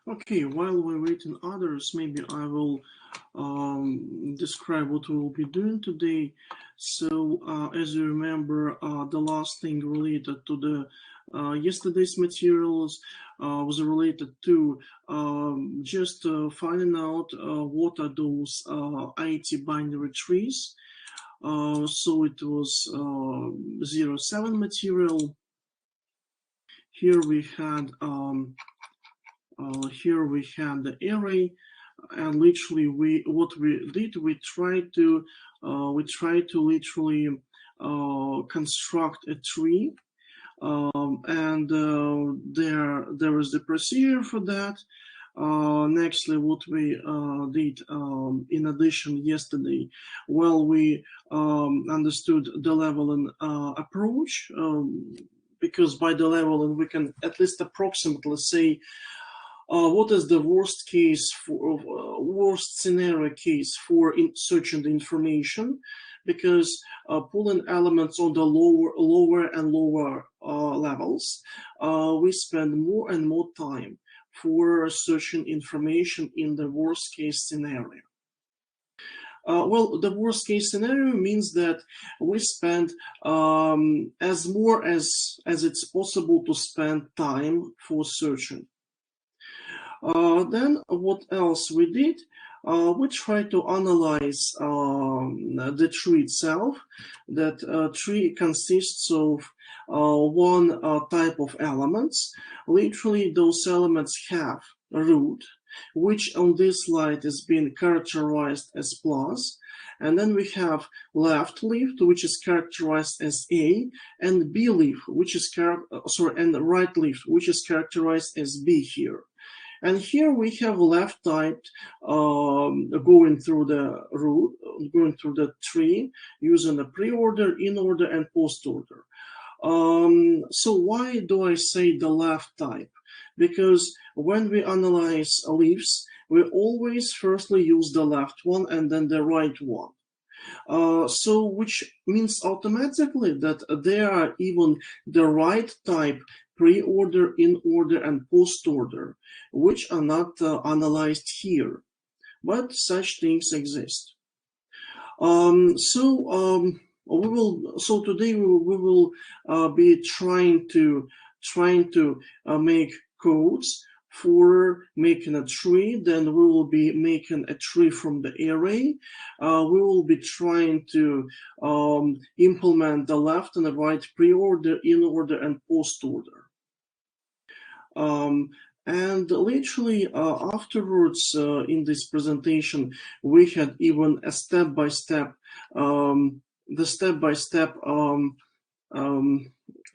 Okay, while we're waiting others, maybe I will describe what we will be doing today. So, as you remember, the last thing related to the yesterday's materials was related to just finding out what are those IT binary trees. So it was 07 material. Here we had the array, and literally we tried to literally construct a tree, and there is the procedure for that. Nextly, what we did in addition yesterday, well, we understood the leveling approach, because by the leveling we can at least approximately say what is the worst scenario case for searching the information, because pulling elements on the lower and lower levels, we spend more and more time for searching information in the worst case scenario. Well, the worst case scenario means that we spend as more as it's possible to spend time for searching. Then what else we did? We tried to analyze the tree itself. That tree consists of one type of elements. Literally, those elements have a root, which on this slide is being characterized as plus. And then we have left leaf, which is characterized as A, and B leaf, which is and right leaf, which is characterized as B here. And here we have left typed going through the root, going through the tree, using a pre-order, in-order, and post-order. So why do I say the left type? Because when we analyze leaves, we always firstly use the left one and then the right one. So which means automatically that there are even the right type pre-order, in-order, and post-order, which are not analyzed here, but such things exist. So today we will be trying to make codes for making a tree. Then we will be making a tree from the array. We will be trying to implement the left and the right pre-order, in-order, and post-order. And literally afterwards in this presentation, we had even a step-by-step,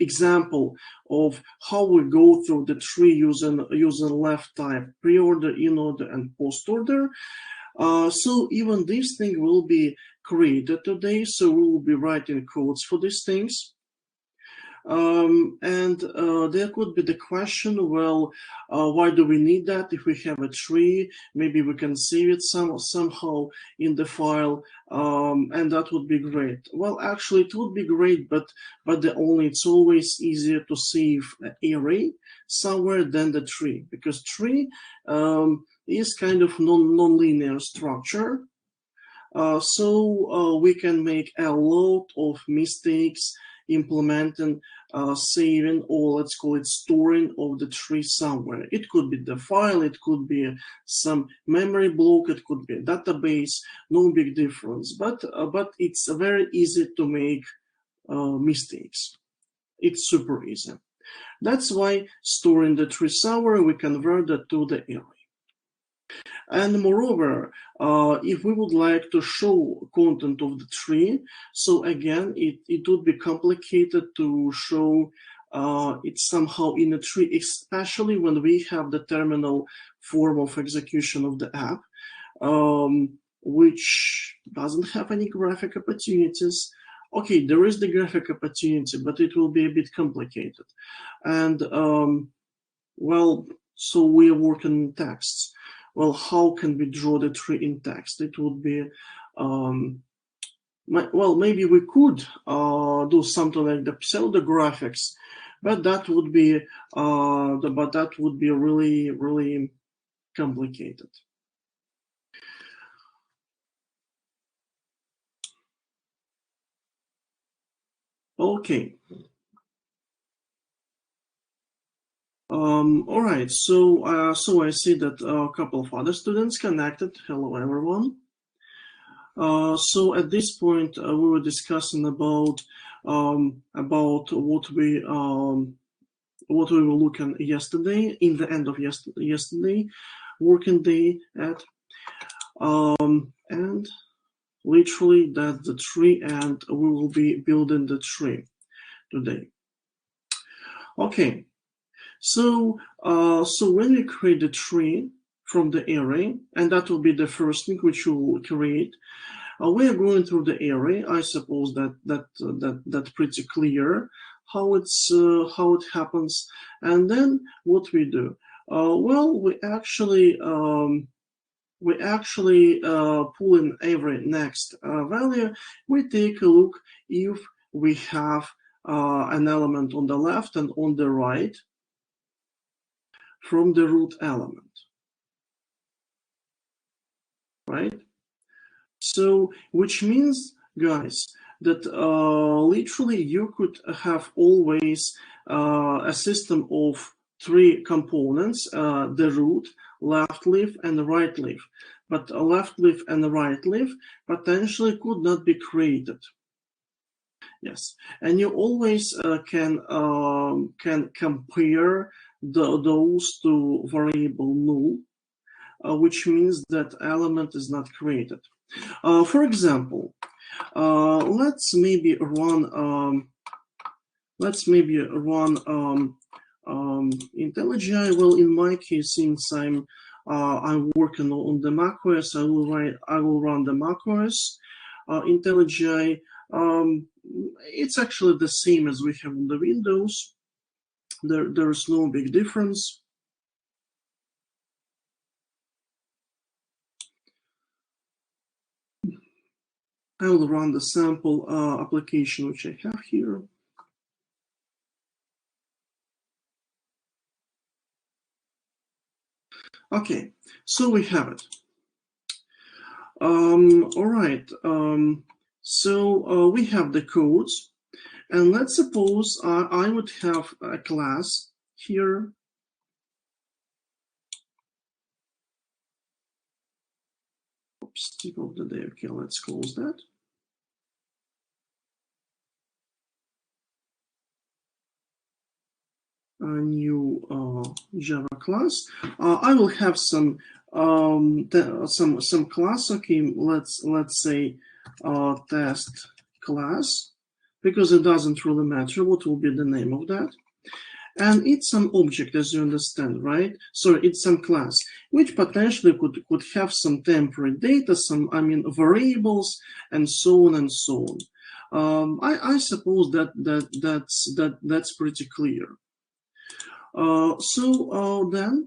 example of how we go through the tree using left type, pre-order, in-order, and post-order. So even this thing will be created today. So we will be writing codes for these things. And there could be the question, well, why do we need that? If we have a tree, maybe we can save it somehow in the file, and that would be great. Well, actually, it would be great, but it's always easier to save an array somewhere than the tree, because tree is kind of non-linear structure. So we can make a lot of mistakes implementing, saving, or let's call it storing of the tree somewhere. It could be the file, it could be some memory block, it could be a database, no big difference. But it's very easy to make mistakes. It's super easy. That's why storing the tree somewhere, we convert that to the array. And moreover, if we would like to show content of the tree, so again, it would be complicated to show it somehow in a tree, especially when we have the terminal form of execution of the app, which doesn't have any graphic opportunities. Okay, there is the graphic opportunity, but it will be a bit complicated. And well, so we are working in texts. Well, how can we draw the tree in text? It would be, well, maybe we could do something like the pseudographics, but that would be, really complicated. Okay. All right. So I see that a couple of other students connected. Hello, everyone. So at this point, we were discussing about what we were looking yesterday, in the end of yesterday working day at, and literally that's the tree, and we will be building the tree today. Okay, so when we create the tree from the array, and that will be the first thing which we will create. We are going through the array. I suppose that's pretty clear how it happens. And then what we do? Well, we actually pull in every next value. We take a look if we have an element on the left and on the right from the root element, right? So, which means, guys, that literally you could have always a system of three components, the root, left leaf, and the right leaf. But a left leaf and the right leaf potentially could not be created. Yes, and you always can compare those two variable null, which means that element is not created. For example, let's maybe run IntelliJ. Well, in my case, since I'm working on the macOS, I will run the macOS IntelliJ. It's actually the same as we have on the Windows. There's no big difference. I will run the sample application which I have here. Okay, so we have it. All right. So we have the codes, and let's suppose I would have a class here. Oops, tip of the day. Okay, let's close that. A new Java class. I will have some class. Okay, let's say test class, because it doesn't really matter what will be the name of that. And it's some object, as you understand, right? So it's some class which potentially could have some temporary data, variables, and so on and so on. I suppose that's pretty clear. Then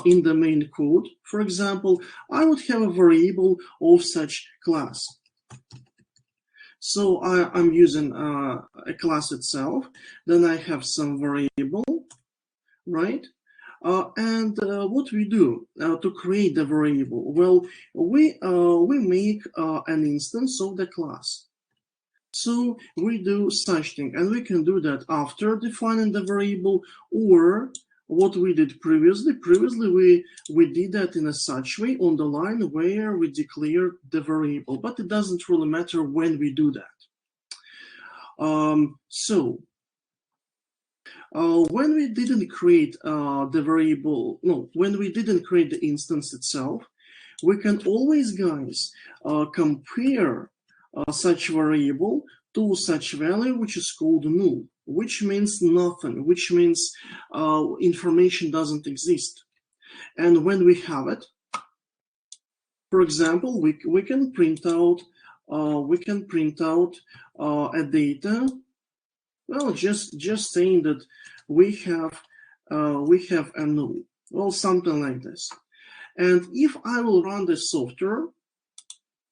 in the main code, for example, I would have a variable of such class. So I'm using a class itself. Then I have some variable, right? And what we do to create the variable? Well, we make an instance of the class. So we do such thing, and we can do that after defining the variable, or what we did previously. Previously, we did that in a such way on the line where we declared the variable, but it doesn't really matter when we do that. When we didn't create the variable, when we didn't create the instance itself, we can always, guys, compare such variable to such value which is called null, which means nothing, which means information doesn't exist. And when we have it, for example, we can print out a data. Well, just saying that we have a null, well, something like this. And if I will run the software,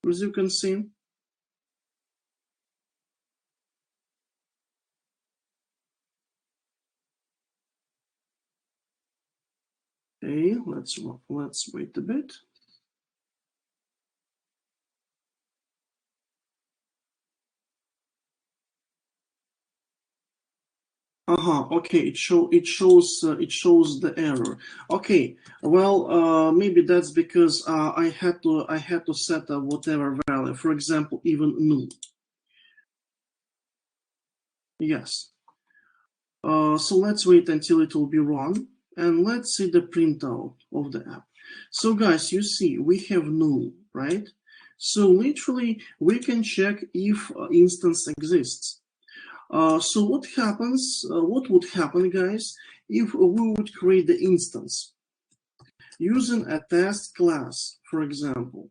as you can see, Okay, let's wait a bit. Okay, it shows the error. Okay, well, maybe that's because I had to set a whatever value, for example, even null. Yes. So let's wait until it will be run, and let's see the printout of the app. So guys, you see we have null, right? So literally we can check if instance exists. So what happens? What would happen, guys, if we would create the instance using a test class, for example?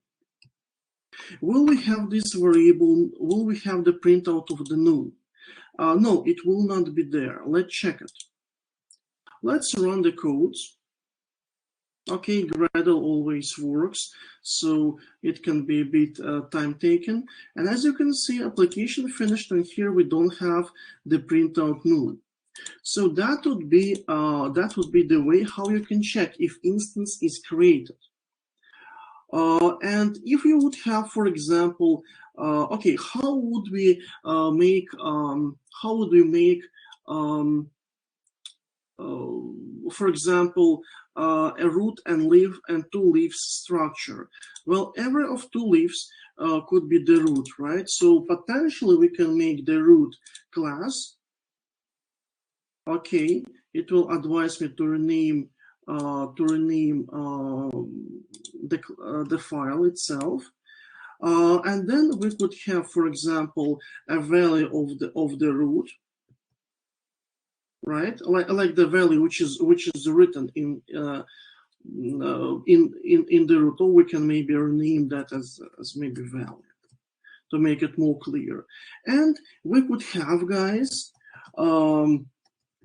Will we have this variable? Will we have the printout of the null? No, it will not be there. Let's check it. Let's run the codes. Okay, Gradle always works, so it can be a bit time taken. And as you can see, application finished, and here we don't have the printout null. So that would be the way how you can check if instance is created. And if you would have, for example, okay, how would we make for example, a root and leaf and two leaves structure? Well, every of two leaves could be the root, right? So potentially we can make the root class. Okay, it will advise me to rename the file itself, and then we could have, for example, a value of the root, right? Like the value which is written in the root, or we can maybe rename that as maybe value to make it more clear. And we could have, guys,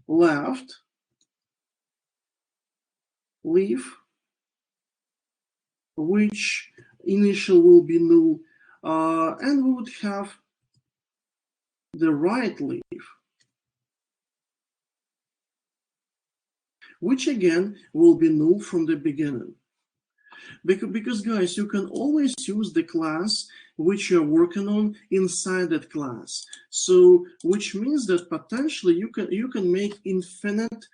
left leaf, which initial will be null, and we would have the right leaf, which again will be null from the beginning. Because guys, you can always use the class which you're working on inside that class. So which means that potentially you can make infinite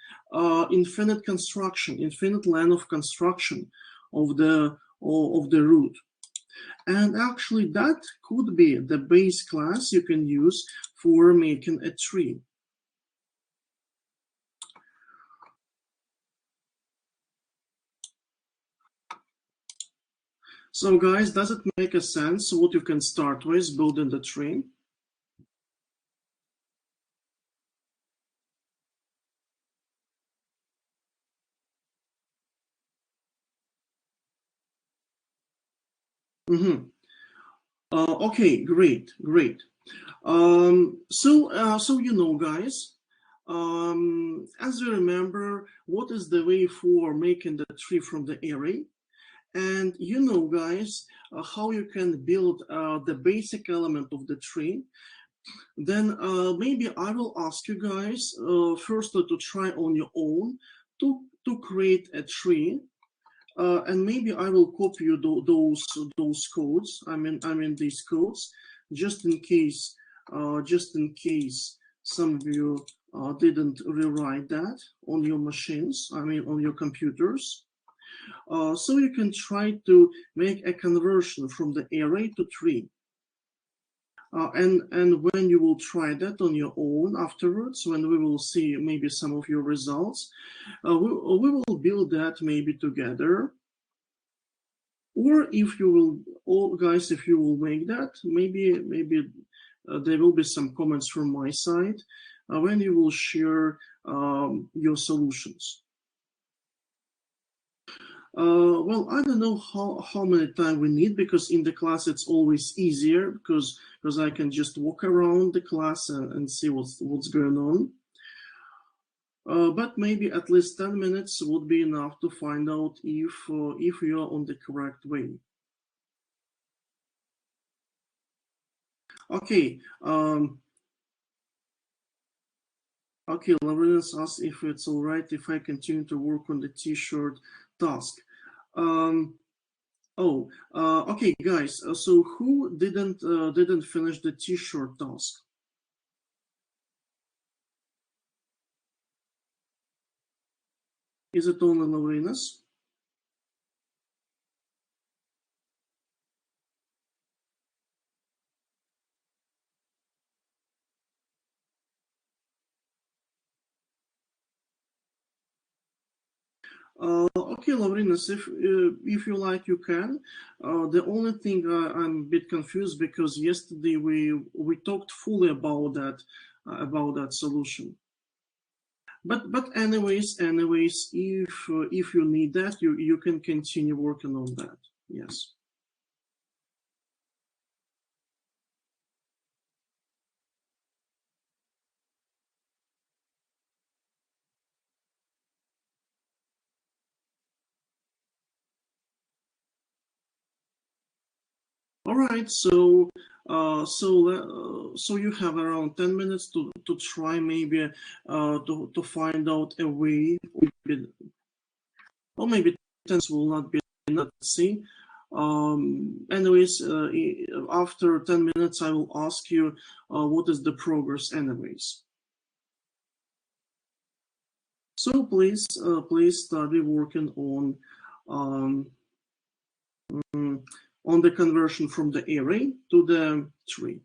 construction, infinite line of construction of the root. And actually that could be the base class you can use for making a tree. So guys, does it make a sense what you can start with building the tree? Mm-hmm. Okay, great. So you know, guys, as you remember, what is the way for making the tree from the array? And you know, guys, how you can build the basic element of the tree. Then maybe I will ask you guys first to try on your own to create a tree. And maybe I will copy you those codes. I mean these codes, just in case some of you didn't rewrite that on your machines. I mean on your computers. So you can try to make a conversion from the array to tree. And when you will try that on your own afterwards, when we will see maybe some of your results, we will build that maybe together. Or if you will, guys, if you will make that, maybe there will be some comments from my side when you will share your solutions. Well, I don't know how many time we need, because in the class it's always easier because I can just walk around the class and see what's going on. But maybe at least 10 minutes would be enough to find out if you are on the correct way. Okay. Okay, Lawrence asks if it's all right if I continue to work on the T-shirt task. Um, okay, guys. So who didn't finish the T-shirt task? Is it only Laurinus? Okay, Laurinus, if you like, you can. The only thing I'm a bit confused because yesterday we talked fully about that solution. But anyways, if you need that, you can continue working on that. Yes. All right. So you have around 10 minutes to try maybe to find out a way, or maybe 10 will not be enough. Let's see. Anyways, after 10 minutes, I will ask you what is the progress, anyways. So please study working um, on the conversion from the array to the tree.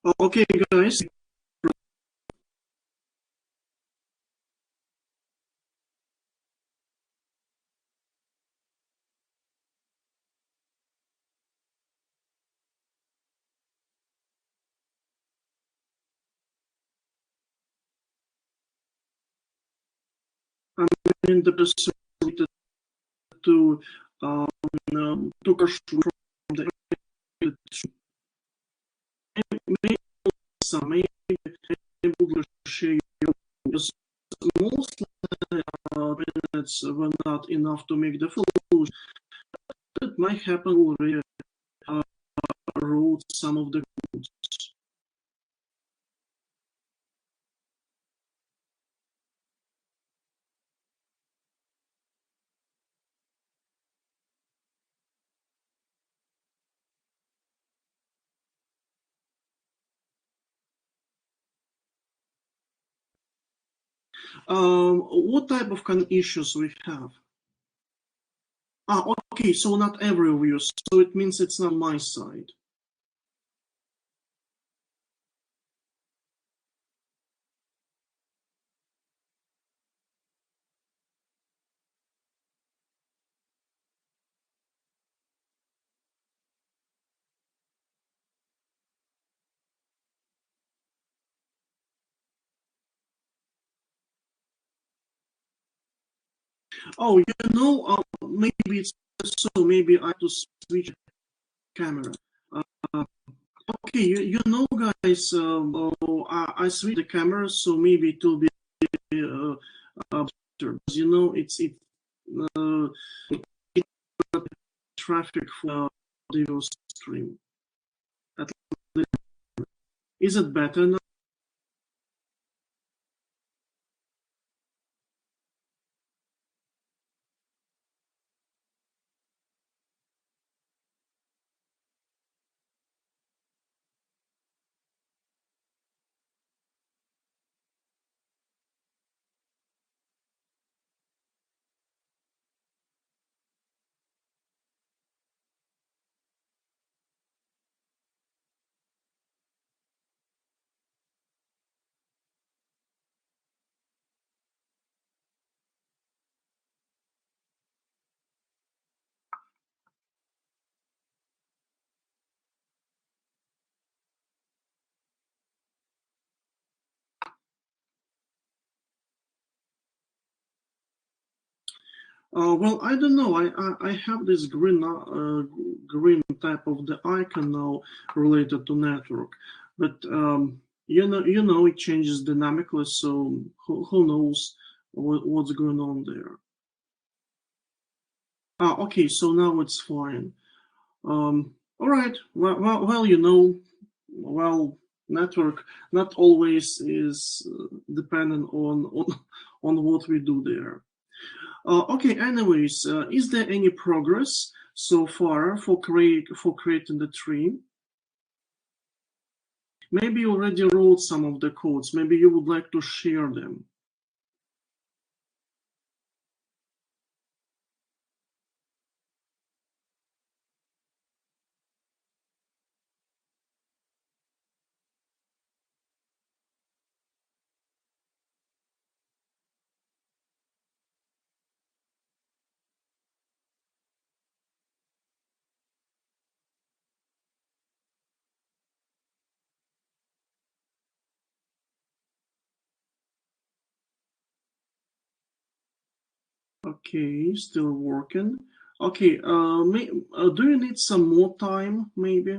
Okay, guys. I mean, the possibility to took us from the maybe some maybe able to share because most minutes were not enough to make the full. It might happen already. Wrote some of the codes. What type of issues we have? Okay, so not every view, so it means it's not my side. Oh, maybe it's so. Maybe I have to switch camera. Uh, okay, guys. I switch the camera, so maybe it will be better. Uh, traffic for audio stream. Is it better now? Well, I don't know. I have this green type of the icon now related to network, but it changes dynamically. So who knows what's going on there? Okay. So now it's fine. All right. Well, well, network not always is dependent on what we do there. Okay, anyways, is there any progress so far for creating the tree? Maybe you already wrote some of the codes. Maybe you would like to share them. Okay, still working. Okay, do you need some more time, maybe?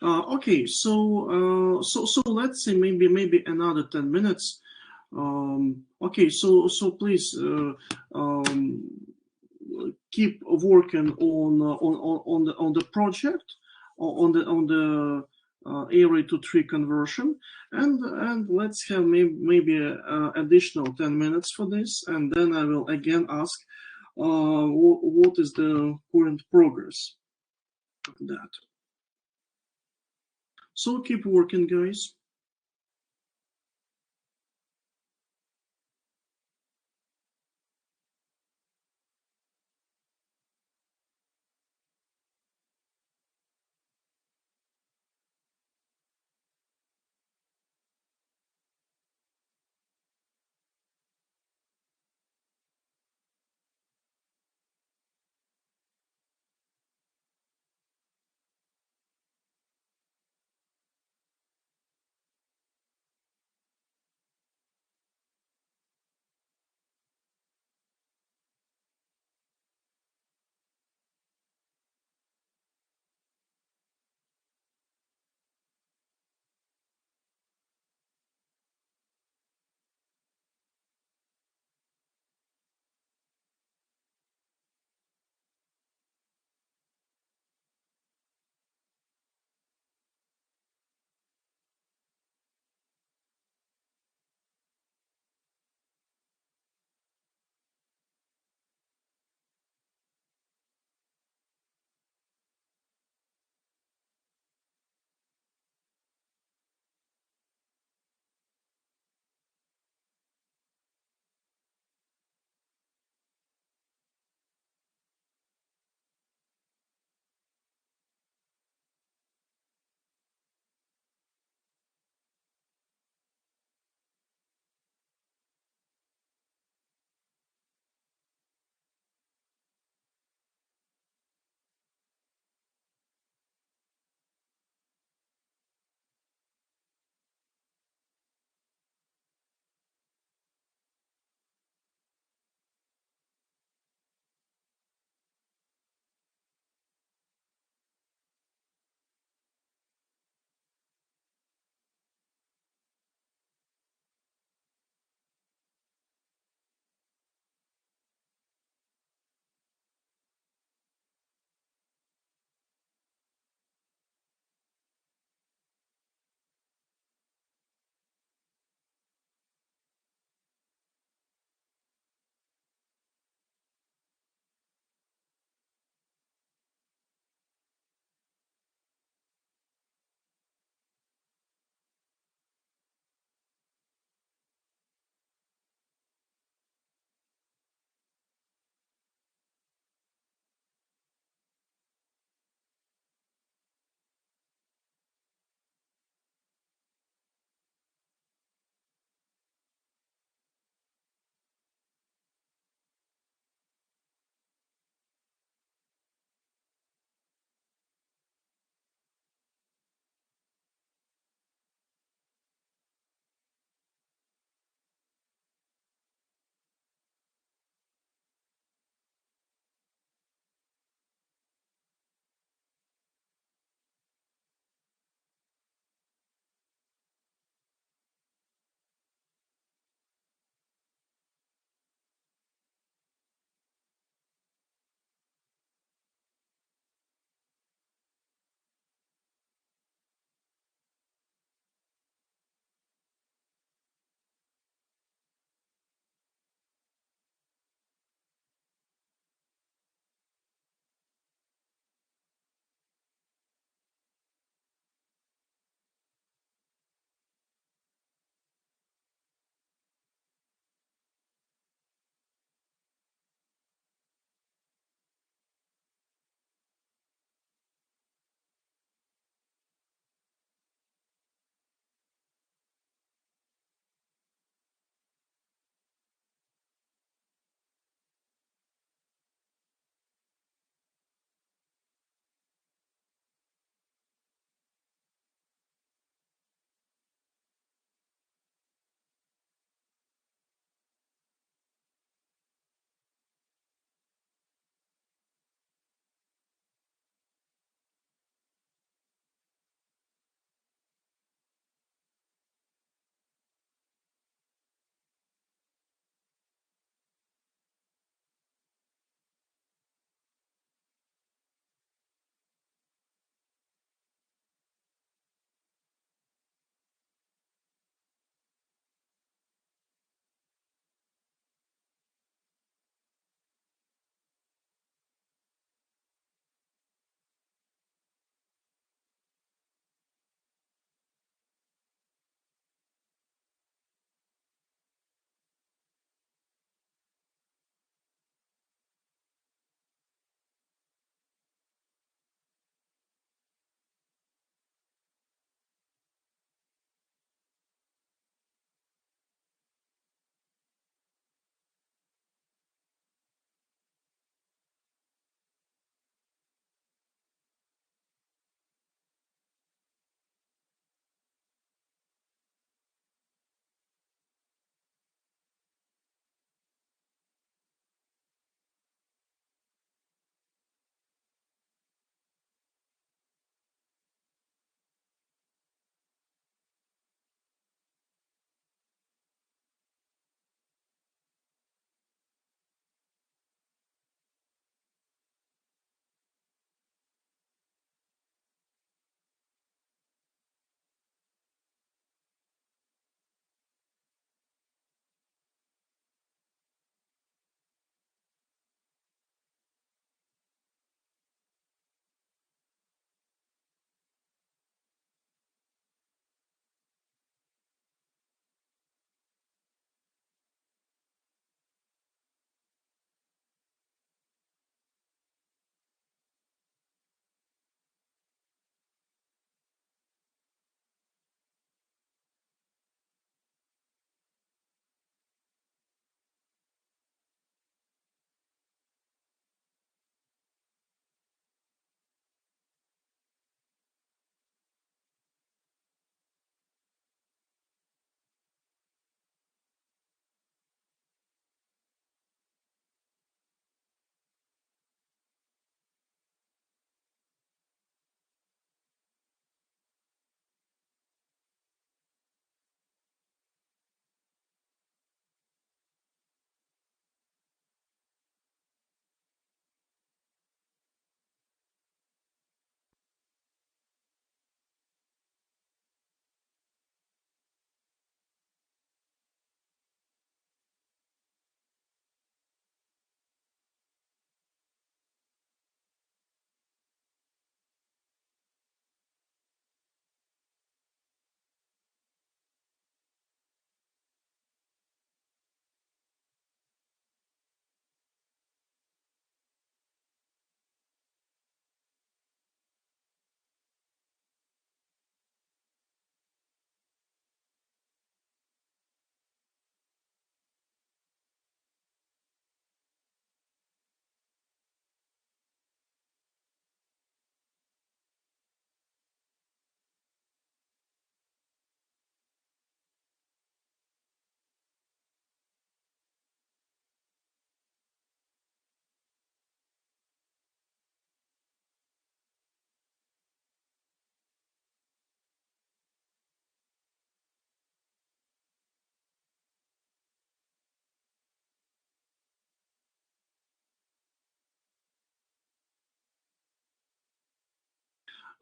Okay, so let's say maybe another 10 minutes. Okay, so please keep working on the project, on the array to tree conversion, and let's have maybe additional 10 minutes for this, and then I will again ask what is the current progress of that. So keep working, guys.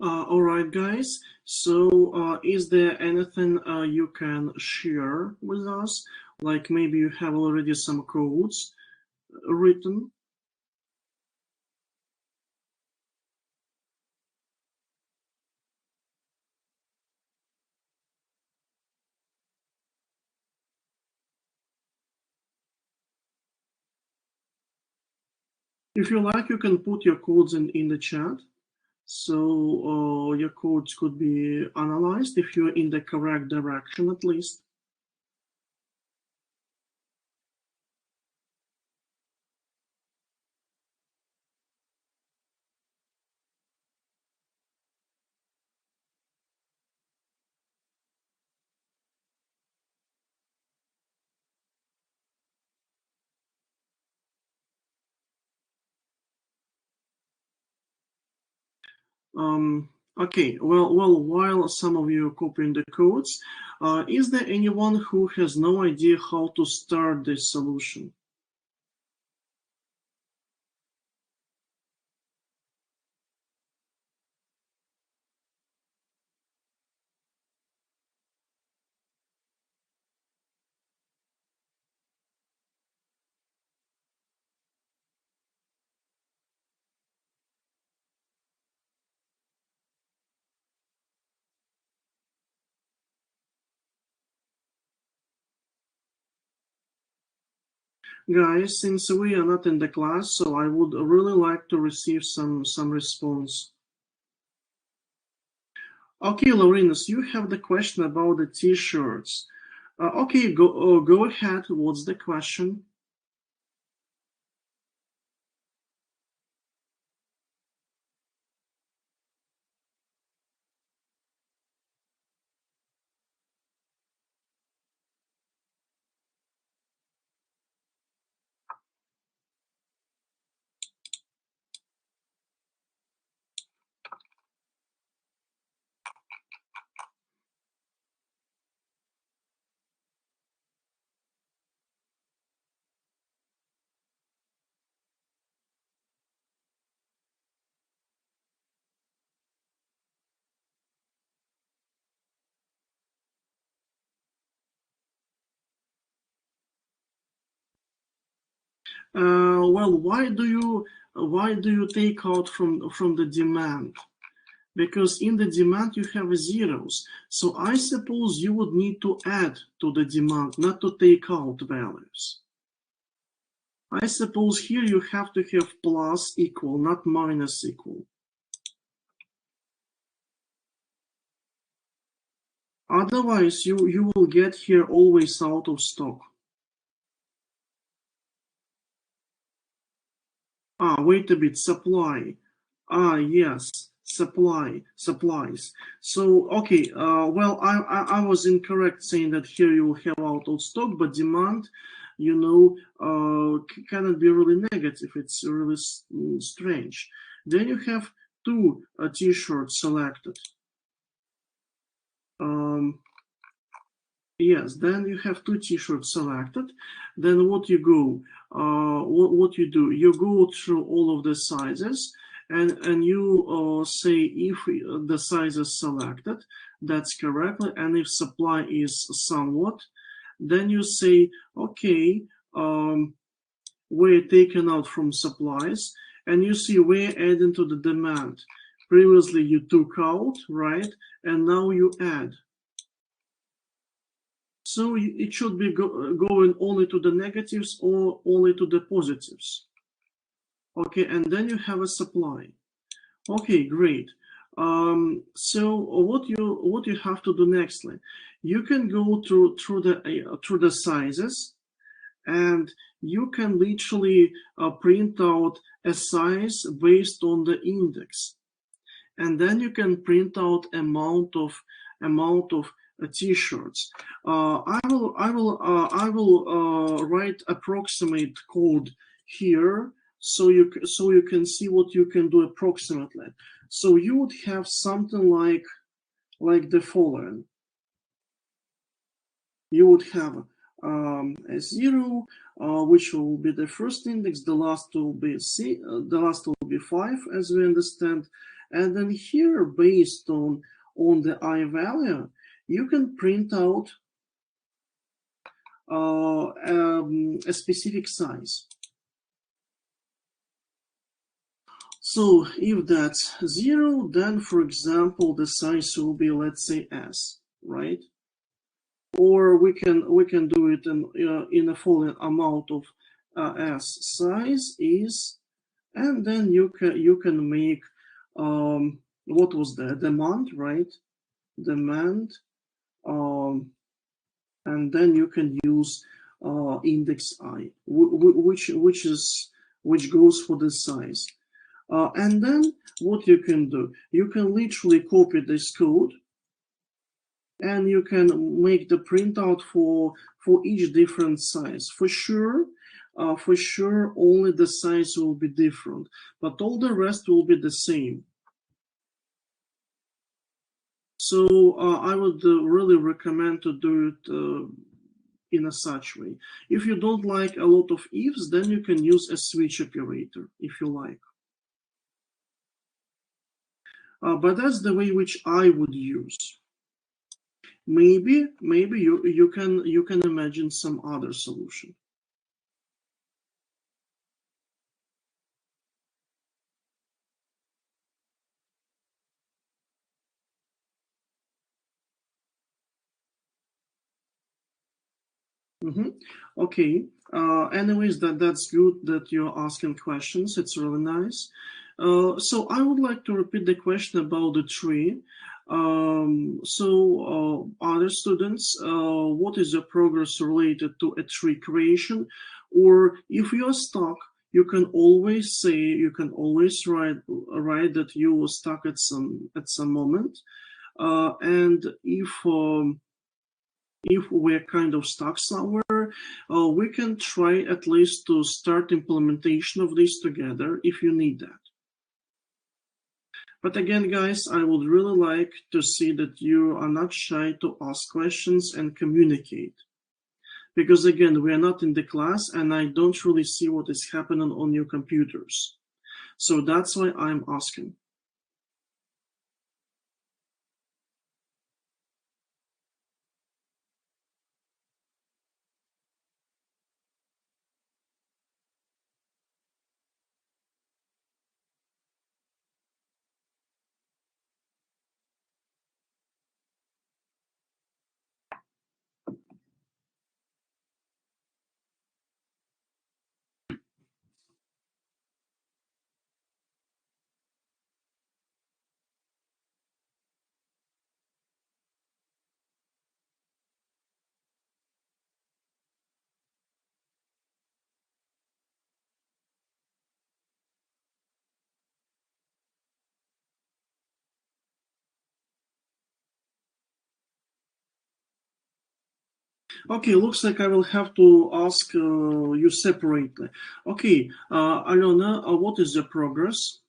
All right, guys. So, is there anything you can share with us? Like maybe you have already some codes written? If you like, you can put your codes in the chat. So your codes could be analyzed if you're in the correct direction at least. Okay, well, while some of you are copying the codes, is there anyone who has no idea how to start this solution? Guys, since we are not in the class, so I would really like to receive some response. Okay, Laurinus, you have the question about the t-shirts. Okay, go ahead. What's the question? Well, why do you take out from the demand? Because in the demand you have zeros. So I suppose you would need to add to the demand, not to take out values. I suppose here you have to have plus equal, not minus equal. Otherwise, you will get here always out of stock. Wait a bit, supply. Yes, supplies. So, okay, well, I was incorrect saying that here you will have out of stock, but demand, you know, cannot be really negative. It's really strange. Then you have two t-shirts selected. Yes, then you have two t-shirts selected. Then what you do, you go through all of the sizes and you say if the size is selected, that's correctly, and if supply is somewhat, then you say, okay, we're taken out from supplies, and you see we're adding to the demand. Previously you took out, right? And now you add. So it should be going only to the negatives or only to the positives. Okay, and then you have a supply. Okay, great. So what you have to do nextly, you can go through the sizes, and you can literally print out a size based on the index, and then you can print out amount of t-shirts. I will write approximate code here so you can see what you can do approximately. So you would have something like the following. You would have a 0, which will be the first index. The last will be the last will be 5, as we understand, And then here, based on the I value, you can print out a specific size. So if that's 0, then for example the size will be, let's say, S, right? Or we can do it in a following amount of S size is, and then you can make what was the demand, right? Demand, and then you can use index I, which goes for the size. And then what you can do, you can literally copy this code and you can make the printout for each different size. For sure, only the size will be different, but all the rest will be the same. So I would really recommend to do it in a such way. If you don't like a lot of ifs, then you can use a switch operator if you like. But that's the way which I would use. Maybe you can imagine some other solution. Okay. Anyways, that's good that you're asking questions. It's really nice. So I would like to repeat the question about the tree. Other students, what is your progress related to a tree creation? Or if you're stuck, you can always write that you were stuck at some moment. And if we're kind of stuck somewhere, we can try at least to start implementation of this together if you need that. But again, guys, I would really like to see that you are not shy to ask questions and communicate. Because again, we are not in the class and I don't really see what is happening on your computers. So that's why I'm asking. Okay, looks like I will have to ask you separately. Okay, Alona, what is your progress?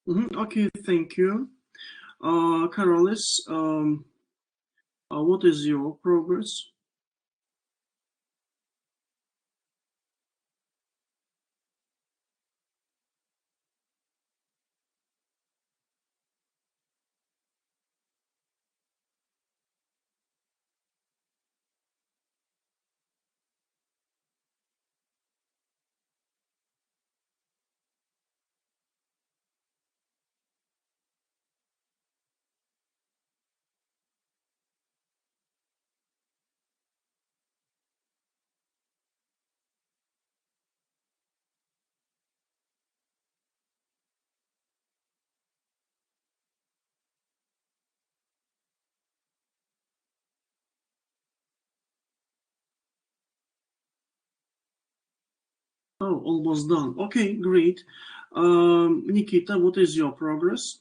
Okay, thank you. Carolis, what is your progress? Oh, almost done. Okay, great. Nikita, what is your progress?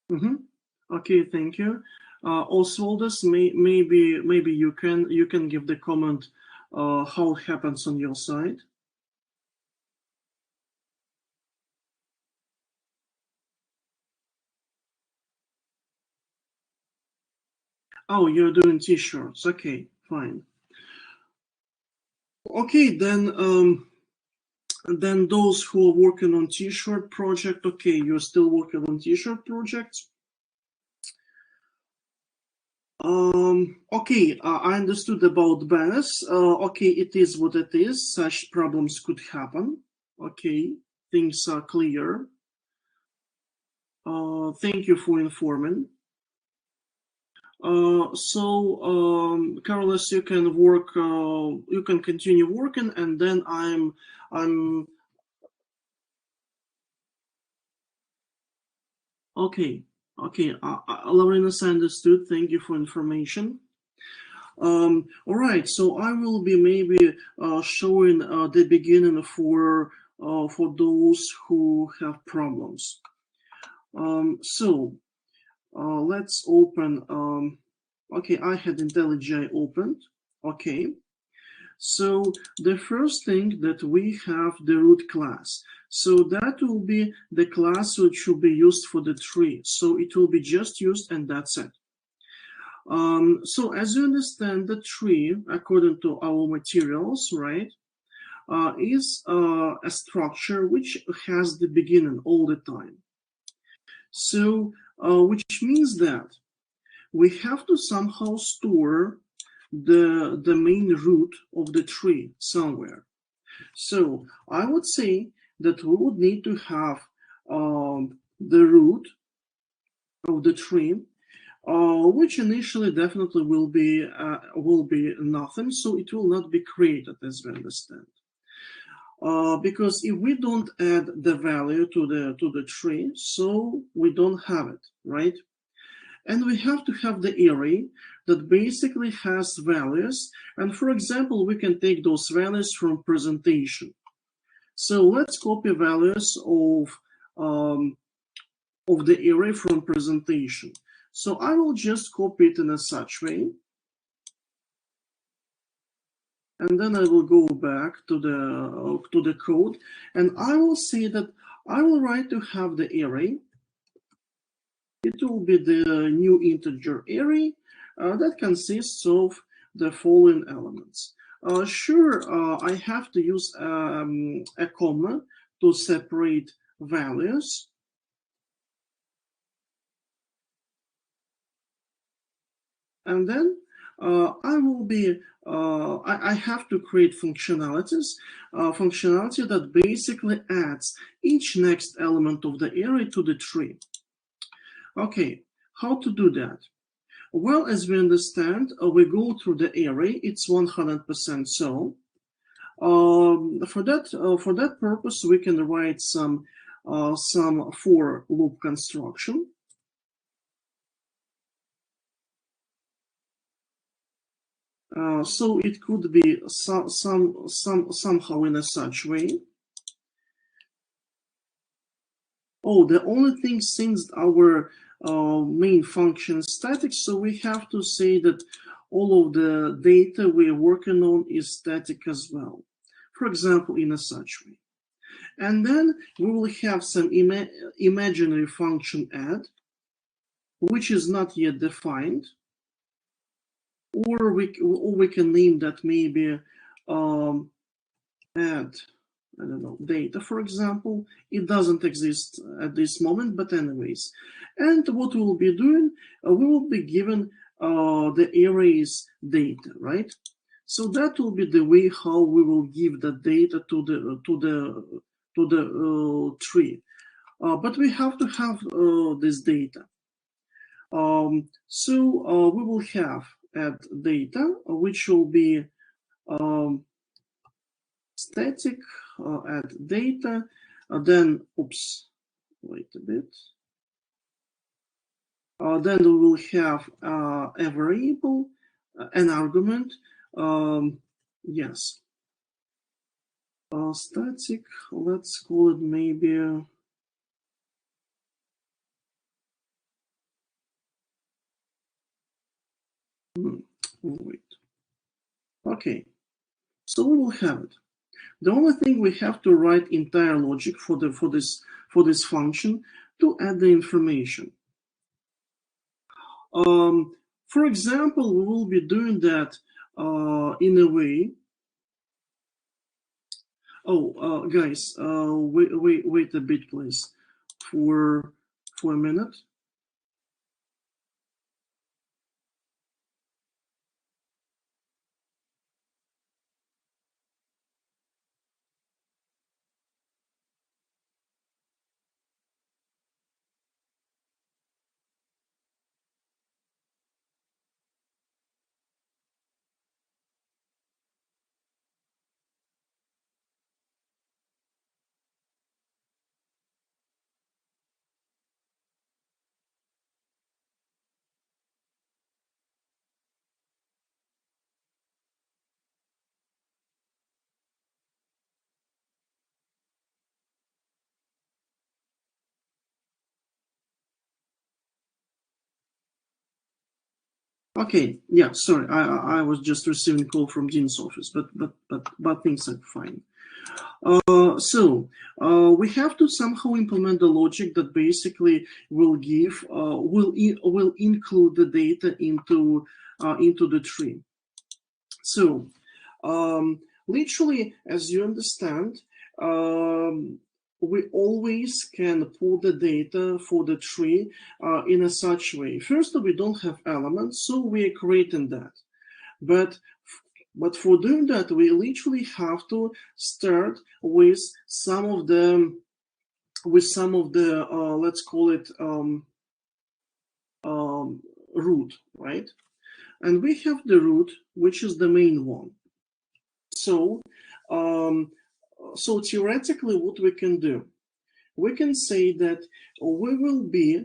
Mm-hmm. Okay, thank you. Oswaldus, maybe you can give the comment how it happens on your side. Oh, you're doing t-shirts. Okay, fine. Okay, then those who are working on t-shirt project, okay, you're still working on t-shirt projects. Okay, I understood about banners. Okay, it is what it is. Such problems could happen. Okay, things are clear. Thank you for informing. Carlos, you can work. You can continue working, and then I'm okay. Okay, Laurinus, I understood. Thank you for information. All right, so I will be maybe showing the beginning for those who have problems. Let's open. Okay, I had IntelliJ opened. Okay, so the first thing that we have the root class. So that will be the class which will be used for the tree. So it will be just used and that's it. So as you understand, the tree, according to our materials, right, is a structure which has the beginning all the time. So, which means that we have to somehow store the main root of the tree somewhere. So I would say that we would need to have the root of the tree, which initially definitely will be nothing, so it will not be created, as we understand. Because if we don't add the value to the tree, so we don't have it, right? And we have to have the array that basically has values. And for example, we can take those values from presentation. So let's copy values of the array from presentation. So I will just copy it in a such way. And then I will go back to the code, and I will say that I will write to have the array. It will be the new integer array that consists of the following elements. Sure, I have to use a comma to separate values. And then I have to create functionalities, functionality that basically adds each next element of the array to the tree. Okay, how to do that? Well, as we understand, we go through the array, it's 100% so. For that purpose, we can write some for loop construction. So it could be somehow in a such way. Oh, the only thing, since our main function is static, so we have to say that all of the data we're working on is static as well. For example, in a such way. And then we will have some imaginary function add, which is not yet defined. Or we can name that maybe add, I don't know, data, for example. It doesn't exist at this moment, but anyways. And what we will be doing, we will be given the arrays data, right? So that will be the way how we will give the data to the tree. But we have to have this data. So we will have add data, which will be static add data. Then, oops, wait a bit. Then we will have a variable, an argument. Yes. Static, let's call it maybe wait. Okay, so we will have it. The only thing, we have to write entire logic for this function to add the information. For example, we will be doing that in a way. Oh, guys, wait a bit, please, for a minute. Okay, yeah, sorry, I was just receiving a call from Dean's office, but things are fine. So we have to somehow implement the logic that basically will give will include the data into the tree. So literally, as you understand, we always can pull the data for the tree in a such way. First, we don't have elements, so we are creating that. But for doing that, we literally have to start with some of the let's call it root, right? And we have the root, which is the main one. So so theoretically, what we can do, we can say that we will be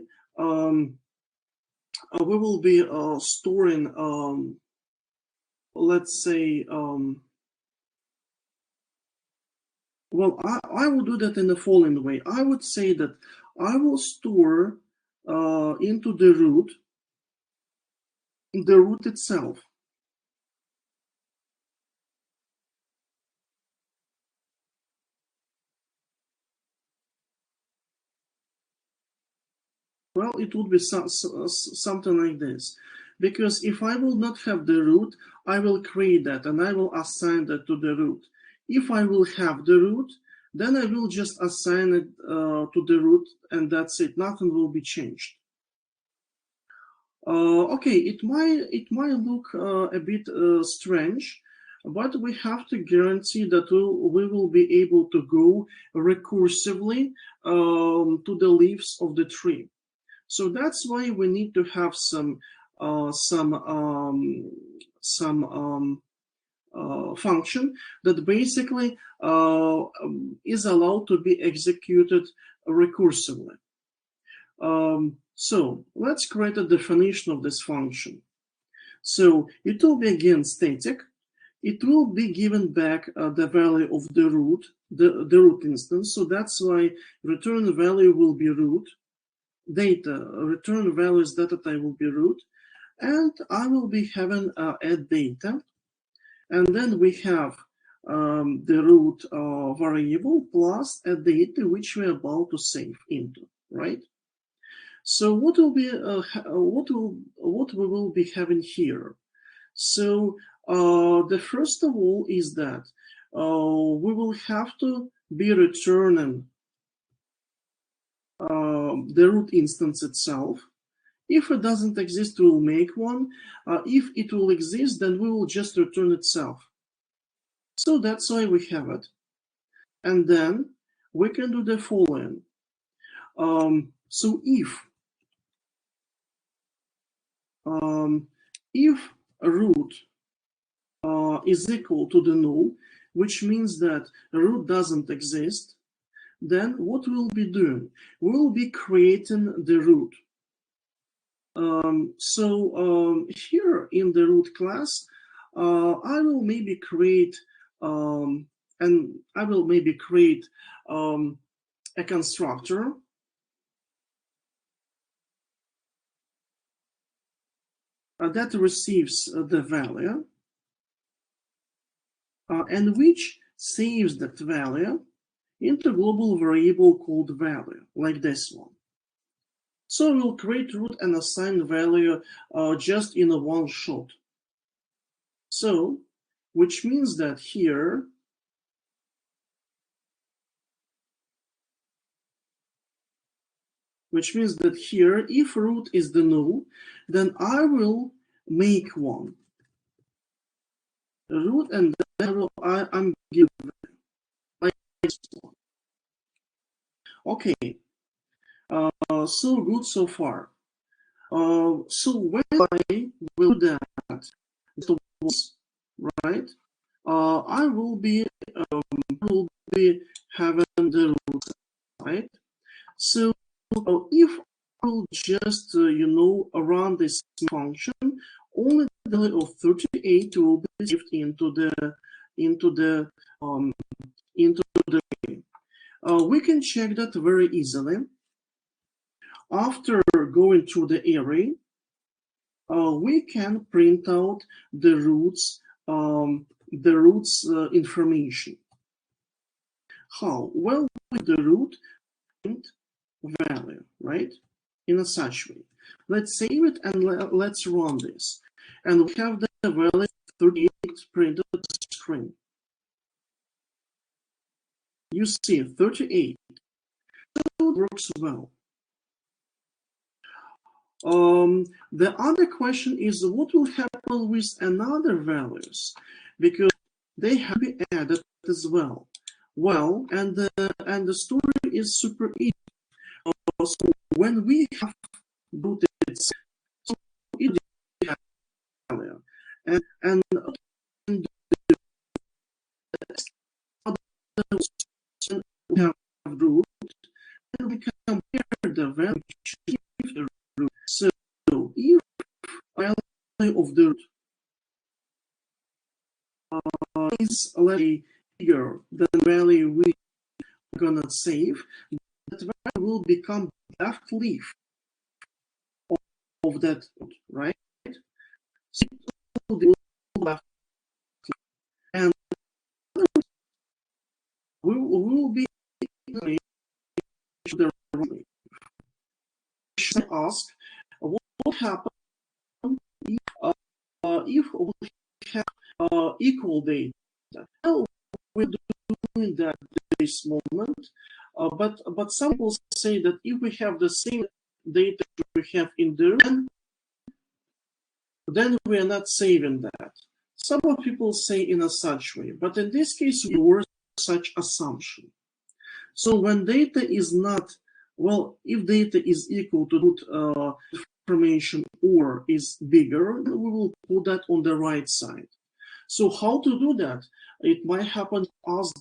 storing, let's say, well, I will do that in the following way. I would say that I will store into the root itself. Well, it would be something like this. Because if I will not have the root, I will create that and I will assign that to the root. If I will have the root, then I will just assign it to the root, and that's it. Nothing will be changed. Okay, it might look a bit strange, but we have to guarantee that we will be able to go recursively to the leaves of the tree. So that's why we need to have some function that basically is allowed to be executed recursively. So let's create a definition of this function. So it will be again static. It will be given back the value of the root, the root instance. So that's why return value will be root. Data return values data type will be root, and I will be having add data, and then we have the root variable plus a data which we're about to save into, right? So what will be what we will be having here? So the first of all is that we will have to be returning the root instance itself. If it doesn't exist, we will make one. If it will exist, then we will just return itself. So that's why we have it. And then we can do the following. So if root is equal to the null, which means that root doesn't exist, then what we'll be doing? We'll be creating the root. Here in the root class, I will maybe create a constructor that receives the value and which saves that value into a global variable called value, like this one. So we'll create root and assign value just in a one shot. So, which means that here, if root is the null, then I will make one. Root, and then I'm giving like this one. Okay, so good so far. So when I will do that, so right, I will be having the root, right? So if I will just run this function, only the value of 38 will be saved into the game. We can check that very easily. After going through the array, we can print out the roots information. How? Well, with the root print value, right? In a such way. Let's save it and let's run this. And we have the value 38 printed on the screen. You see 38. So it works well. The other question is what will happen with another values, because they have to be added as well. Well, and the story is super easy. So when we have root itself, so it has value, and we have root, and we can compare the value of the root. So if value of the root is bigger than the value we are gonna save, that value will become left leaf of that root, right? So it will be left leaf. And we will be the root. We should ask what happens if we have equal data. Well, we're doing that at this moment, but some people say that if we have the same data we have in the root, then we are not saving that. Some people say in a such way, but in this case, we were such assumption. So when data is not, well, if data is equal to root information or is bigger, then we will put that on the right side. So how to do that? It might happen to us.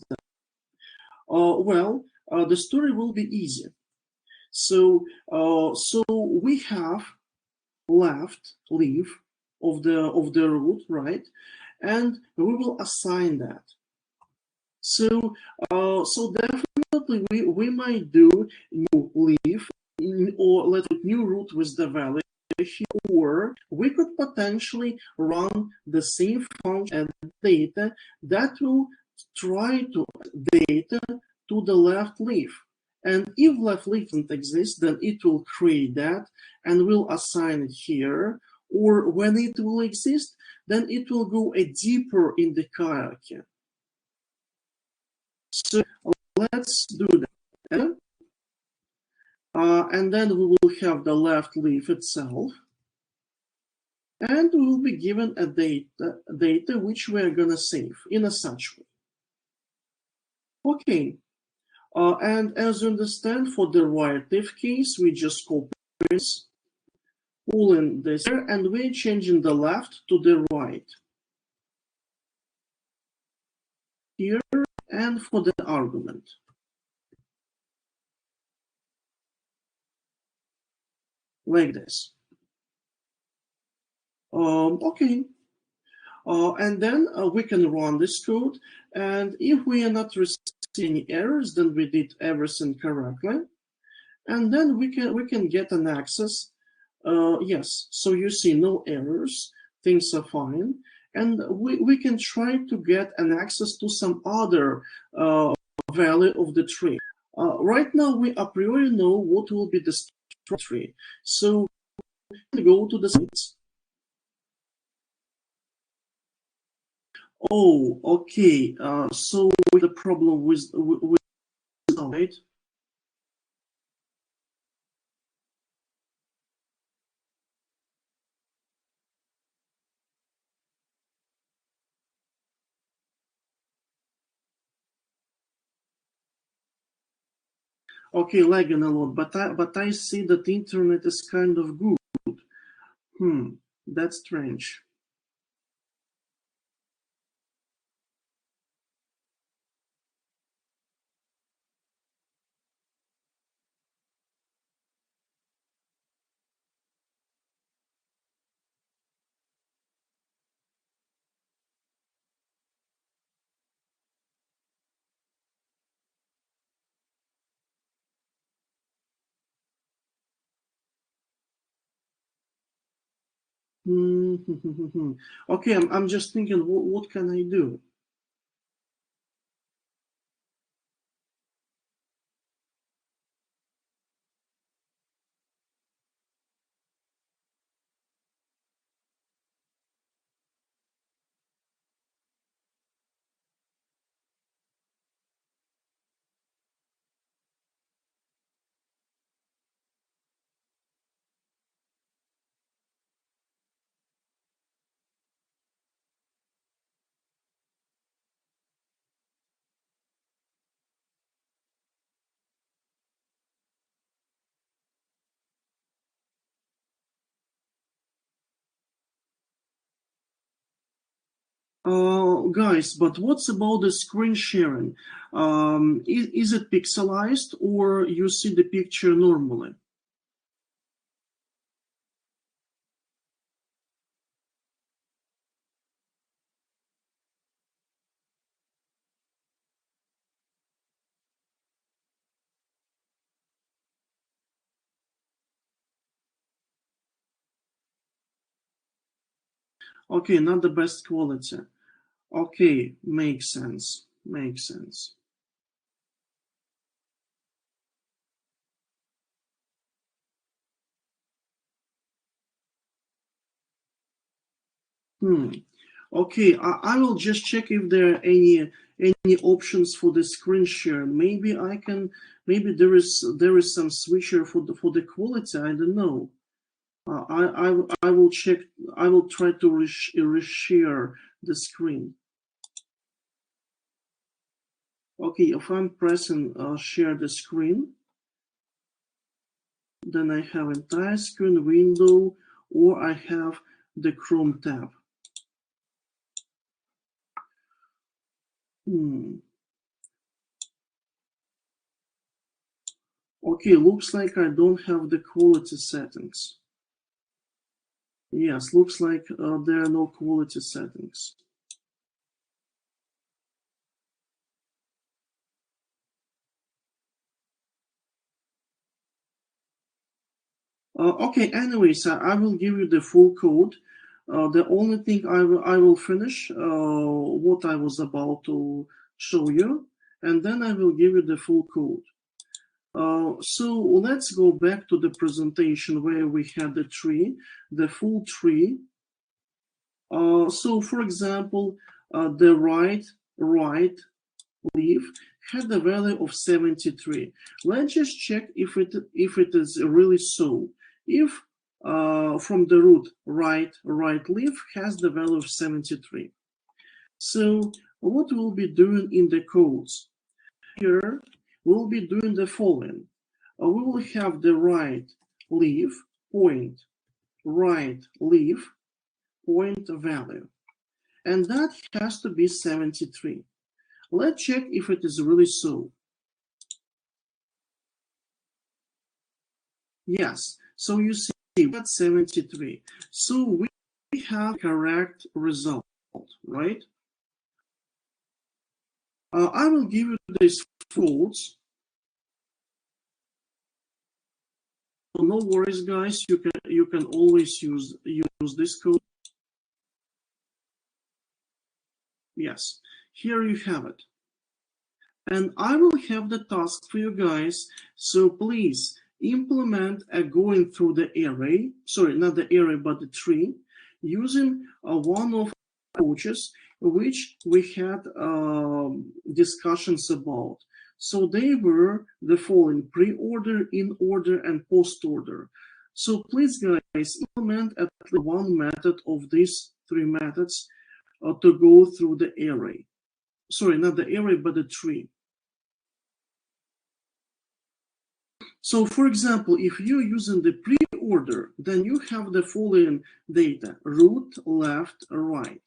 The story will be easy. So we have left leaf of the root, right? And we will assign that. So definitely we might do new leaf or let's put new root with the value, or we could potentially run the same function and data that will try to data to the left leaf. And if left leaf doesn't exist, then it will create that and will assign it here. Or when it will exist, then it will go a deeper in the hierarchy. So let's do that. And then we will have the left leaf itself. And we will be given a data which we are going to save in a such way. Okay. And as you understand, for the right if case, we just copy this, pull in this here, and we're changing the left to the right. Here, and for the argument. Like this. Okay. And then we can run this code. And if we are not receiving any errors, then we did everything correctly. And then we can get an access. Yes, so you see no errors, things are fine. And we can try to get an access to some other value of the tree. Right now, we a priori know what will be the tree. So we go to the sites. Oh, okay. So the problem with right? Okay, lagging a lot, but I see that the internet is kind of good. That's strange. Okay, I'm just thinking, what can I do? Guys, but what's about the screen sharing? Is it pixelized or you see the picture normally? Okay, not the best quality. Okay, makes sense. Makes sense. Okay, I will just check if there are any options for the screen share. Maybe there is some switcher for the quality. I don't know. I will check. I will try to reshare the screen. Okay, if I'm pressing share the screen, then I have entire screen window, or I have the Chrome tab. Okay, looks like I don't have the quality settings. Yes, looks like there are no quality settings. Okay, anyways, I will give you the full code. The only thing I will finish what I was about to show you, and then I will give you the full code. So let's go back to the presentation where we had the tree, the full tree. So for example, the right leaf had the value of 73. Let's just check if it is really so. If from the root right leaf has the value of 73. So what we'll be doing in the codes here, we'll be doing the following. We will have the right leaf point value, and that has to be 73. Let's check if it is really so. Yes, so you see that's 73. So we have correct result, right? I will give you these codes. So no worries, guys. You can always use this code. Yes, here you have it. And I will have the task for you guys. So please implement a going through the array. Sorry, not the array, but the tree, using one of the approaches which we had discussions about. So they were the following: pre-order, in-order, and post-order. So please, guys, implement at least one method of these three methods to go through the array. Sorry, not the array, but the tree. So for example, if you're using the pre-order, then you have the following data: root, left, right.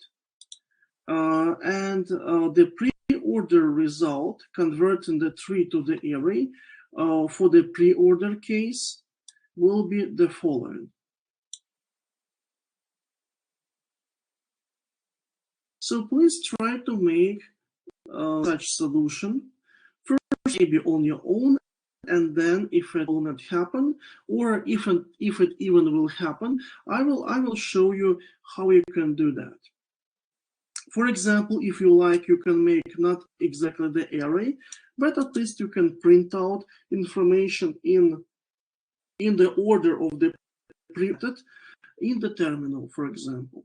And the pre-order result, converting the tree to the array for the pre-order case, will be the following. So please try to make such solution first, maybe on your own, and then if it will not happen, or if it even will happen, I will show you how you can do that. For example, if you like, you can make not exactly the array, but at least you can print out information in the order of the printed in the terminal, for example.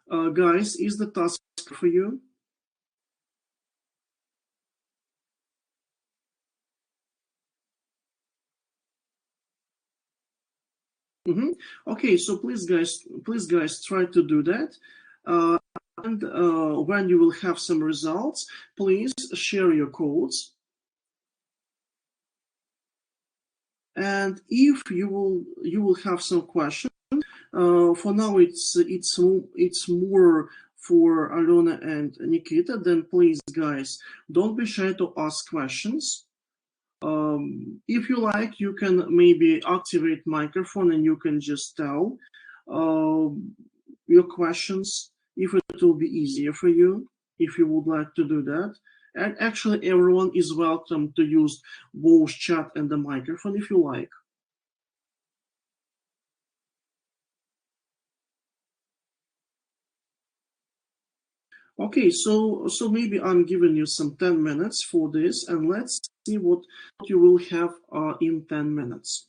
Guys, is the task for you? Okay, so please guys, try to do that. And when you will have some results, please share your codes. And if you will have some questions, for now it's more for Alona and Nikita. Then please, guys, don't be shy to ask questions. If you like, you can maybe activate microphone and you can just tell your questions if it will be easier for you, if you would like to do that. And actually, everyone is welcome to use both chat and the microphone if you like. Okay, so maybe I'm giving you some 10 minutes for this, and let's see what you will have in 10 minutes.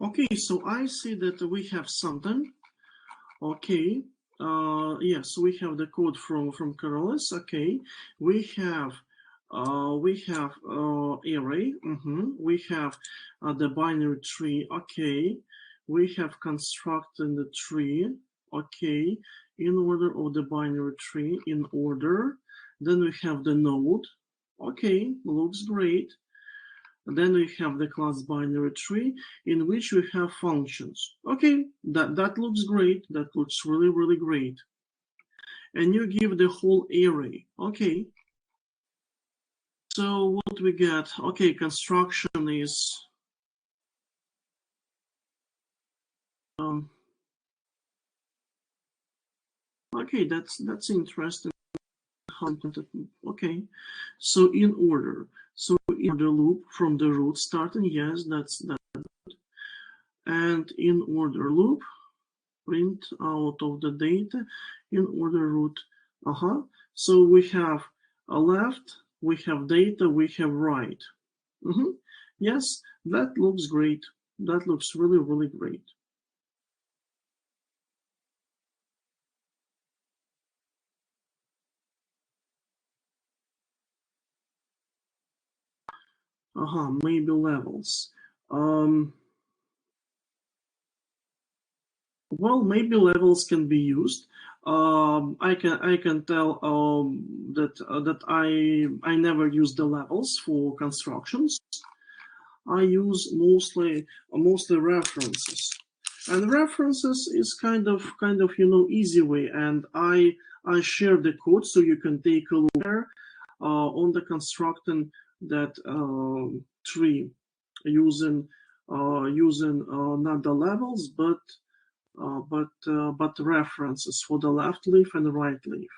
Okay, so I see that we have something. Okay, yes, we have the code from Carolus. Okay, we have array. We have the binary tree. Okay, we have constructed the tree. Okay, in order of the binary tree, in order. Then we have the node. Okay, looks great. Then we have the class binary tree in which we have functions. Okay, that looks great. That looks really, really great. And you give the whole array. Okay. So what we get? Okay, construction is okay, that's interesting. Okay, so in order. So in the loop from the root starting, yes, that's that. And in order loop, print out of the data in order root. So we have a left, we have data, we have right. Yes, that looks great. That looks really, really great. Maybe levels. Well, maybe levels can be used. I can tell that I never use the levels for constructions. I use mostly references, and references is kind of easy way. And I share the code so you can take a look there on the constructing that tree using not the levels but references for the left leaf and the right leaf.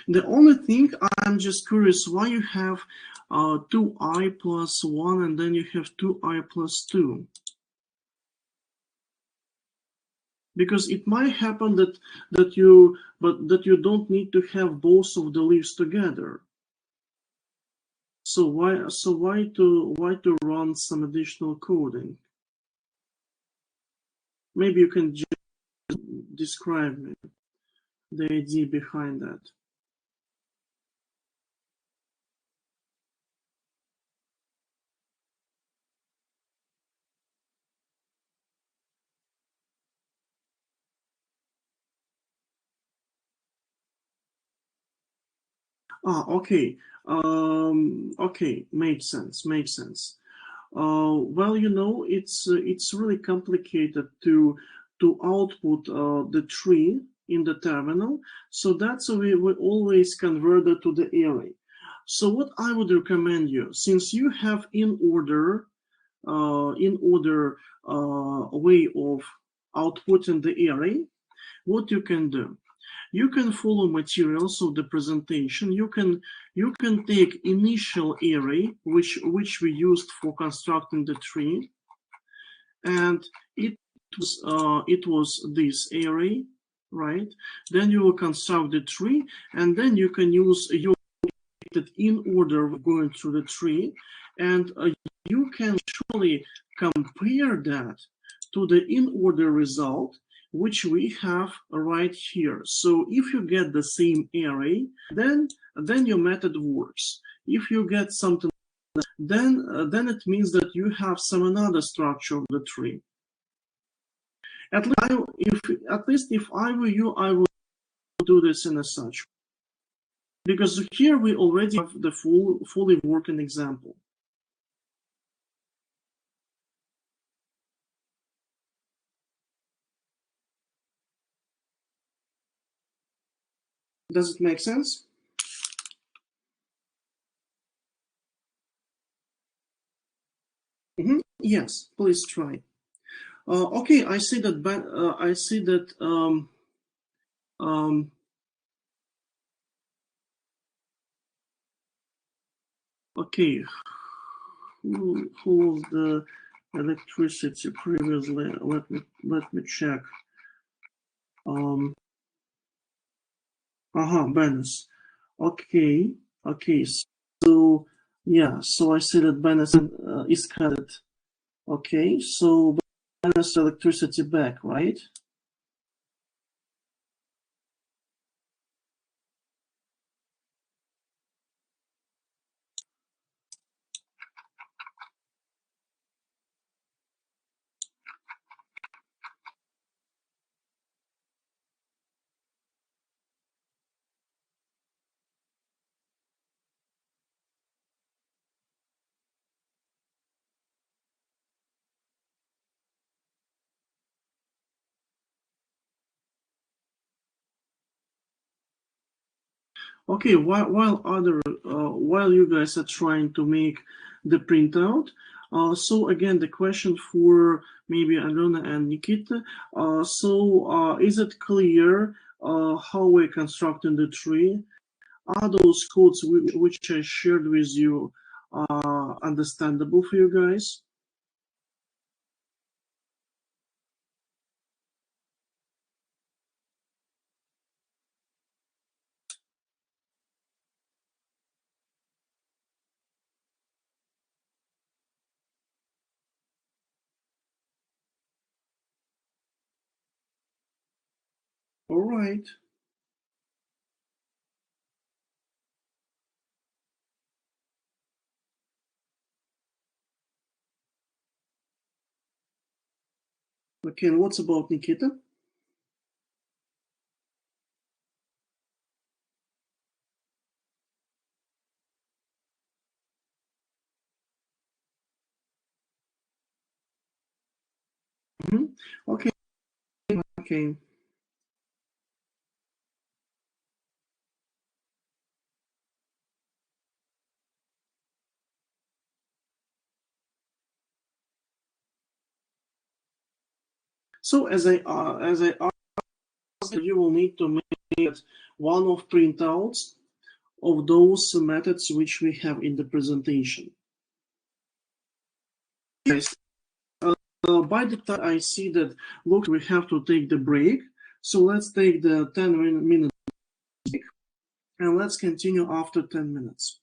The only thing I'm just curious why you have 2i plus 1 and then you have 2i plus 2. Because it might happen that you don't need to have both of the leaves together. So why to run some additional coding? Maybe you can just describe me the idea behind that. Okay. Okay, makes sense. Well, it's really complicated to output the tree in the terminal. So that's why we always convert it to the array. So what I would recommend you, since you have in order way of outputting the array, what you can do, you can follow materials of the presentation. You can take initial array which we used for constructing the tree, and it was this array, right? Then you will construct the tree, and then you can use your in order going through the tree, and you can surely compare that to the in order result which we have right here. So if you get the same array, then your method works. If you get something, then it means that you have some another structure of the tree. At least if I were you, I would do this in a such, because here we already have the fully working example. Does it make sense? Yes, please try. Okay, I see that. Okay, who was the electricity previously? Let me check. Bennis. Okay, okay. So yeah, so I see that Bennis is cut. Okay, so Bennis electricity back, right? Okay, while you guys are trying to make the printout, so again, the question for maybe Alona and Nikita. Is it clear how we're constructing the tree? Are those codes which I shared with you understandable for you guys? All right. Okay, and what's about Nikita? Okay, okay. So as I asked, you will need to make one of printouts of those methods which we have in the presentation. Yes. By the time I see that, look, we have to take the break. So let's take the 10-minute break and let's continue after 10 minutes.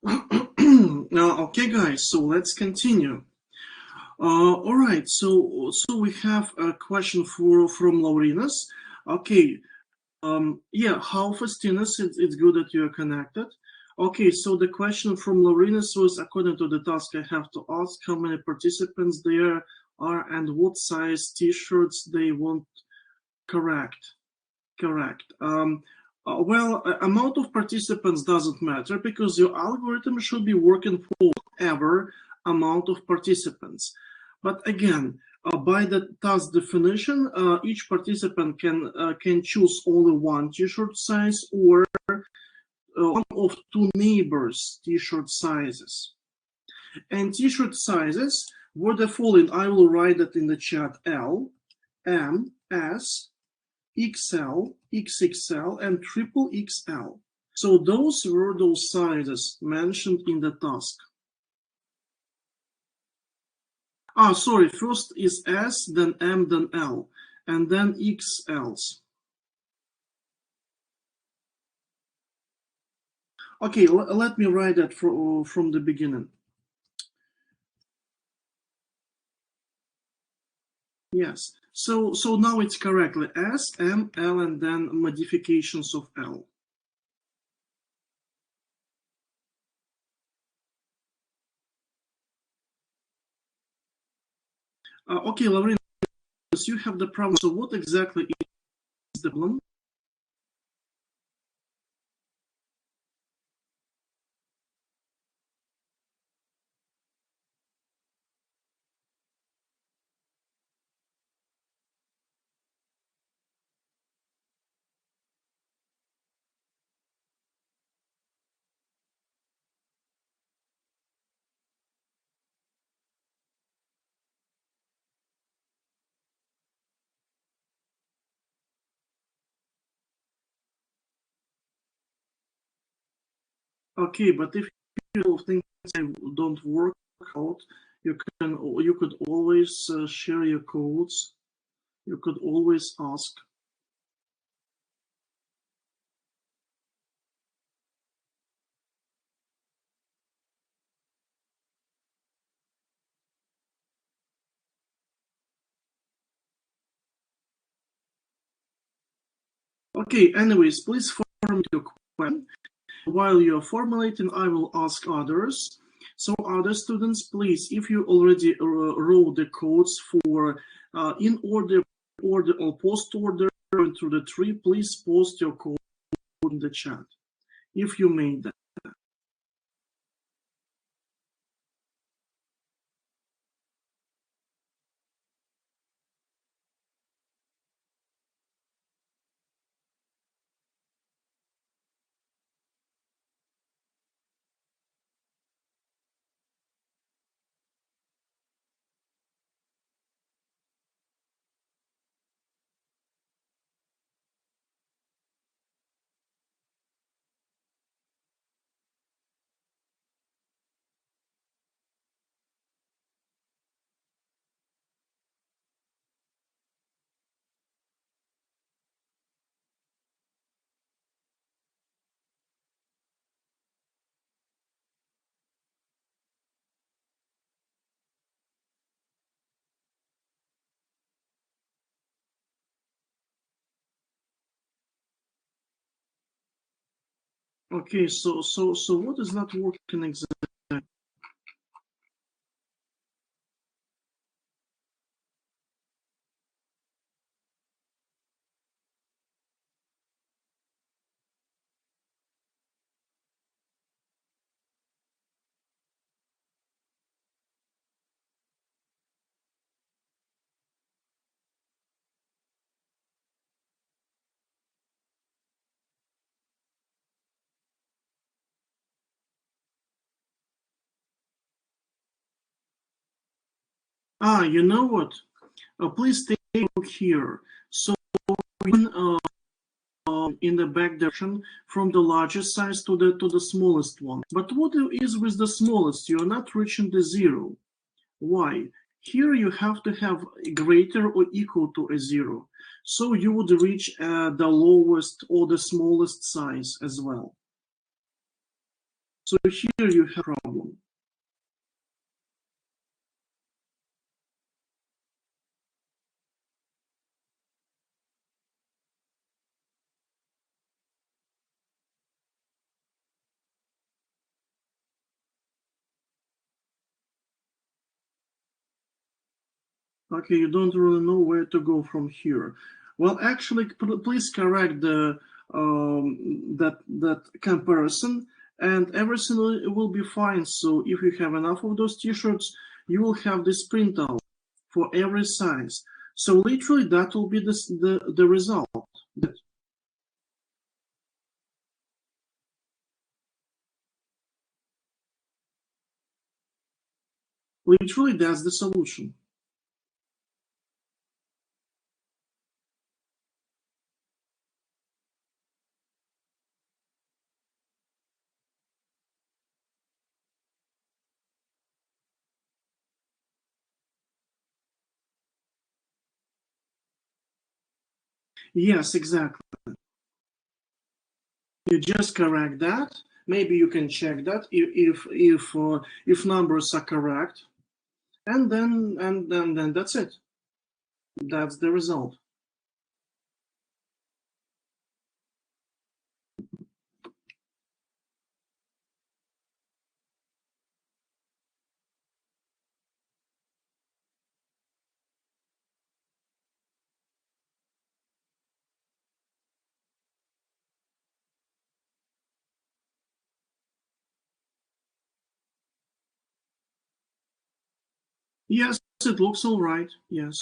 Okay, guys, so let's continue. All right, so we have a question from Laurinas. Okay, yeah, how Faustinus, it's good that you are connected. Okay, so the question from Laurinas was, according to the task, I have to ask how many participants there are and what size t-shirts they want. Correct. Correct. Well, amount of participants doesn't matter because your algorithm should be working for whatever amount of participants. But again, by the task definition, each participant can choose only one t-shirt size or one of two neighbors' t-shirt sizes. And t-shirt sizes were the following. I will write it in the chat: L, M, S, XL, XXL, and triple XL. So those were those sizes mentioned in the task. Sorry, first is S, then M, then L, and then XLs. Okay, let me write that from the beginning. Yes, so now it's correctly S, M, L, and then modifications of L. Okay, Lauren, you have the problem. So what exactly is the problem? Okay, but if things don't work out, you could always share your codes. You could always ask. Okay, anyways, please formulate your question. While you're formulating, I will ask others. So other students, please, if you already wrote the codes for in order or post order through the tree, please post your code in the chat if you made that. Okay, so what is not working exactly? You know what? Please take a look here. So in the back direction from the largest size to the smallest one. But what is with the smallest? You're not reaching the zero. Why? Here you have to have greater or equal to a zero. So you would reach the lowest or the smallest size as well. So here you have a problem. Okay, you don't really know where to go from here. Well, actually, please correct the that comparison, and everything will be fine. So if you have enough of those T-shirts, you will have this printout for every size. So literally, that will be the result. Literally, that's the solution. Yes, exactly. You just correct that. Maybe you can check that if numbers are correct, and then that's it. That's the result. Yes, it looks all right. Yes.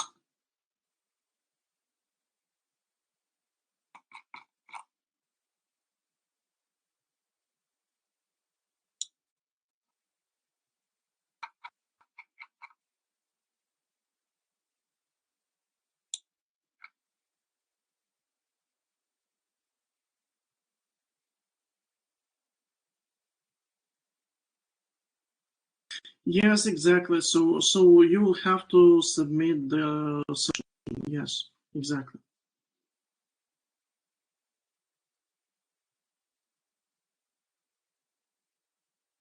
Yes, exactly. So you will have to submit the solution. Yes, exactly.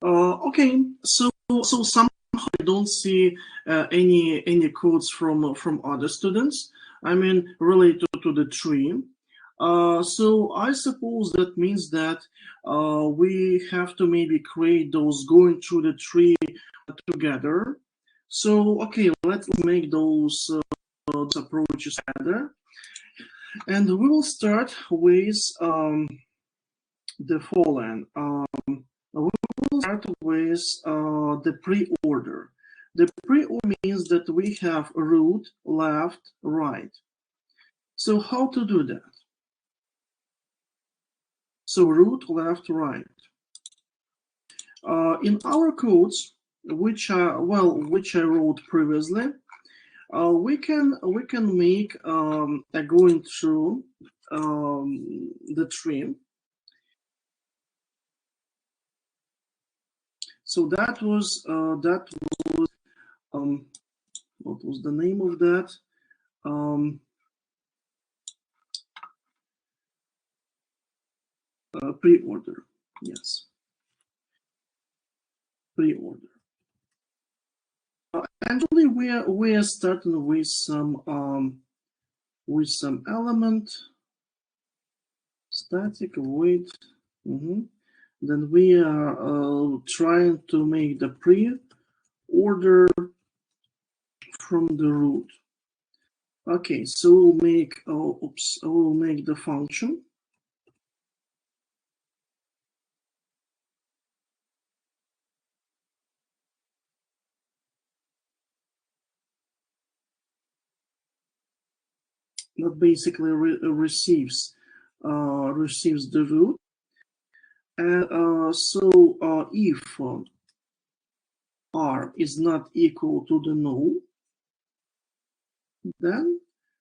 Okay. So somehow I don't see any codes from other students. I mean, related to the tree. So I suppose that means that we have to maybe create those going through the tree together. So okay, let's make those approaches together, and we will start with the following. We will start with the pre-order. The pre-order means that we have root, left, right. So how to do that? So root, left, right. In our codes, which I wrote previously, we can make a going through the tree. So that was what was the name of that? Um, Pre-order. Yes, pre-order. Actually, we are starting with some element static wait. Then we are trying to make the pre-order from the root. Okay, so we'll make the function. That basically receives the root, and if r is not equal to the null, then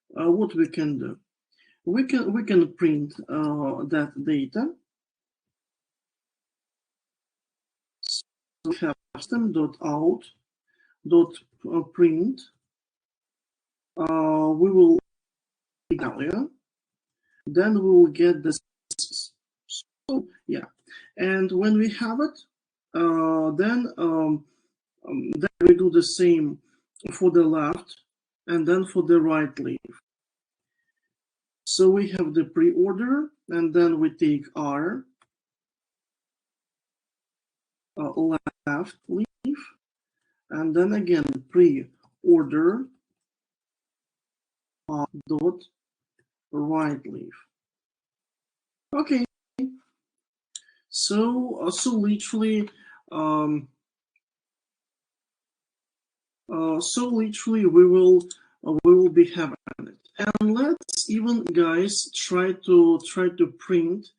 what we can do? We can print that data. So we have system.out.print. We will value, then we will get the. So yeah, and when we have it, then we do the same for the left and then for the right leaf. So we have the pre-order, and then we take R, left leaf, and then again pre-order dot right leaf. Okay, so literally, we will be having it. And let's even, guys, try to print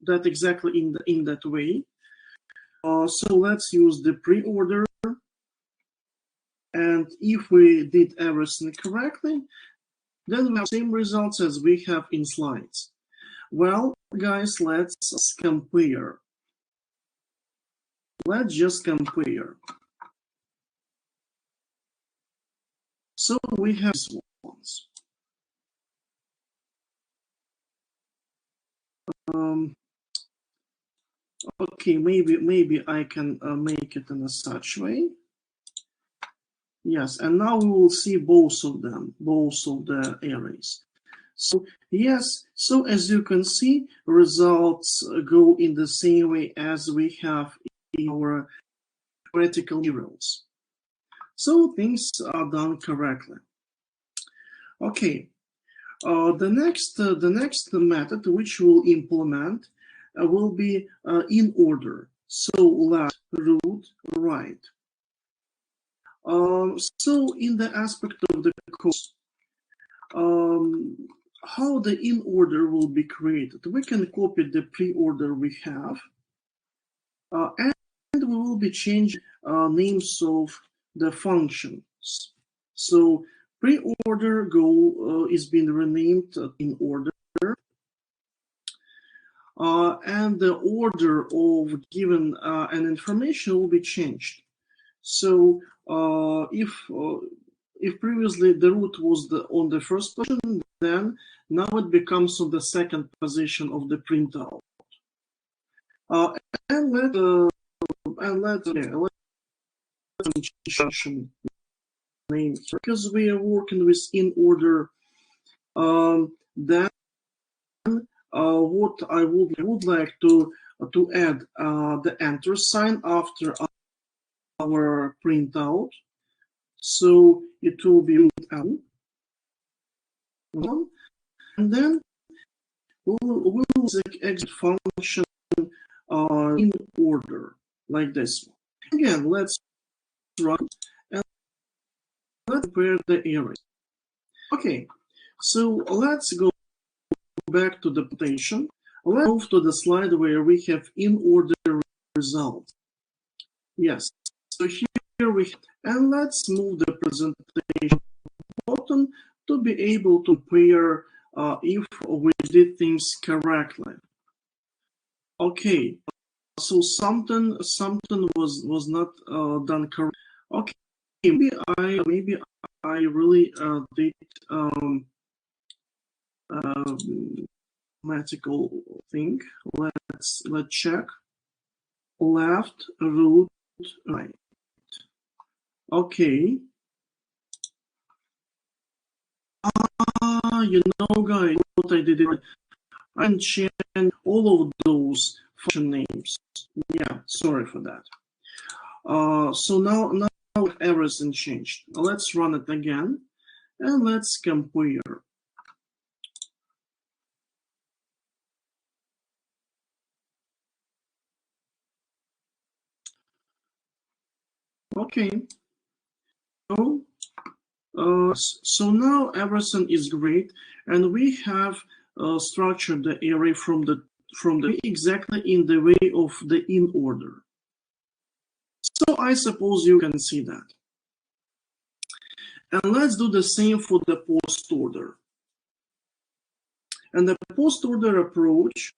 that exactly in that way. So let's use the pre-order, and if we did everything correctly, then we have the same results as we have in slides. Well, guys, let's compare. Let's just compare. So we have these ones. Okay, maybe I can make it in a such way. Yes, and now we will see both of them, both of the arrays. So yes, so as you can see, results go in the same way as we have in our theoretical materials. So things are done correctly. Okay, the next method which we'll implement will be in order. So left, root, right. So in the aspect of the course, how the in order will be created, we can copy the pre-order we have, and we will be changing names of the functions. So pre-order goal is being renamed in order, and the order of given an information will be changed. So if previously the root was on the first position, then now it becomes on the second position of the printout. And let's change name here because we are working with in order. Then what I would like to add the enter sign after our printout, so it will be out, and then we'll exit function in order like this. Again, let's run and let's compare the arrays. Okay, so let's go back to the presentation. Let's move to the slide where we have in order results. Yes, so here we have, and let's move the presentation button to be able to compare if we did things correctly. Okay, so something was not done correct. Okay, maybe I really did mathematical thing. Let's check. Left, root, right. Okay. You know, guys, what I did, I changed all of those function names. Yeah, sorry for that. So now everything changed. Let's run it again, and let's compare. Okay. So now everything is great, and we have structured the array from the exactly in the way of the in order. So I suppose you can see that. And let's do the same for the post order. And the post order approach,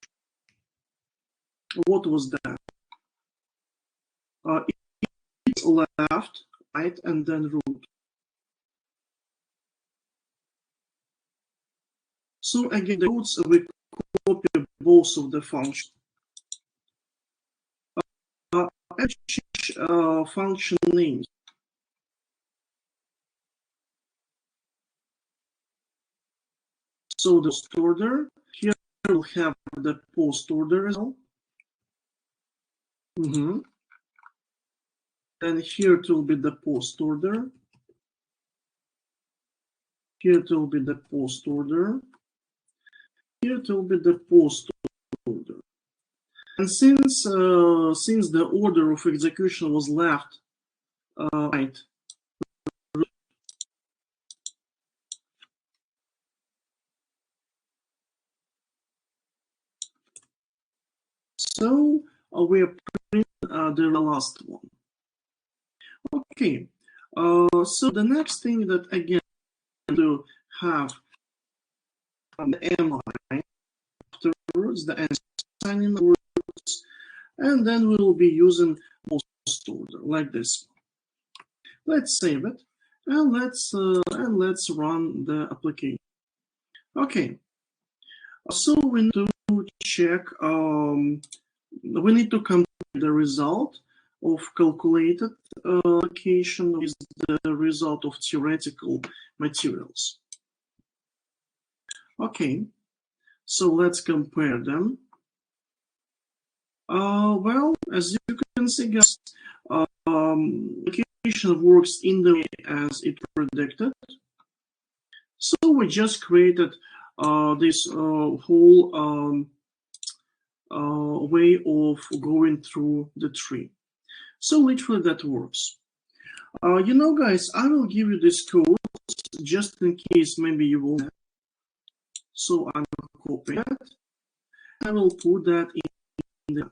what was that? It's left, right, and then root. So again, the roots we copy both of the functions. And change function names. So the post order, here we'll have the post order as well. And here it will be the post order. Here it will be the post order. Here it will be the post order. And since the order of execution was left right, so we are printing the last one. Okay, so the next thing that again to have the MI afterwards, the signing words, and then we will be using post order like this. Let's save it and let's run the application. Okay, so we need to check. We need to compare the result of calculated allocation with the result of theoretical materials. Okay, so let's compare them. Well, as you can see, guys, allocation works in the way as it predicted. So we just created this whole way of going through the tree. So literally that works. You know, guys, I will give you this code just in case maybe you will. So I will copy it. I will put that in that.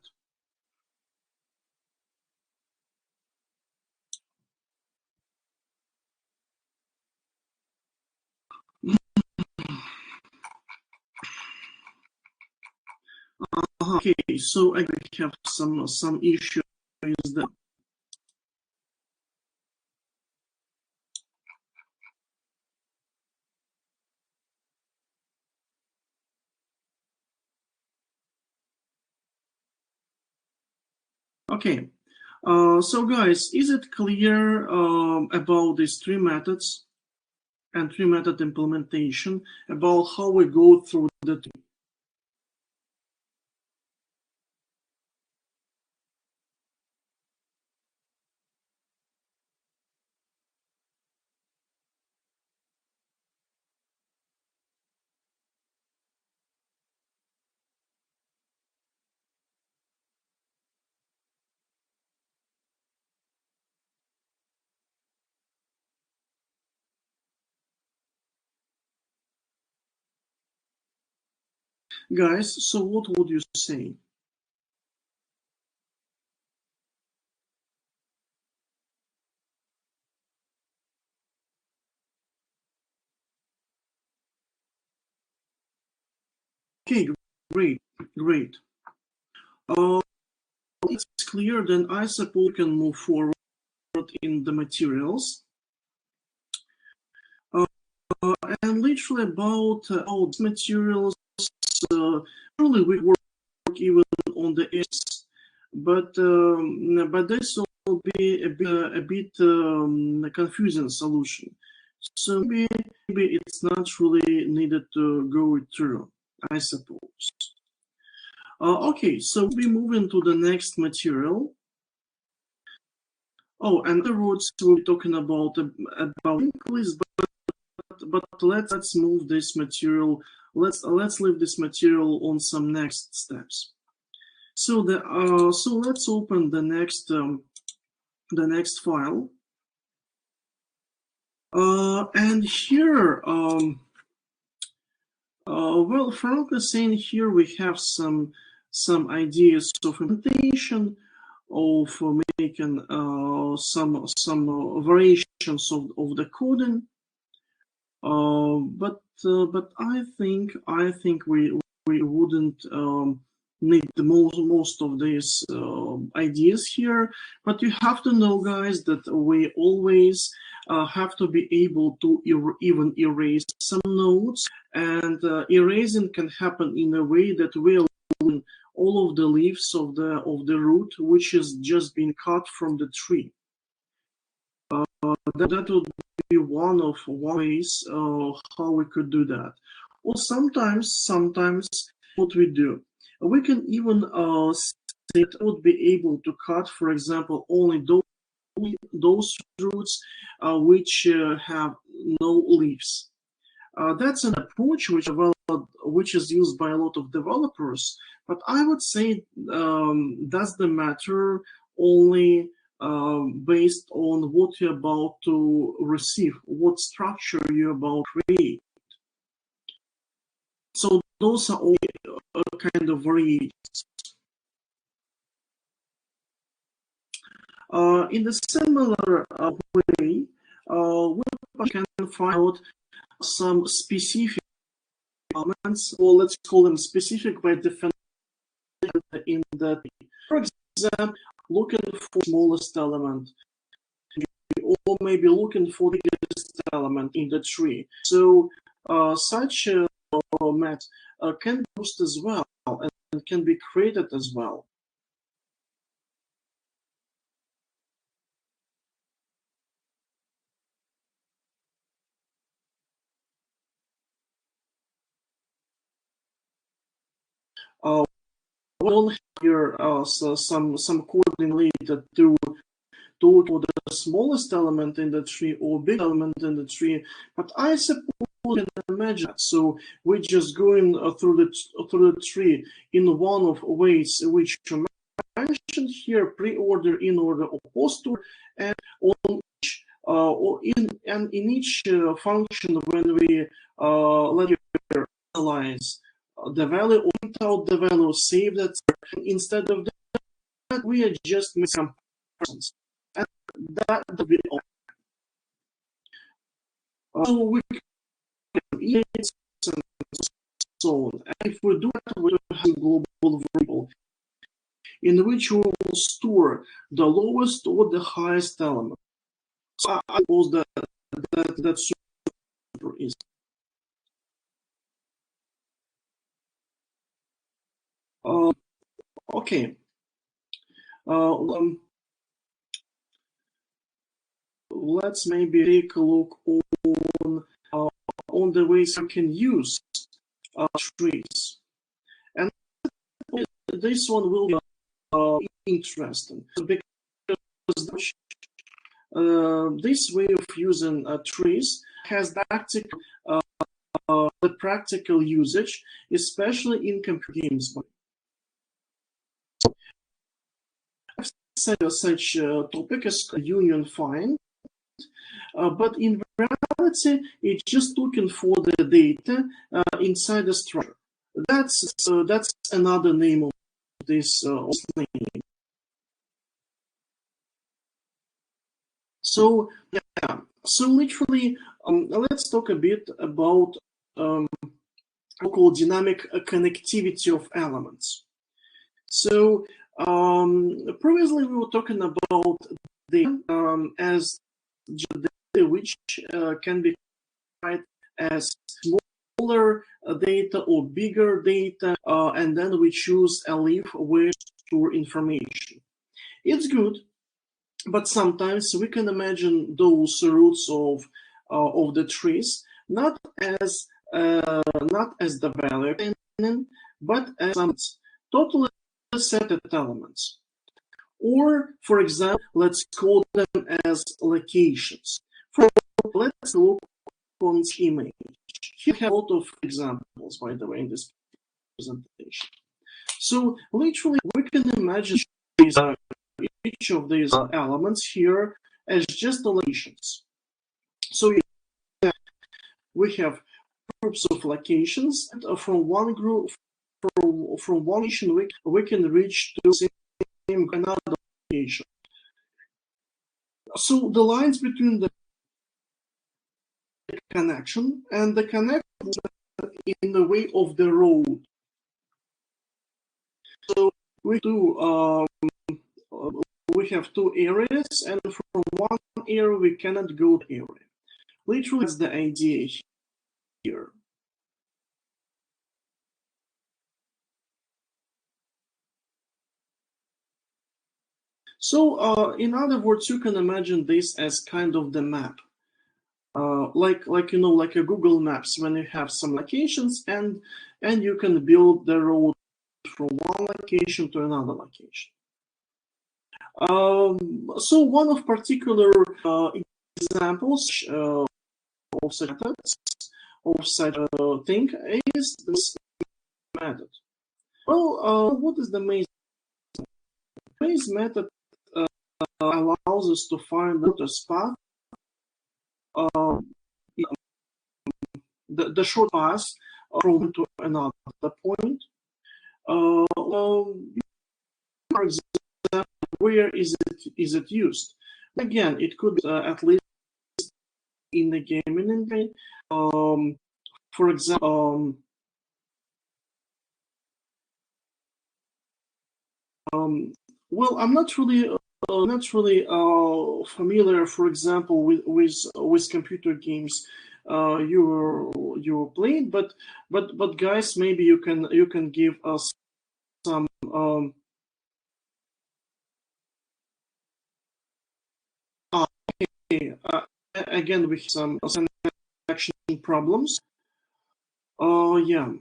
Okay, so I have some issues there. Okay, so guys, is it clear about these three methods and three method implementation, about how we go through the tree? Guys, so what would you say? Okay, great. It's clear, then I suppose we can move forward in the materials. And literally about materials, really we work even on the S, but this will be a bit confusing solution. So maybe it's not really needed to go through, I suppose. Okay, so we move into the next material. Oh, and the roads we'll be talking about English, but let's move this material. Let's leave this material on some next steps. So so let's open the next file. And here, well, frankly saying, here we have some ideas of implementation, of making some variations of the coding. But I think we wouldn't need the most of these ideas here. But you have to know, guys, that we always have to be able to even erase some nodes, and erasing can happen in a way that we all of the leaves of the root which is just been cut from the tree. That would be one ways how we could do that. Or sometimes what we do, we can even say that would be able to cut, for example, only those roots which have no leaves. That's an approach which is used by a lot of developers, but I would say doesn't matter only based on what you're about to receive, what structure you're about to create. So those are all kind of variations. In a similar way, we can find out some specific elements, or let's call them specific by definition in the tree. For example, looking for smallest element, or maybe looking for the biggest element in the tree. So such a method can be used as well and can be created as well. We don't here some coding related to look for the smallest element in the tree or big element in the tree, but I suppose you can imagine that. So we're just going through the tree in one of ways which you mentioned here: pre-order, in order, or post-order, and on each in each function when we let you analyze the value or print out the value, save that. Instead of that, we are just making comparisons. And that will be all. So we can and so on. And if we do that, we have a global variable in which we will store the lowest or the highest element. So I suppose that's super easy. Okay. Let's maybe take a look on the ways you can use trees, and this one will be interesting because this way of using trees has the practical usage, especially in computer games. Such a topic as union find. But in reality, it's just looking for the data inside the structure. That's another name of this name. So yeah, so literally, let's talk a bit about local dynamic connectivity of elements. So previously we were talking about data as data which can be classified as smaller data or bigger data, and then we choose a leaf where to store information. It's good, but sometimes we can imagine those roots of the trees not as the value, but as some totally separate elements. Or, for example, let's call them as locations. Let's look on this image. Here we have a lot of examples, by the way, in this presentation. So, literally, we can imagine each of these elements here as just locations. So, we have groups of locations, and from one group, from one location, we can reach to another location. So the lines between the connection and the connection in the way of the road. So we have two areas, and from one area we cannot go to the area. Literally, that's the idea here. So in other words, you can imagine this as kind of the map. Like like a Google Maps, when you have some locations and you can build the road from one location to another location. So one of particular examples of such methods, of such thing, is this method. Well, what is the maze? Maze method allows us to find the path, the short path from to another point. For example, where is it used? Again, it could be at least in the game engine. For example, well, I'm not really familiar, for example, with computer games you played, but guys, maybe you can give us some okay, again we have some connection problems. Yeah.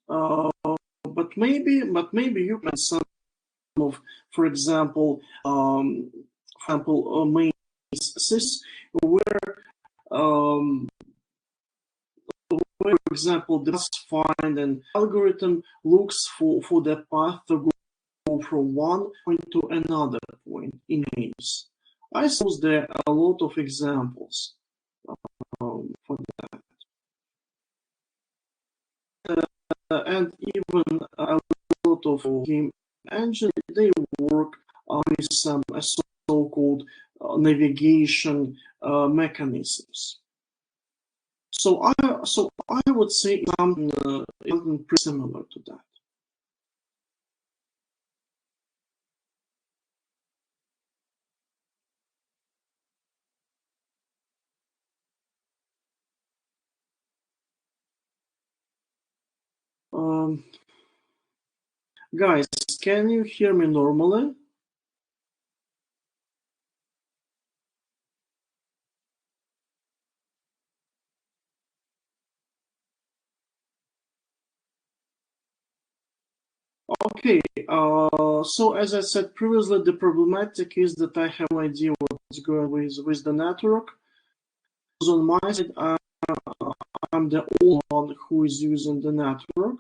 But maybe you can some of, for example, maze systems where, for example, the find an algorithm looks for the path to go from one point to another point in maze. I suppose there are a lot of examples for that. And even a lot of game engines, they work with some so-called navigation mechanisms. So I would say something pretty similar to that. Guys, can you hear me normally? Okay, so as I said previously, the problematic is that I have no idea what's going with the network. So on my side, I'm the only one who is using the network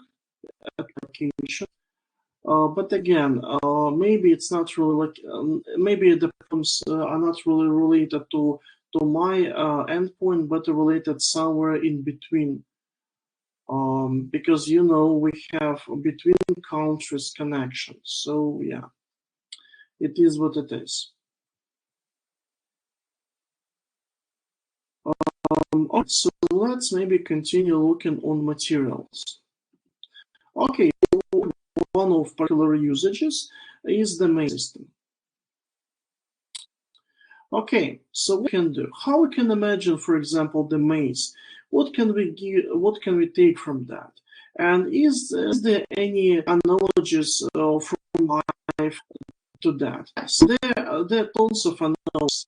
application. But again, maybe it's not really like maybe the problems are not really related to my endpoint, but related somewhere in between. Because we have between countries connections. So yeah, it is what it is. So let's maybe continue looking on materials. Okay, one of particular usages is the maze system. Okay, so what we can do? How we can imagine, for example, the maze? What can we take from that? And is there any analogies from life to that? Yes, there are tons of analogies.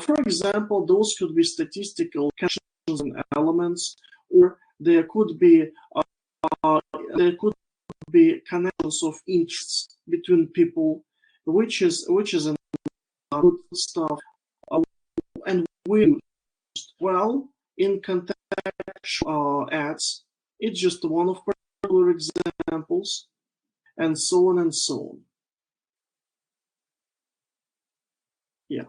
For example, those could be statistical connections and elements, or there could be connections of interests between people, which is good stuff, and we used well in contextual ads. It's just one of particular examples, and so on and so on. Yeah.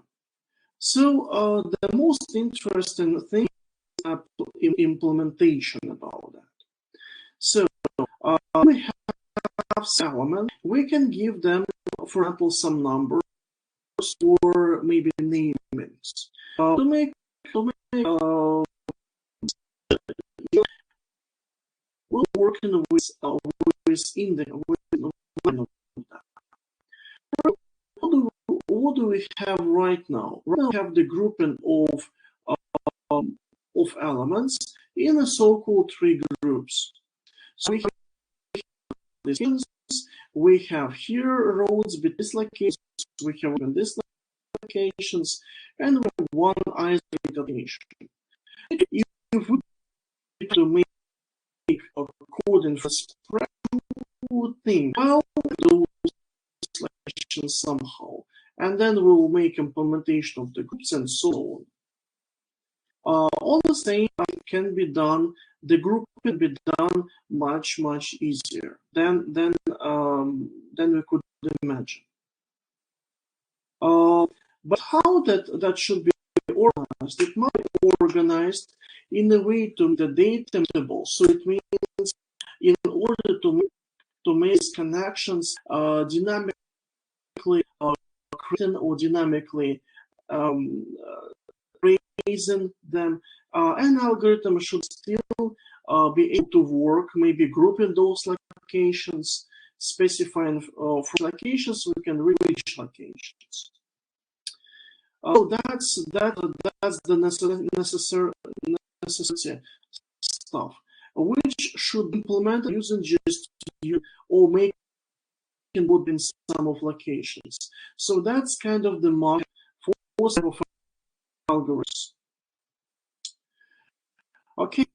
So the most interesting thing is implementation about that. So we have some elements. We can give them, for example, some numbers or maybe namings to make we're working with index. What do we have right now? Right now we have the grouping of elements in a so-called three groups. So we have these we have here roads between these locations, we have in these locations, and we have one isolated location. If we need to make a coding for spread, we would think, well, those locations somehow, and then we will make implementation of the groups and so on. All the same, it can be done. The group can be done much easier than we could imagine. But how that should be organized? It might be organized in a way to make the data mutable. So it means in order to make connections dynamically creating or dynamically raising them, an algorithm should still be able to work, maybe grouping those locations, specifying for locations we can reach locations. So that's the necessary stuff, which should be implemented using just or making code in some of locations. So that's kind of the market for some of algorithms. Okay,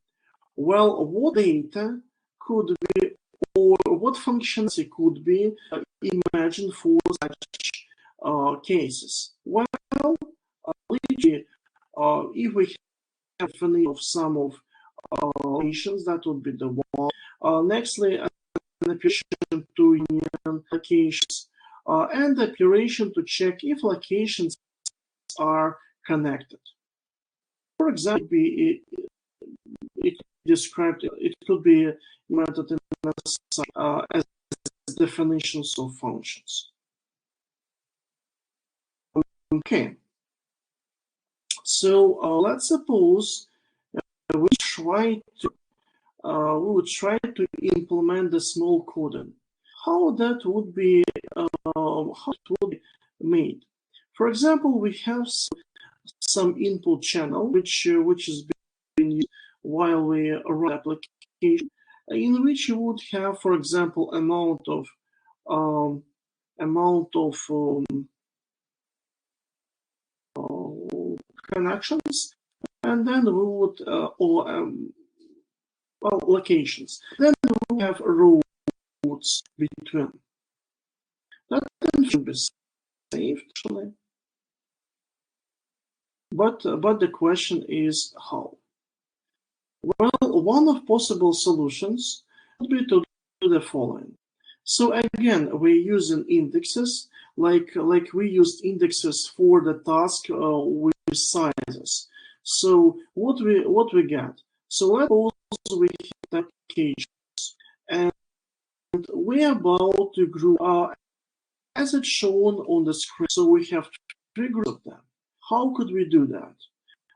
well, what data could be, or what functionality could be imagined for such cases? Well, literally, if we have any of some of locations, that would be the one. Nextly, an operation to union locations, and the operation to check if locations are connected. For example, it could be method as definitions of functions. Okay, so let's suppose we would try to implement the small coding. How that would be made? For example, we have some input channel which is being used while we run application, in which you would have, for example, amount of connections, and then we would locations. Then we have routes between. That should be saved actually. But the question is how. Well, one of possible solutions would be to do the following. So again, we're using indexes, like we used indexes for the task with sizes. So what we get? So let's suppose we have applications, and we're about to group as it's shown on the screen. So we have 3 groups of them. How could we do that?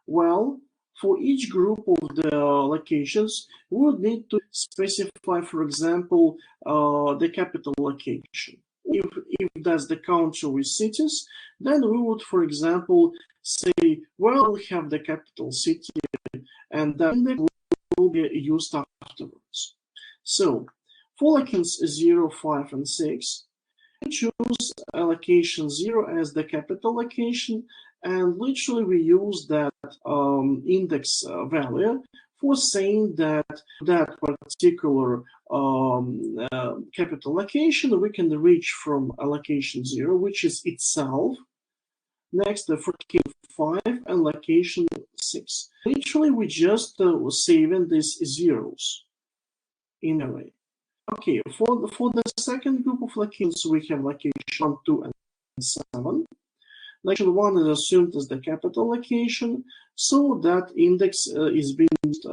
Well, for each group of the locations, we would need to specify, for example, the capital location. If that's the country with cities, then we would, for example, say, well, we have the capital city, and that index will be used afterwards. So for locations 0, 5, and 6, we choose location 0 as the capital location, and literally we use that index value for saying that particular capital location we can reach from location 0, which is itself. Next, for location 5 and location 6. Literally, we just saving these zeros in a way. Okay, for the second group of locations, we have location 1, 2, and 7. Location 1 is assumed as the capital location, so that index is being used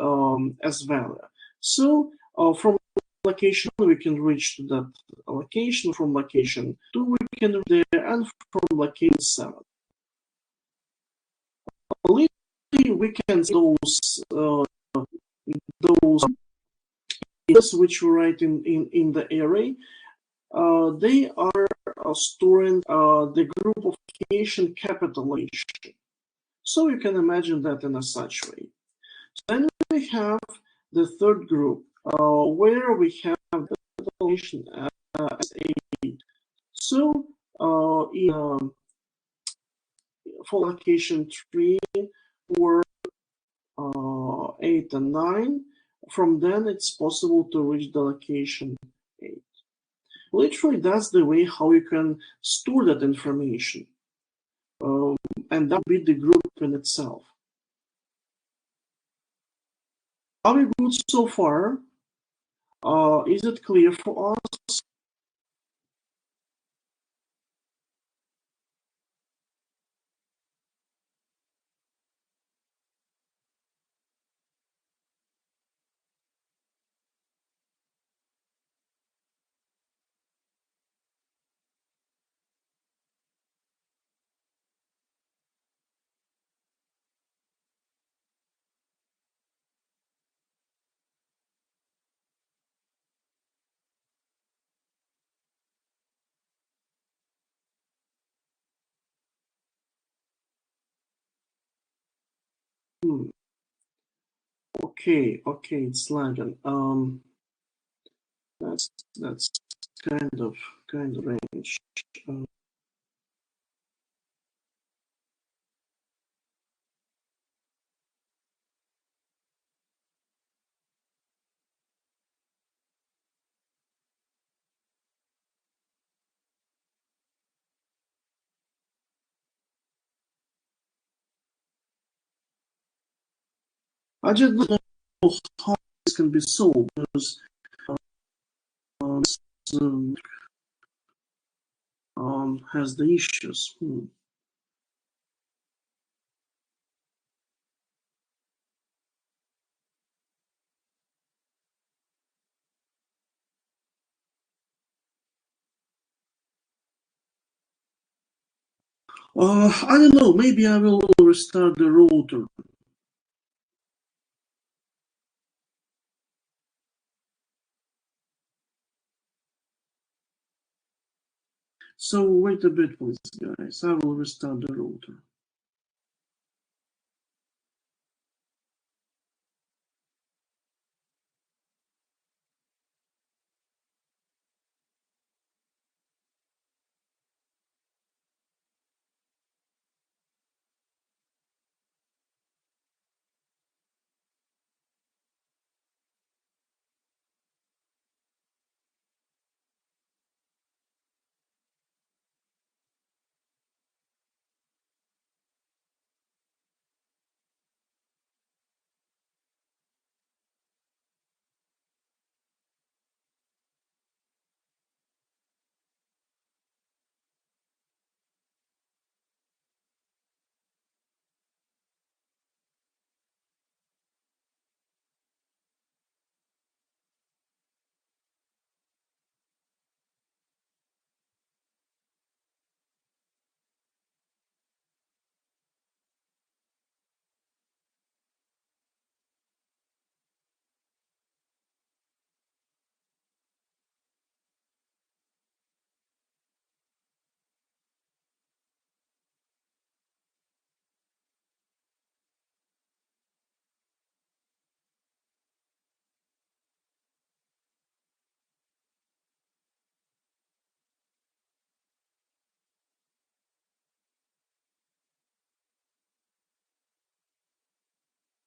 as value. So from location 1 we can reach to that location, from location 2 we can reach there, and from location 7. We can see those which we write in the array. They are storing the group of location capitalization. So you can imagine that in a such way. So then we have the third group where we have the capitalization as a So for location 3 or 8 and 9, from then it's possible to reach the location 8. Literally, that's the way how you can store that information. And that would be the group in itself. Are we good so far? Is it clear for us? Okay, it's lagging. That's kind of range. I just don't know how this can be solved because has the issues. I don't know. Maybe I will restart the router. So wait a bit, please, guys. I will restart the router.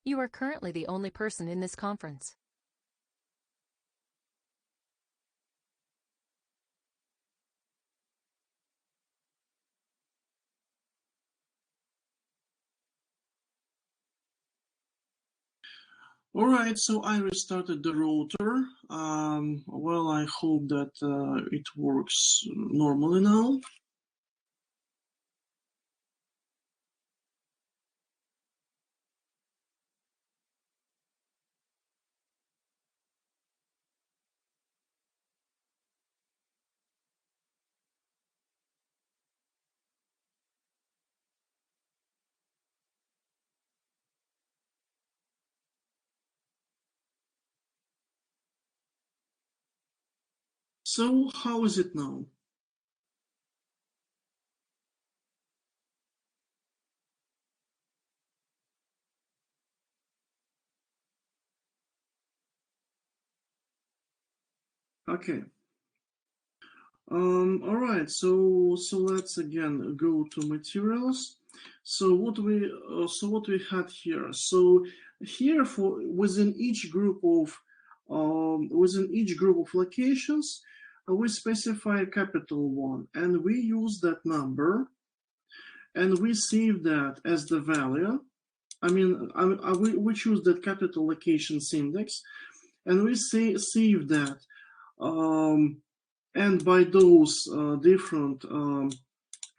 You are currently the only person in this conference. All right, so I restarted the router. Well, I hope that it works normally now. So how is it now? Okay. All right, so let's again go to materials. So what we had here. So here for within each group of locations, we specify a capital one, and we use that number, and we save that as the value. We choose that capital locations index, and we save that. And by those different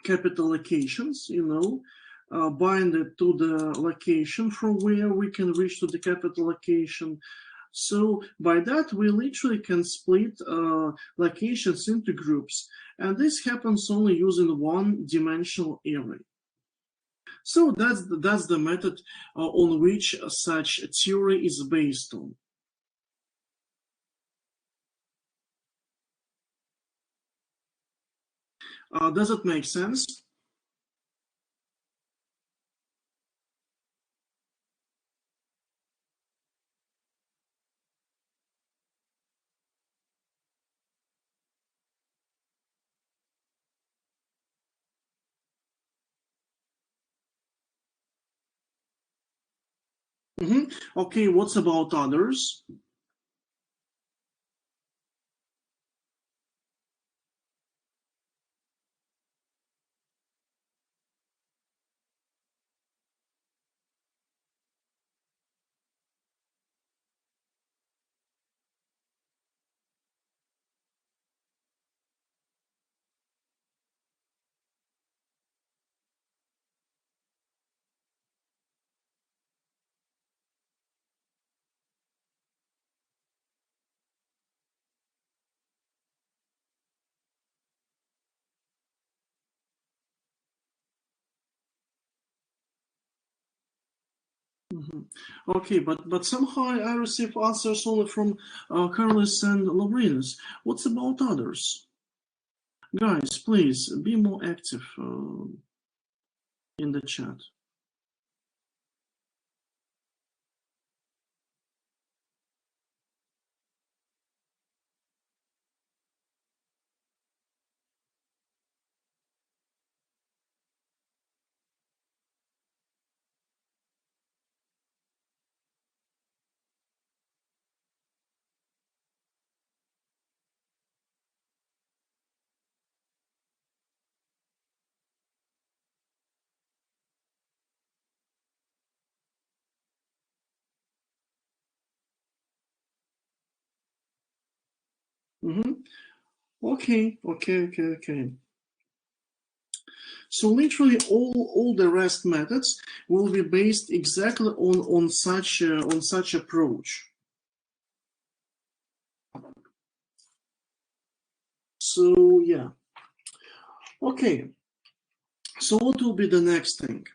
capital locations, bind it to the location from where we can reach to the capital location. So by that, we literally can split locations into groups. And this happens only using one-dimensional array. So that's the method on which such theory is based on. Does it make sense? Okay, what's about others? Okay, but somehow I receive answers only from Carlos and Lovrinus. What's about others? Guys, please be more active in the chat. Okay. So literally all the REST methods will be based exactly on such approach. So yeah. Okay. So what will be the next thing?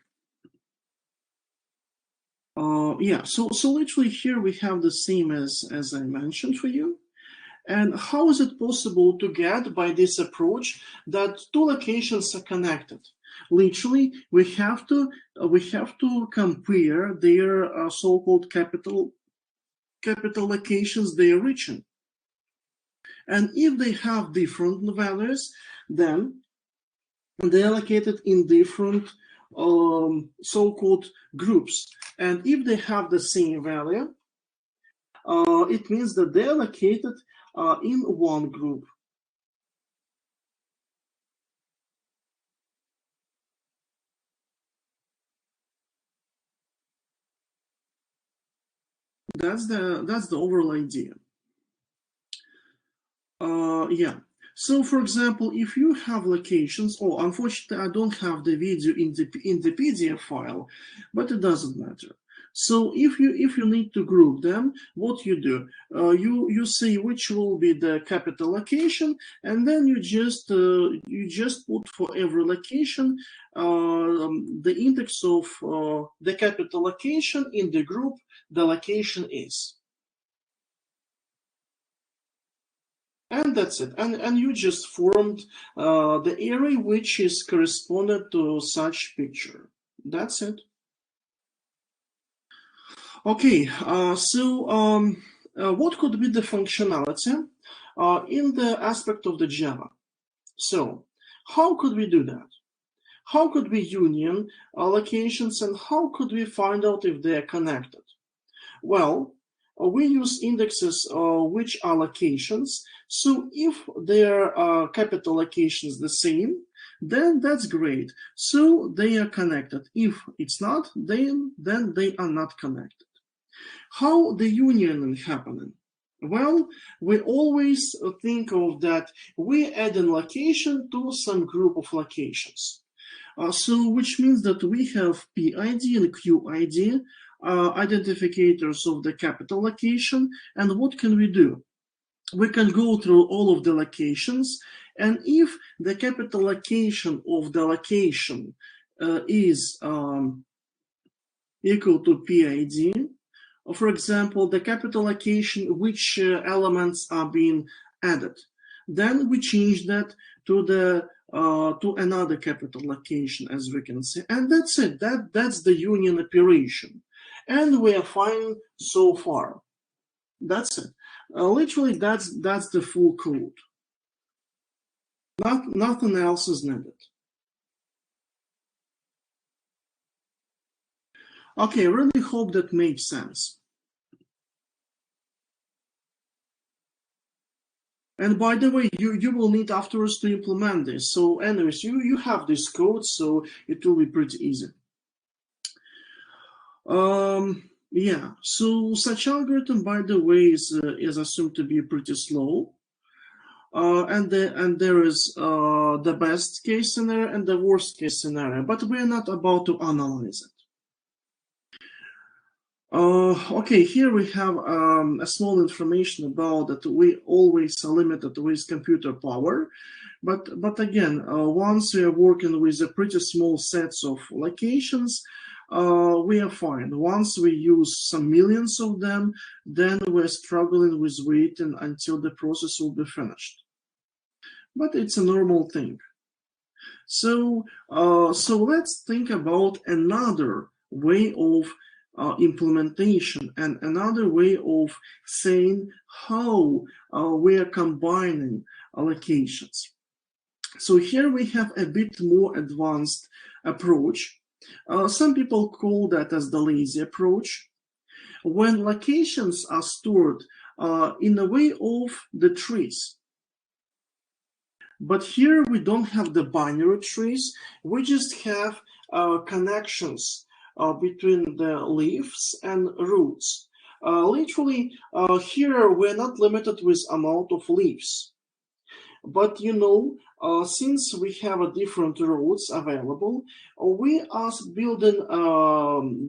Yeah. So literally here we have the same as I mentioned for you. And how is it possible to get by this approach that two locations are connected? Literally, we have to compare their so-called capital locations they are reaching. And if they have different values, then they are located in different so-called groups. And if they have the same value, it means that they are located in one group. That's the overall idea. Yeah. So, for example, if you have locations, unfortunately, I don't have the video in the PDF file, but it doesn't matter. So, if you need to group them, what you do, you say which will be the capital location, and then you just put for every location the index of the capital location in the group the location is. And that's it. And you just formed the array which is corresponded to such picture. That's it. Okay, what could be the functionality in the aspect of the Java? So how could we do that? How could we union locations, and how could we find out if they are connected? Well, we use indexes which are locations. So if their capital location is the same, then that's great. So they are connected. If it's not, then they are not connected. How the union is happening? Well, we always think of that we add a location to some group of locations. So which means that we have PID and QID, identifiers of the capital location. And what can we do? We can go through all of the locations, and if the capital location of the location is equal to PID, for example, the capital location which elements are being added, then we change that to the to another capital location, as we can see, and that's it. That's the union operation, and we are fine so far. That's it. Literally, that's the full code. Nothing else is needed. Okay, I really hope that makes sense. And by the way, you will need afterwards to implement this. So anyways, you have this code, so it will be pretty easy. Yeah, so such algorithm, by the way, is assumed to be pretty slow. And there is the best case scenario and the worst case scenario, but we're not about to analyze it. Okay, here we have a small information about that we always are limited with computer power, but again, once we are working with a pretty small sets of locations, we are fine. Once we use some millions of them, then we're struggling with waiting until the process will be finished. But it's a normal thing. So let's think about another way of implementation and another way of saying how we are combining allocations. So here we have a bit more advanced approach. Some people call that as the lazy approach. When locations are stored in the way of the trees. But here we don't have the binary trees, we just have connections between the leaves and roots. Literally, here we're not limited with amount of leaves. But you know, since we have a different roots available, we are building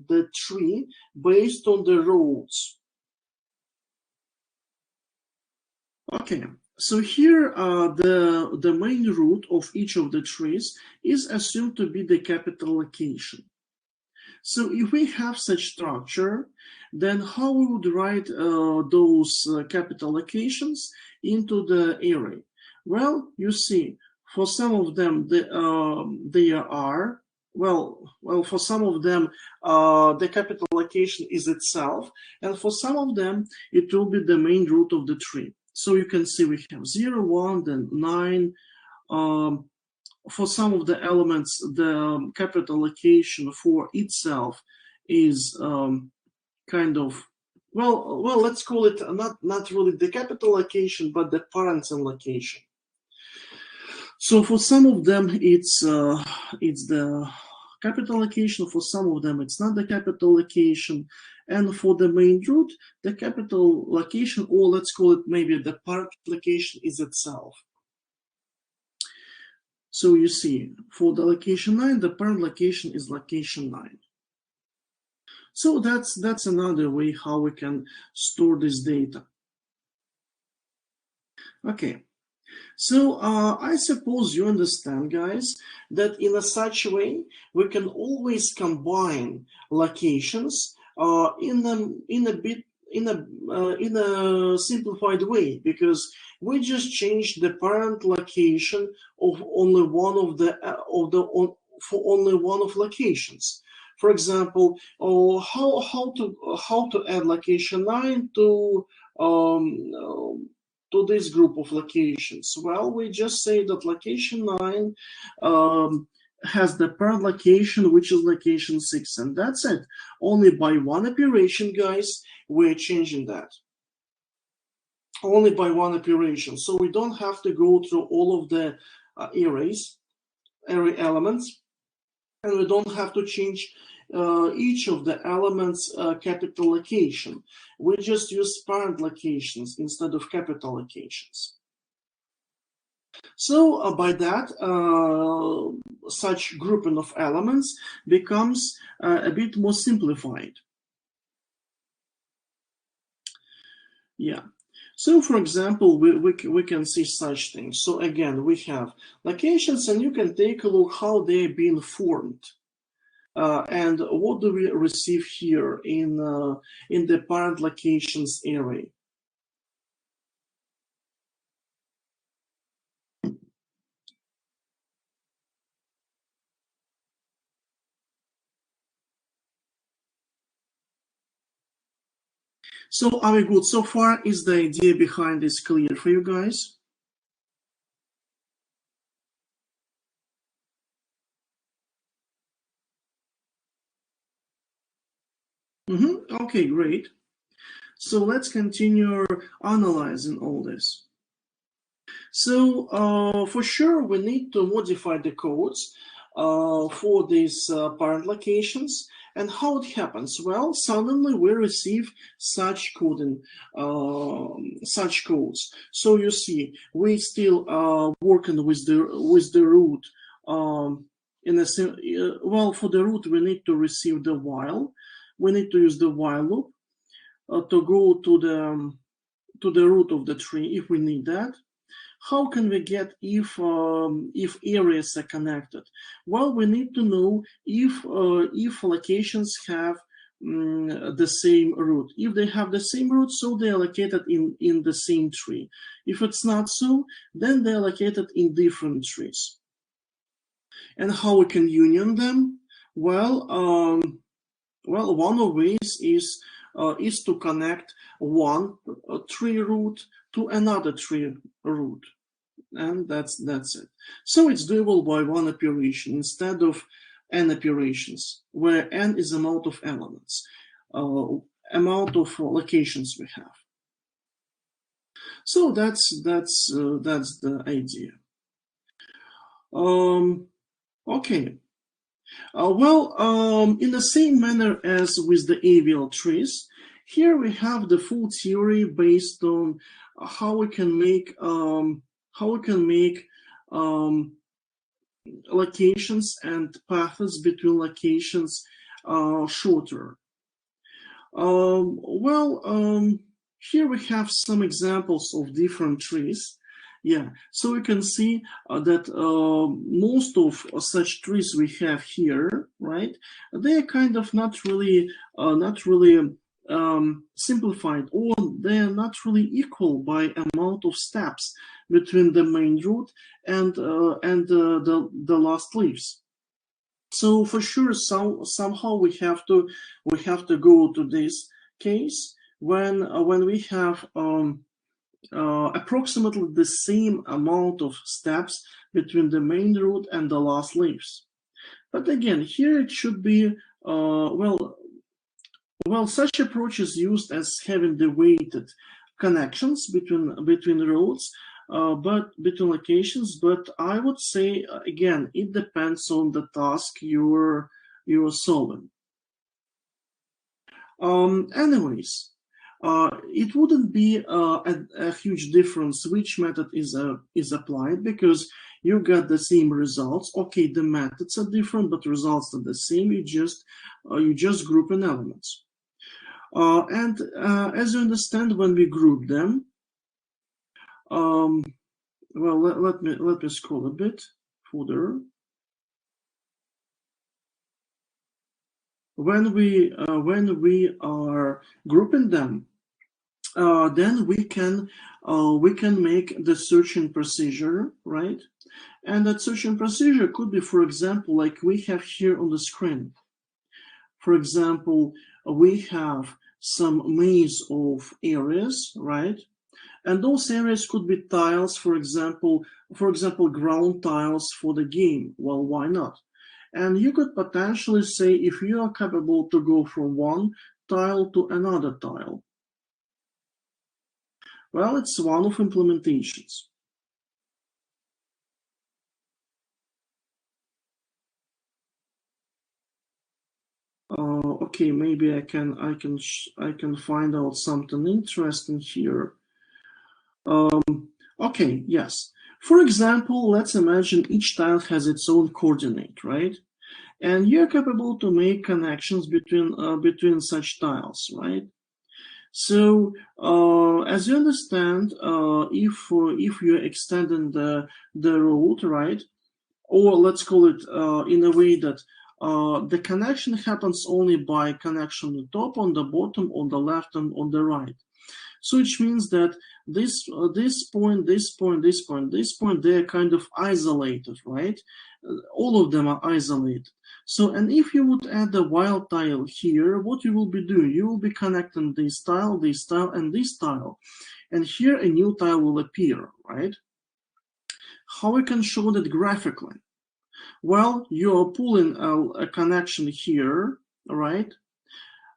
the tree based on the roots. Okay. So here, the main root of each of the trees is assumed to be the capital location. So if we have such structure, then how we would write those capital locations into the array? Well, you see, for some of them, there are, for some of them, the capital location is itself, and for some of them, it will be the main root of the tree. So you can see we have 0, 1, then 9. For some of the elements, the capital location for itself is kind of, well, let's call it not really the capital location, but the parental location. So for some of them, it's the capital location. For some of them, it's not the capital location. And for the main root, the capital location, or let's call it maybe the parent location, is itself. So you see, for the location 9, the parent location is location 9. So that's another way how we can store this data. Okay. So I suppose you understand, guys, that in such a way we can always combine locations in a simplified way, because we just changed the parent location of only one of the for only one of locations. For example, how to add location 9 to to this group of locations? Well, we just say that location 9 has the parent location, which is location 6, and that's it. Only by one operation, guys, we're changing that. Only by one operation. So we don't have to go through all of the array elements, and we don't have to change each of the elements capital location. We just use parent locations instead of capital locations. So by that, such grouping of elements becomes a bit more simplified. Yeah. So, for example, we can see such things. So again, we have locations, and you can take a look how they're being formed. And what do we receive here in the parent locations array? So are we good so far? Is the idea behind this clear for you guys? Okay, great. So let's continue analyzing all this. So for sure, we need to modify the codes for these parent locations. And how it happens? Well, suddenly we receive such coding, such codes. So you see, we still working with the root. Well, for the root, we need to receive the while. We need to use the while loop to go to the root of the tree if we need that. How can we get if areas are connected? Well, we need to know if locations have the same root. If they have the same root, so they are located in the same tree. If it's not so, then they are located in different trees. And how we can union them? Well, one of ways is to connect one tree root to another tree root, and that's it. So it's doable by one operation instead of n operations, where n is amount of elements, amount of locations we have. So that's the idea. Okay. In the same manner as with the AVL trees, here we have the full theory based on how we can make locations and paths between locations shorter. Here we have some examples of different trees. Yeah, so you can see that most of such trees we have here, right? They are kind of not really simplified, or they are not really equal by amount of steps between the main root and the last leaves. So for sure, somehow we have to go to this case when we have approximately the same amount of steps between the main root and the last leaves. But again, here it should be such approach is used as having the weighted connections between roads, but between locations. But I would say again, it depends on the task you're solving. Anyways. It wouldn't be a huge difference which method is applied, because you got the same results. Okay, the methods are different, but results are the same. You just group in elements. And as you understand, when we group them, let me scroll a bit further. When we are grouping them, then we can make the searching procedure, right? And that searching procedure could be, for example, like we have here on the screen. For example, we have some maze of areas, right? And those areas could be tiles, for example, ground tiles for the game. Well, why not? And you could potentially say if you are capable to go from one tile to another tile. Well, it's one of implementations. Okay, maybe I can find out something interesting here. Okay, yes. For example, let's imagine each tile has its own coordinate, right? And you're capable to make connections between such tiles, right? So, as you understand, if you're extending the road, right, or let's call it in a way that the connection happens only by connection on the top, on the bottom, on the left, and on the right. So which means that this point, they're kind of isolated, right? All of them are isolated. So, and if you would add the while tile here, what you will be doing, you will be connecting this tile, and this tile. And here a new tile will appear, right? How we can show that graphically? Well, you are pulling a connection here, right?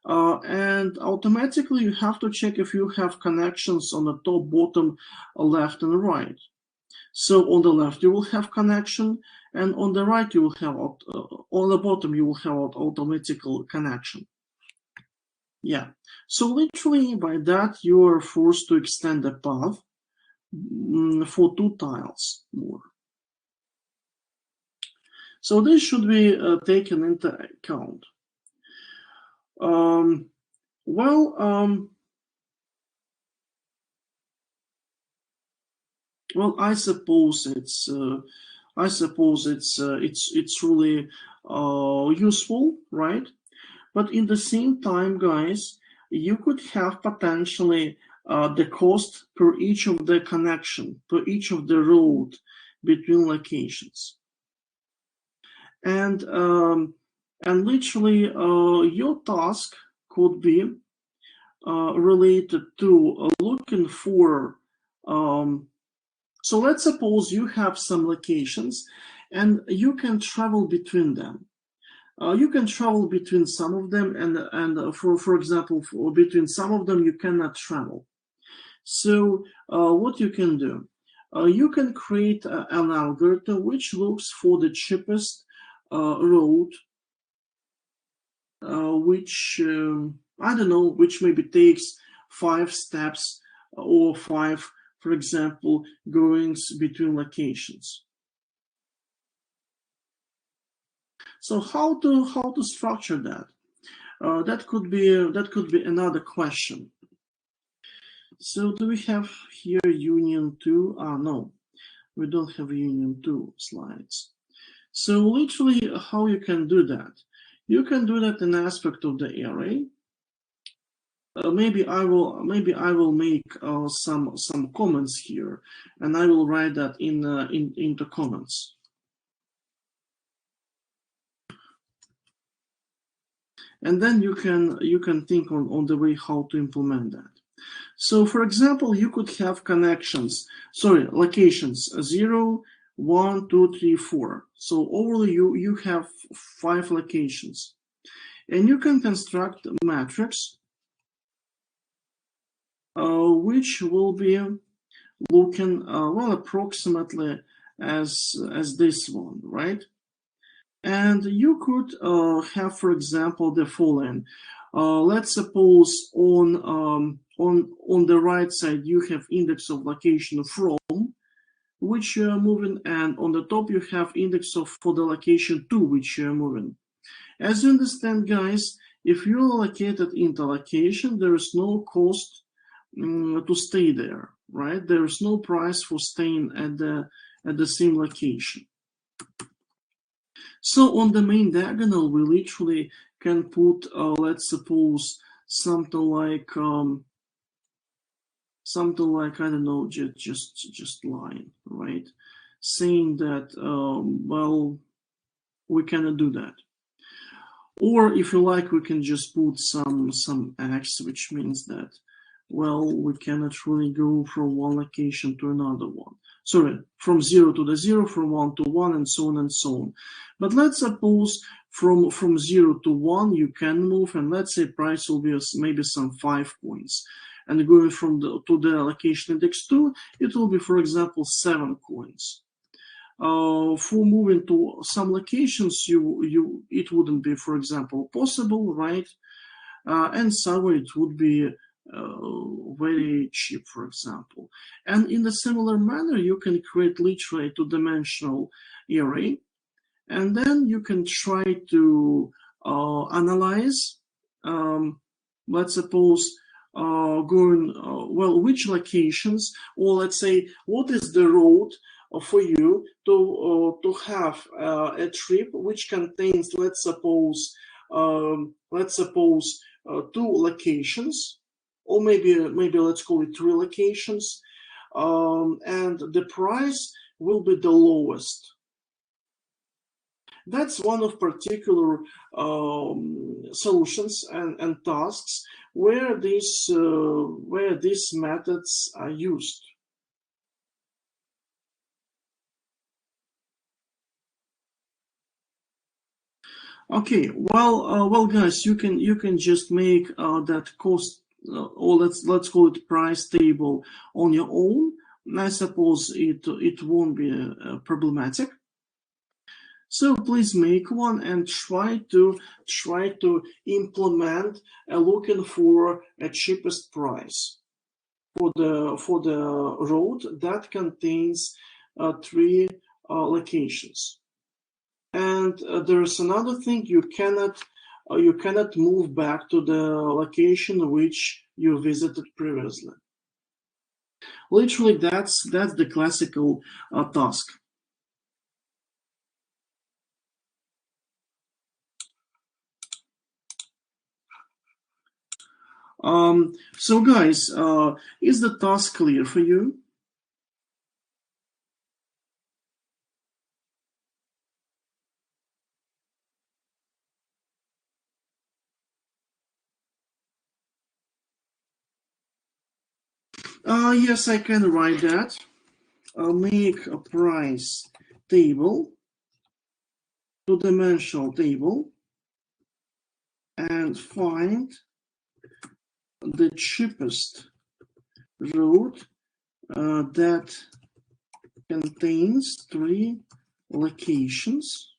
And automatically you have to check if you have connections on the top, bottom, left, and right. So on the left you will have connection, and on the right you will have, on the bottom you will have automatical connection. Yeah, so literally by that you are forced to extend the path for 2 tiles more. So this should be taken into account. Well, I suppose it's really useful, right? But in the same time, guys, you could have potentially the cost per each of the connection, per each of the road between locations, and literally your task could be related to looking for. So let's suppose you have some locations and you can travel between them. You can travel between some of them, and for example, between some of them you cannot travel. So what you can do, you can create an algorithm which looks for the cheapest road, which I don't know, which maybe takes 5 steps or 5, for example, goings between locations. So how to structure that? That could be another question. So do we have here Union 2? No, we don't have Union 2 slides. So literally, how you can do that? You can do that in aspect of the array. Maybe I will make some comments here, and I will write that into comments. And then you can think on the way how to implement that. So for example, you could have locations 0, 1, 2, 3, 4. So overall you have 5 locations, and you can construct a matrix which will be looking well approximately as this one, right? And you could have, for example, the following. Let's suppose on the right side you have index of location from which you are moving, and on the top you have index for the location to which you are moving. As you understand, guys, if you are located in the location, there is no cost to stay there, right? There is no price for staying at the same location. So on the main diagonal, we literally can put, let's suppose, something like I don't know, just line, right? Saying that well, we cannot do that. Or if you like, we can just put some x, which means that well, we cannot really go from one location to another one. Sorry, from 0 to the 0, from 1 to 1, and so on and so on. But let's suppose from 0 to 1 you can move, and let's say price will be maybe some 5 coins. And going from to the location index 2, it will be, for example, 7 coins. For moving to some locations, it wouldn't be, for example, possible, right? And somewhere it would be very cheap, for example. And in a similar manner, you can create literally a two-dimensional array, and then you can try to analyze, let's suppose, going, well, which locations, or let's say, what is the road for you to have a trip which contains, let's suppose, two locations, or maybe let's call it 3 locations, and the price will be the lowest. That's one of particular solutions and tasks where these methods are used. Okay, well, guys, you can just make that cost, or let's call it price table on your own. I suppose it won't be problematic. So please make one and try to implement looking for a cheapest price for the road that contains 3 locations. And there's another thing: you cannot move back to the location which you visited previously. Literally, that's the classical task. So guys, is the task clear for you? Yes, I can write that. I'll make a price table, two-dimensional table, and find the cheapest route that contains 3 locations.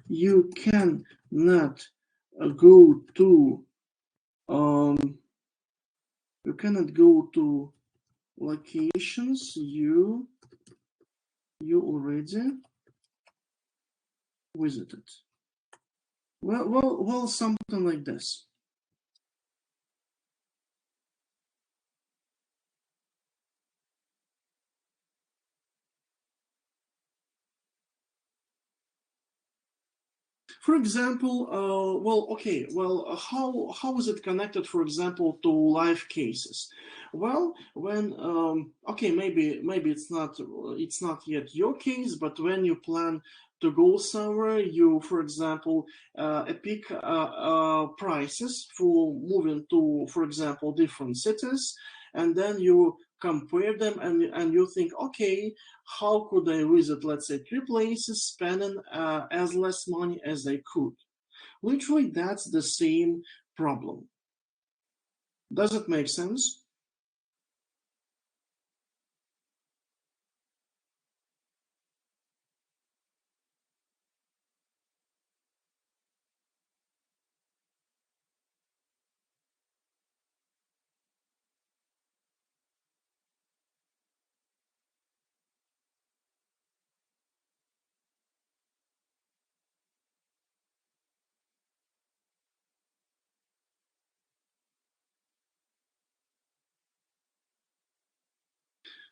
You cannot go to locations you already visited. Well, something like this. For example, how is it connected, for example, to live cases? Well, when maybe it's not yet your case, but when you plan to go somewhere, you, for example, pick prices for moving to, for example, different cities, and then you compare them, and you think, okay, how could I visit, let's say, 3 places, spending as less money as I could? Literally, that's the same problem. Does it make sense?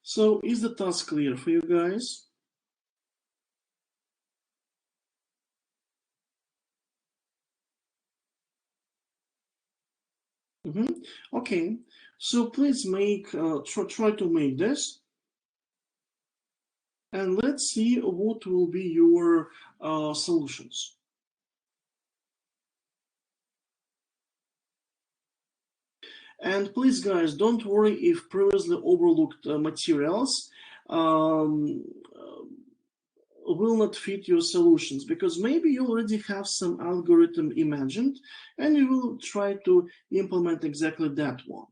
So is the task clear for you guys? Okay, so please make try to make this, and let's see what will be your solutions. And please, guys, don't worry if previously overlooked materials um, will not fit your solutions, because maybe you already have some algorithm imagined and you will try to implement exactly that one.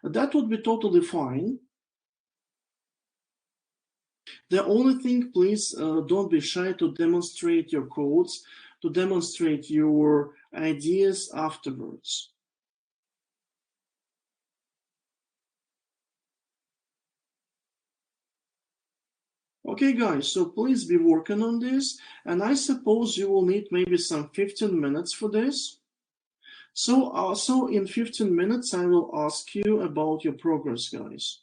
That would be totally fine. The only thing, please, don't be shy to demonstrate your codes, to demonstrate your ideas afterwards. Okay, guys, so please be working on this, and I suppose you will need maybe some 15 minutes for this. So in 15 minutes, I will ask you about your progress, guys.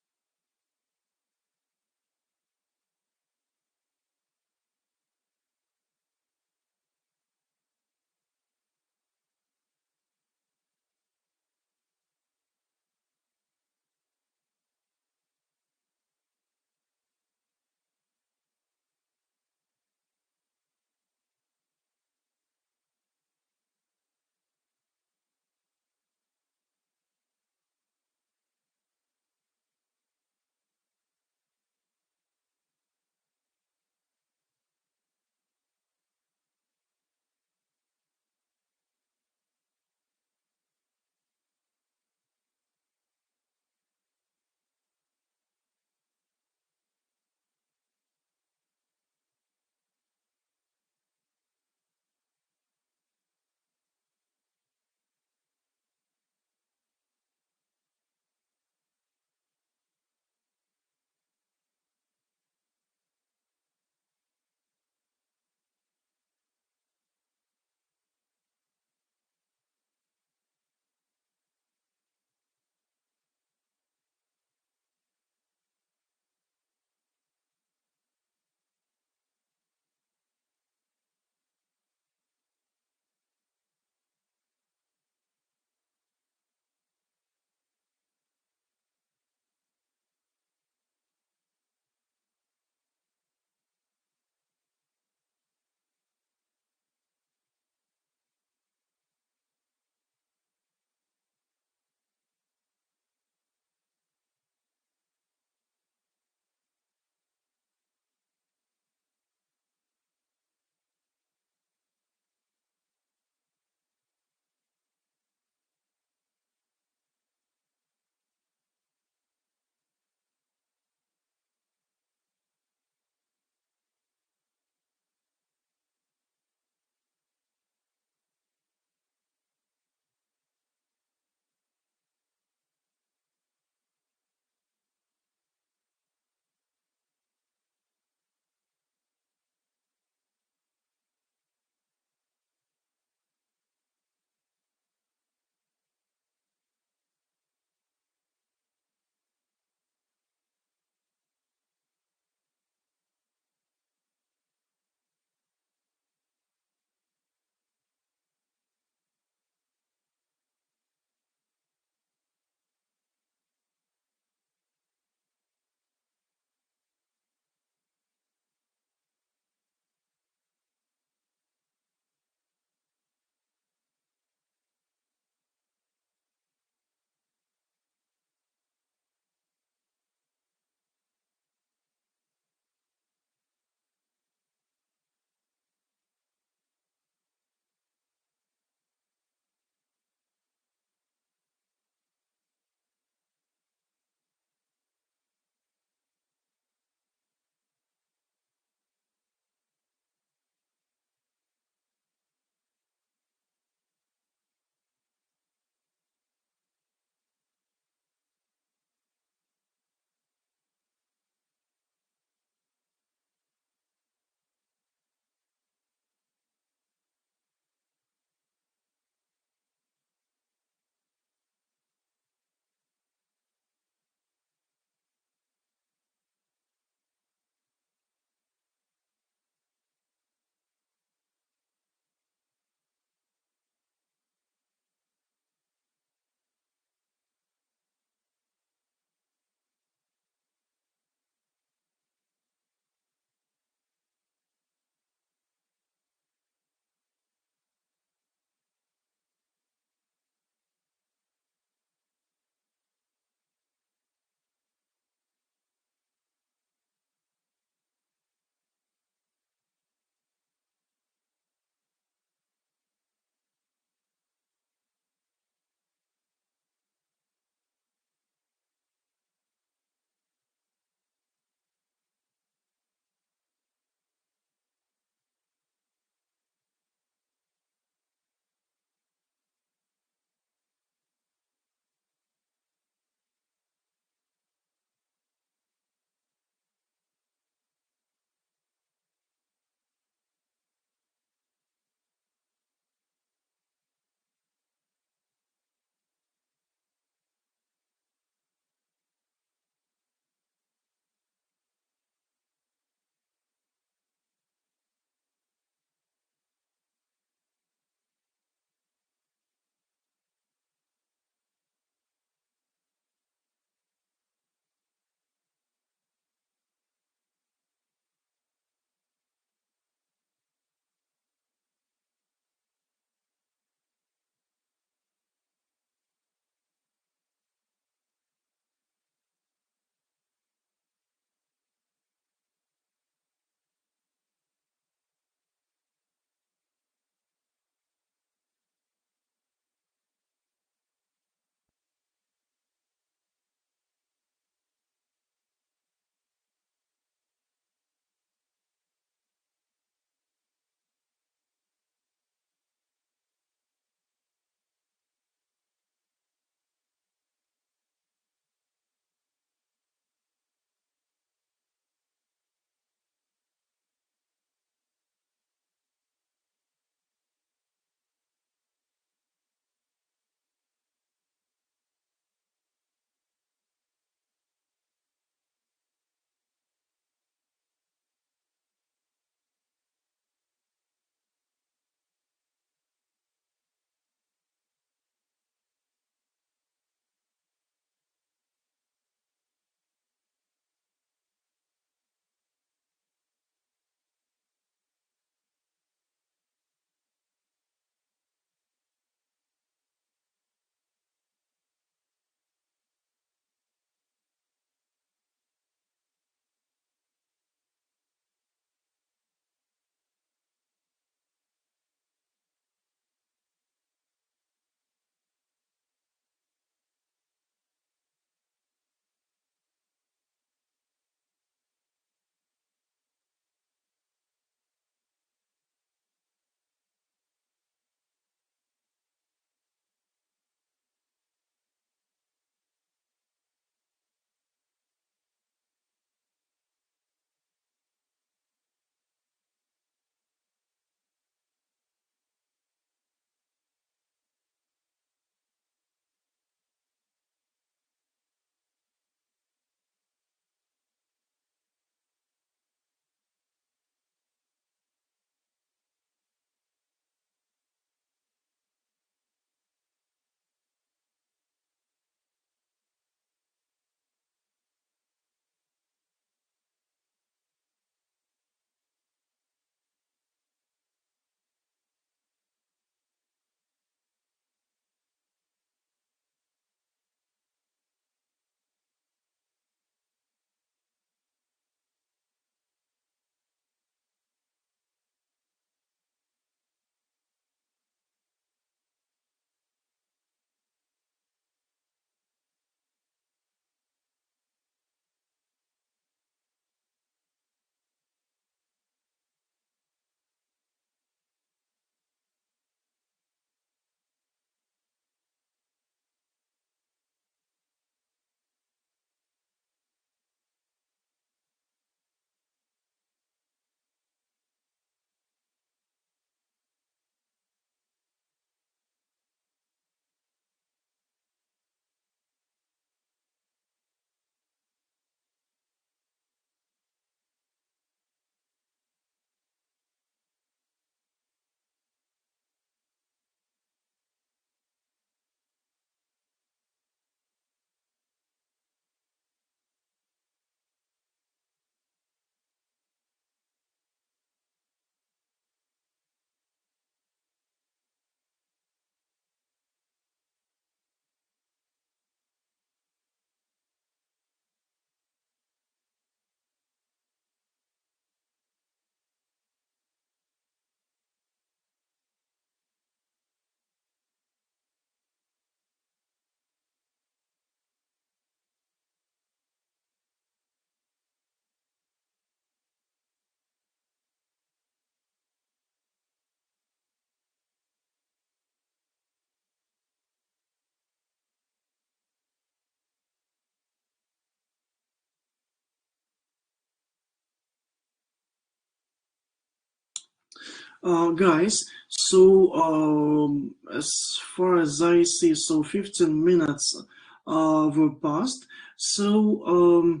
Guys, so as far as I see, so 15 minutes were passed. So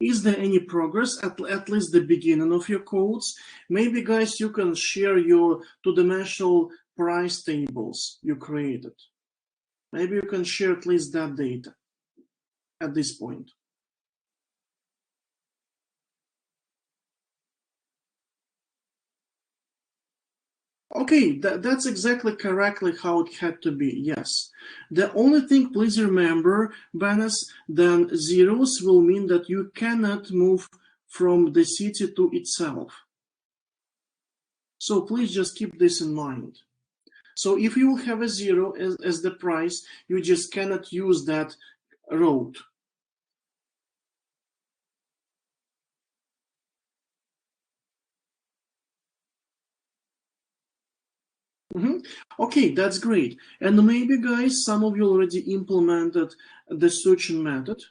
is there any progress at least the beginning of your codes? Maybe guys, you can share your two-dimensional price tables you created. Maybe you can share at least that data at this point. Okay, that's exactly correctly how it had to be, yes. The only thing, please remember, Banas, then zeros will mean that you cannot move from the city to itself. So please just keep this in mind. So if you have a zero as the price, you just cannot use that road. Okay, that's great. And maybe, guys, some of you already implemented the searching method.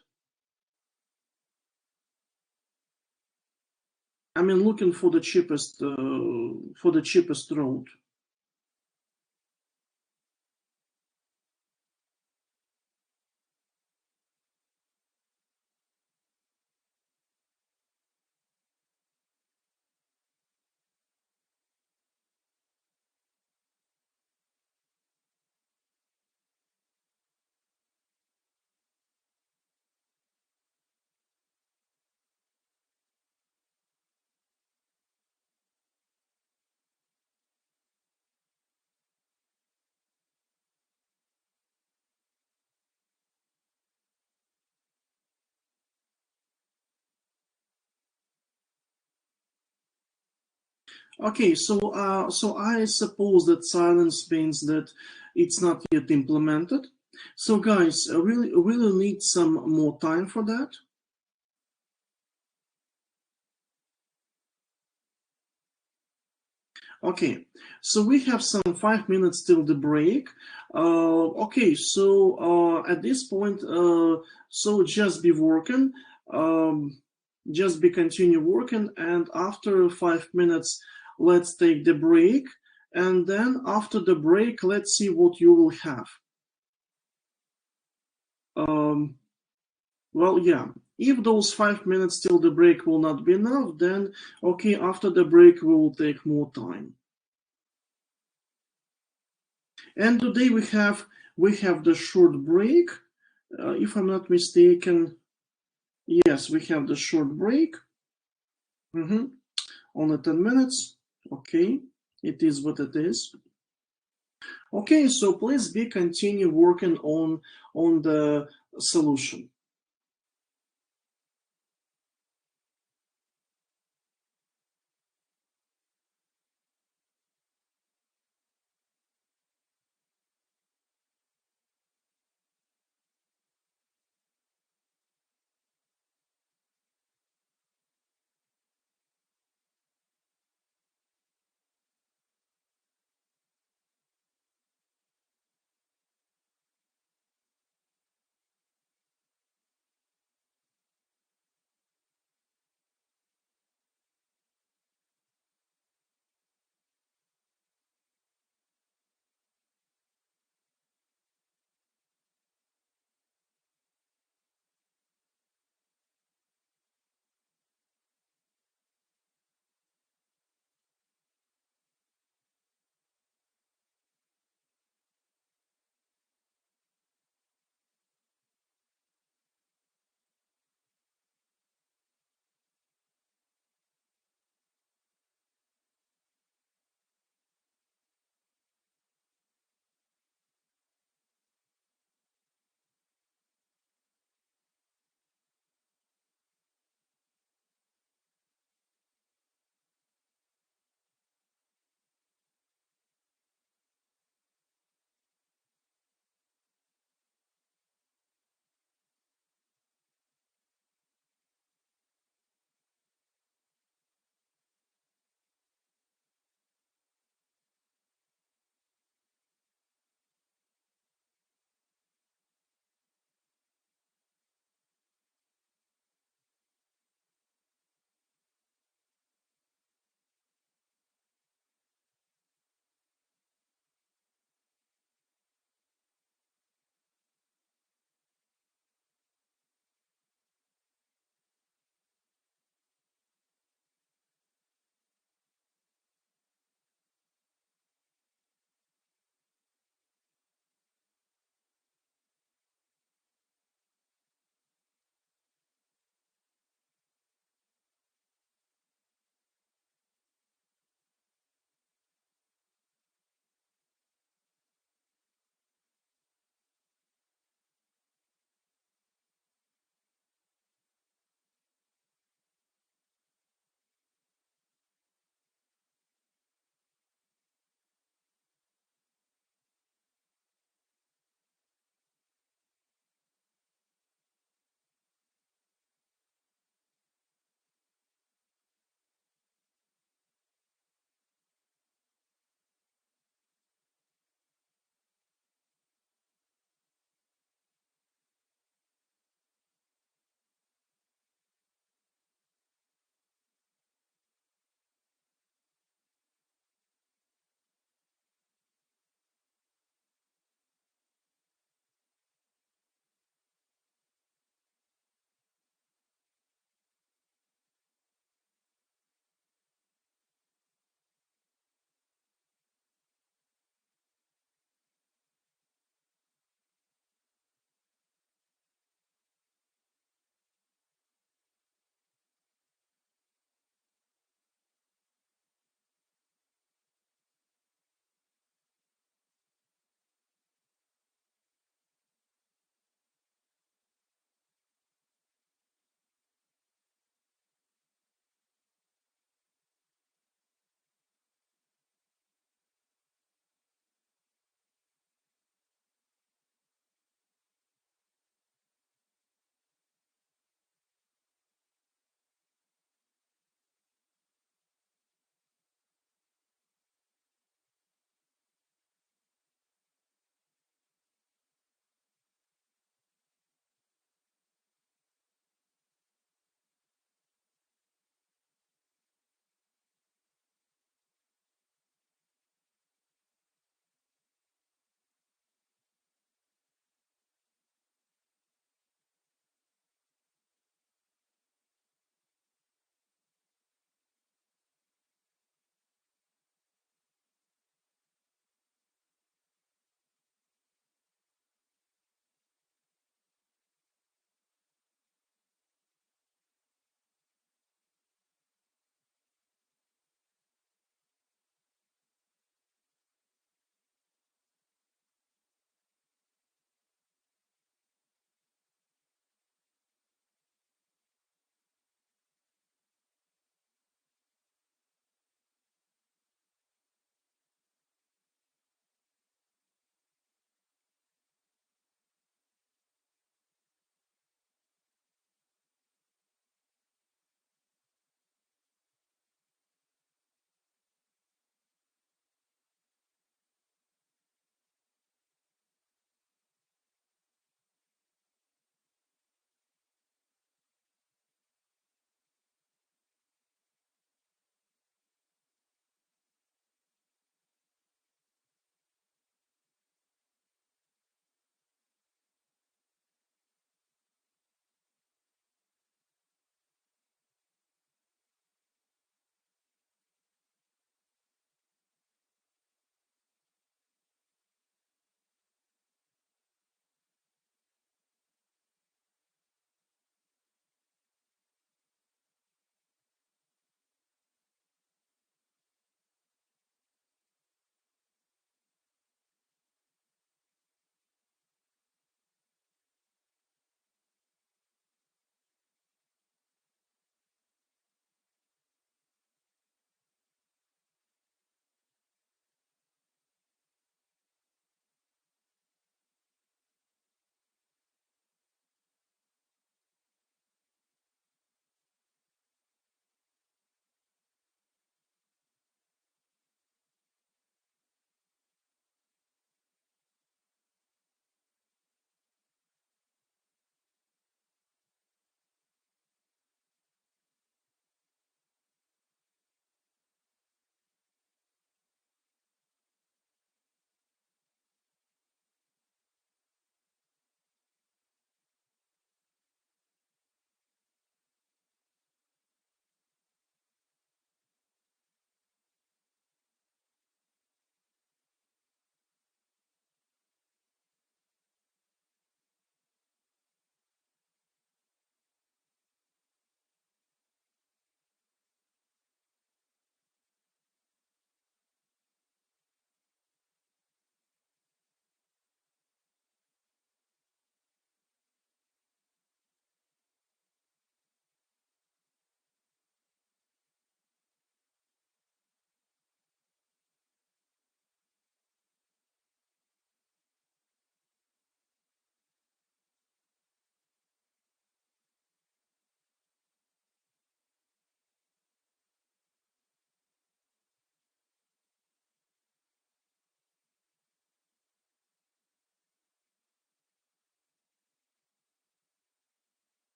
I mean, looking for the cheapest road. Okay, so I suppose that silence means that it's not yet implemented. So guys, I really need some more time for that. Okay, so we have some 5 minutes till the break. Okay, so at this point, so just be working, just be continue working, and after 5 minutes, let's take the break, and then after the break, let's see what you will have. Well, yeah. If those 5 minutes till the break will not be enough, then okay, after the break we will take more time. And today we have the short break. If I'm not mistaken, yes, we have the short break. Only 10 minutes. Okay, it is what it is. Okay, so please be continue working on the solution.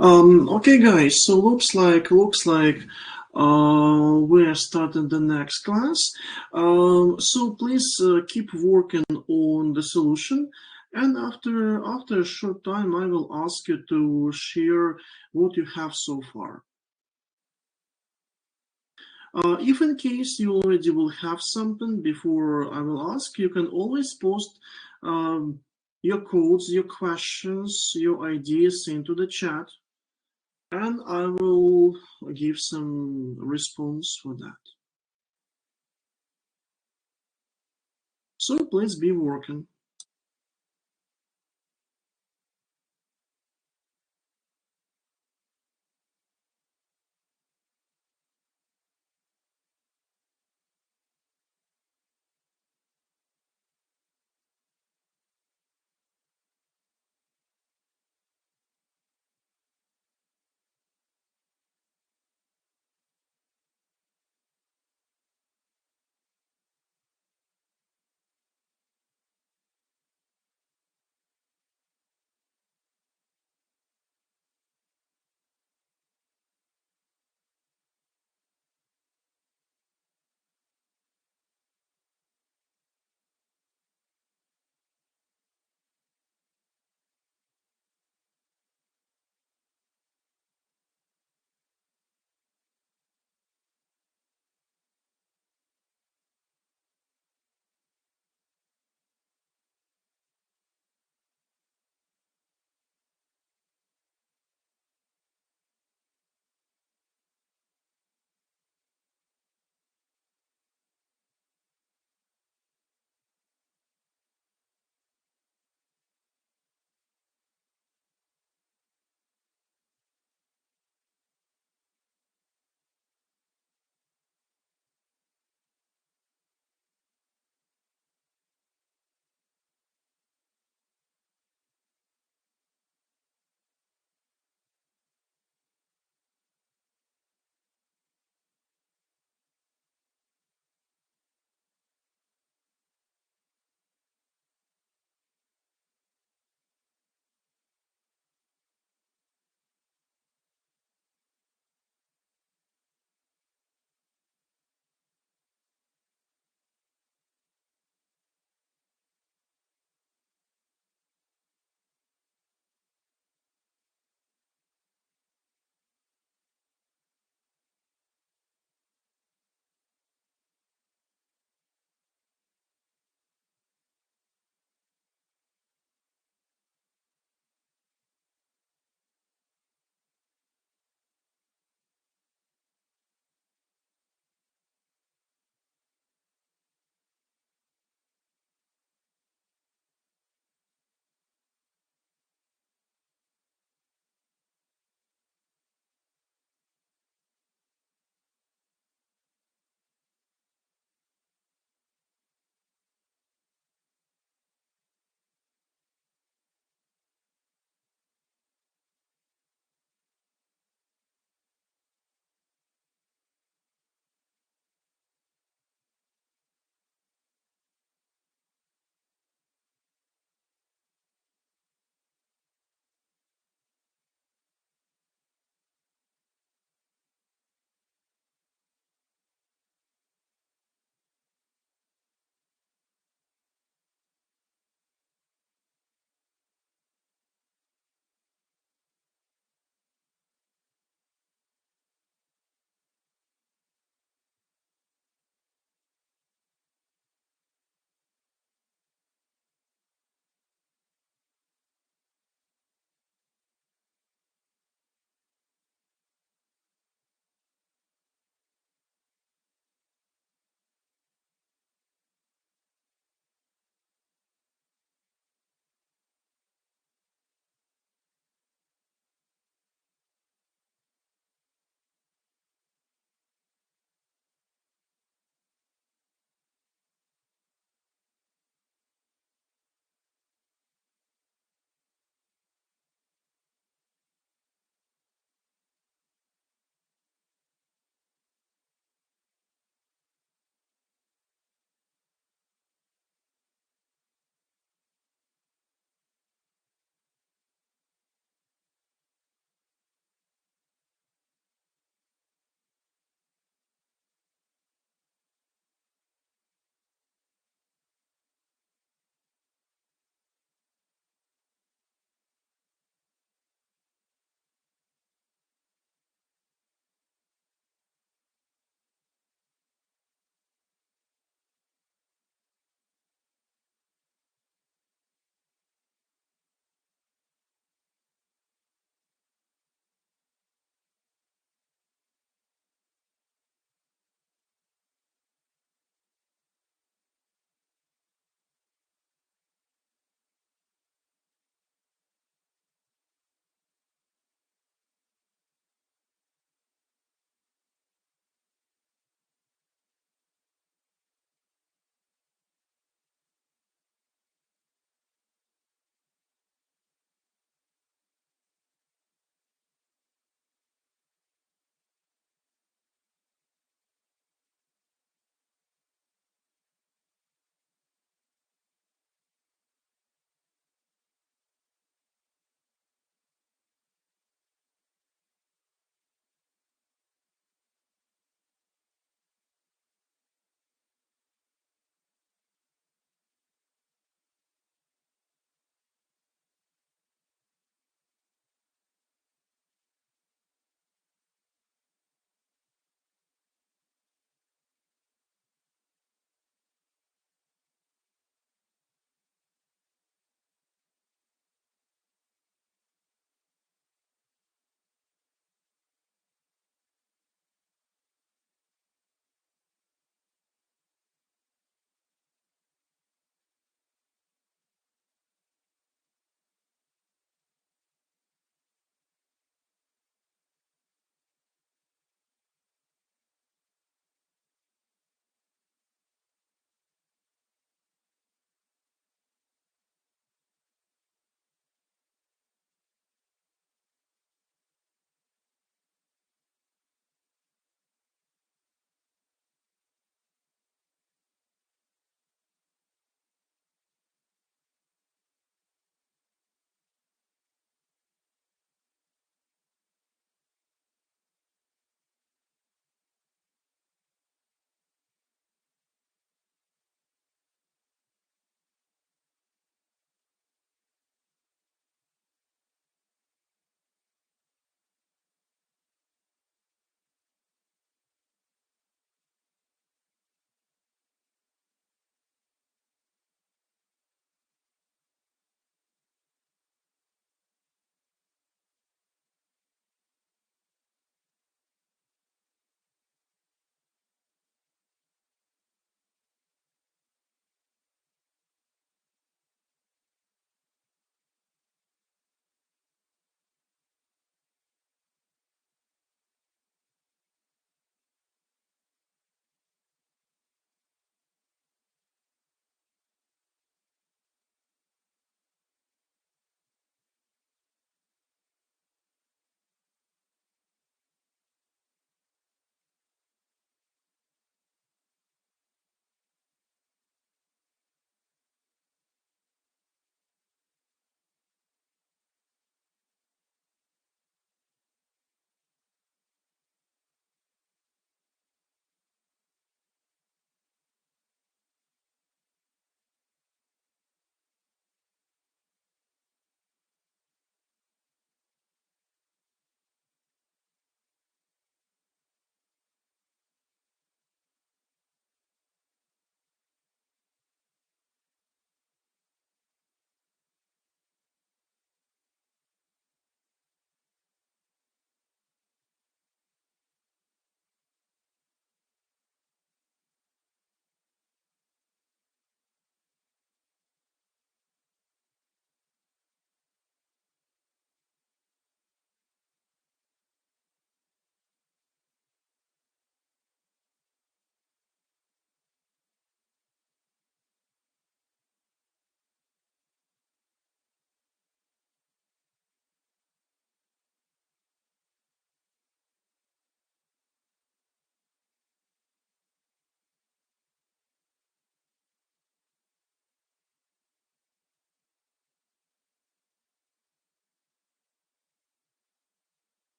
Okay, guys. So looks like we're starting the next class. So please keep working on the solution, and after a short time, I will ask you to share what you have so far. If in case you already will have something before I will ask, you can always post your codes, your questions, your ideas into the chat, and I will give some response for that. So please be working.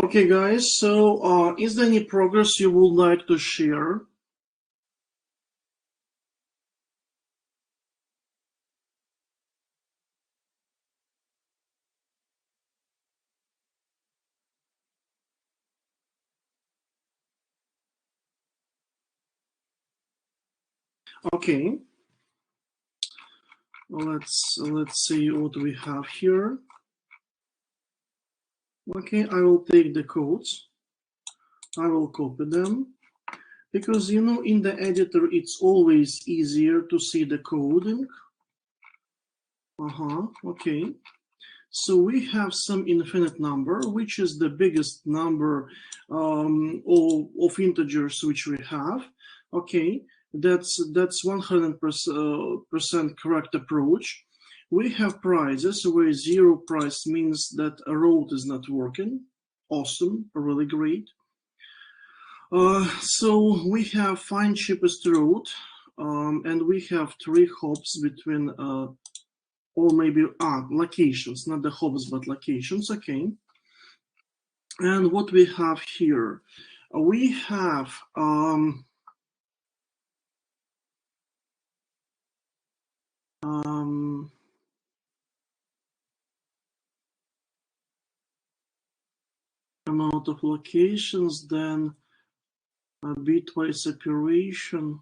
Okay, guys, so is there any progress you would like to share? Okay, let's see what we have here. Okay, I will take the codes. I will copy them because in the editor it's always easier to see the coding. Okay. So we have some infinite number, which is the biggest number of integers which we have. Okay, that's 100% correct approach. We have prices where zero price means that a road is not working. Awesome, really great. So we have find cheapest route, and we have 3 hops between or maybe locations, not the hops, but locations. Okay. And what we have here, we have amount of locations, then a bitwise separation.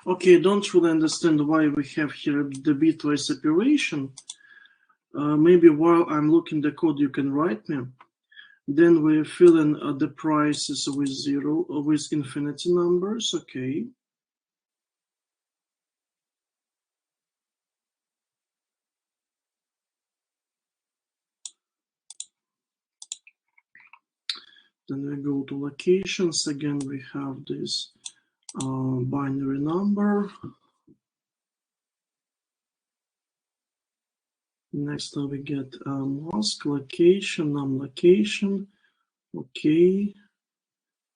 Okay, don't really understand why we have here the bitwise separation. Maybe while I'm looking the code, you can write me. Then we fill in the prices with zero, with infinity numbers. Okay. Then we go to locations. Again, we have this binary number. Next, we get mask, location, num-location. Okay.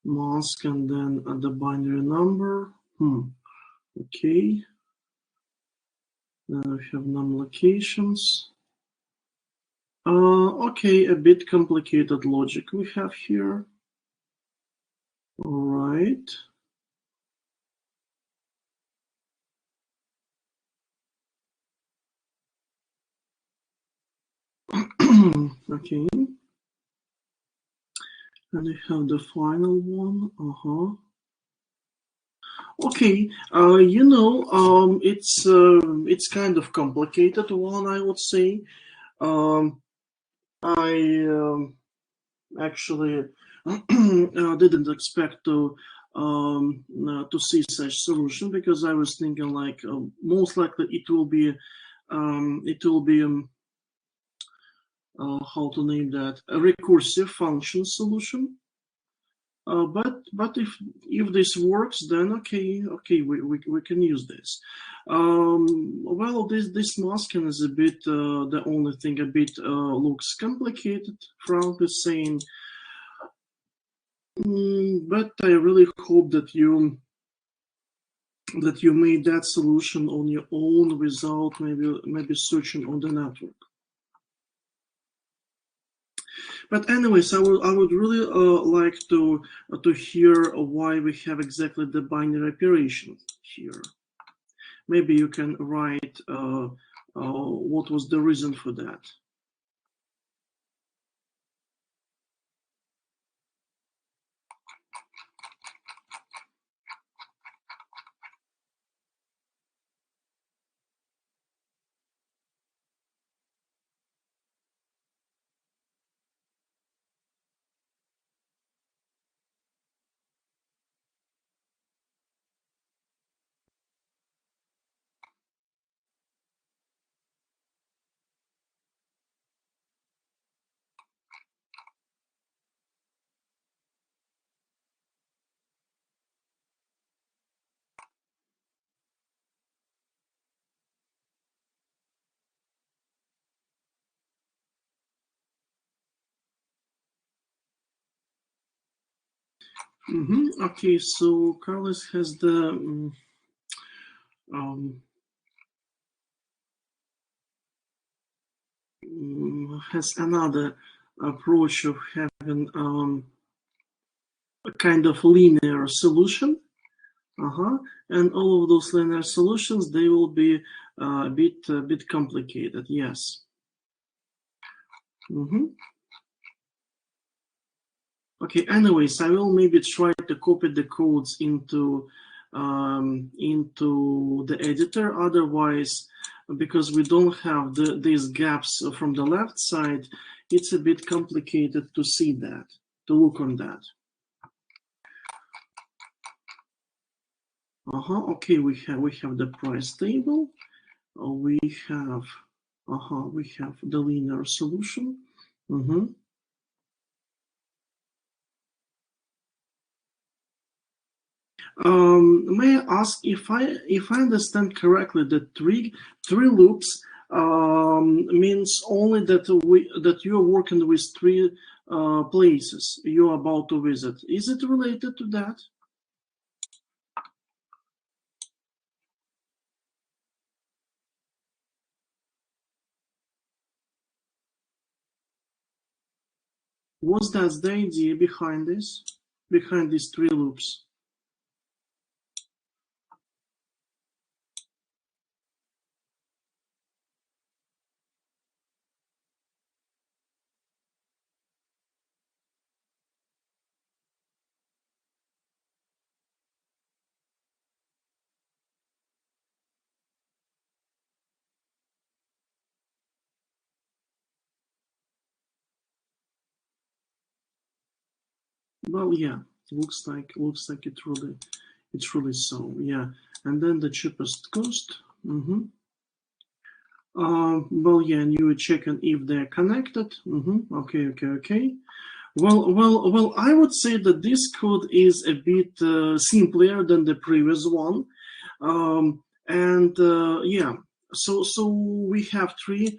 Mask and then the binary number. Okay. Then we have num-locations. Okay, a bit complicated logic we have here. All right. Okay. And we have the final one. Okay, it's kind of complicated one, I would say. I actually didn't expect to see such solution because I was thinking like most likely it will be how to name that, a recursive function solution. But if this works, then okay, we can use this. Well, this masking is a bit the only thing a bit looks complicated, frankly saying. But I really hope that you made that solution on your own without maybe searching on the network. But anyways, I would really like to hear why we have exactly the binary operation here. Maybe you can write what was the reason for that. Okay, so Carlos has the has another approach of having a kind of linear solution. And all of those linear solutions, they will be a bit complicated. Yes. Okay. Anyways, I will maybe try to copy the codes into the editor. Otherwise, because we don't have these gaps from the left side, it's a bit complicated to see that, to look on that. Okay, we have the price table. We have the linear solution. May I ask if I understand correctly that three loops means only that you are working with three places you're about to visit. Is it related to that? Was that the idea behind this? Behind these three loops? Well, yeah, looks like it's really so, yeah. And then the cheapest cost. Well, yeah, and you were checking if they're connected. Okay. Well, I would say that this code is a bit simpler than the previous one. Yeah, so we have three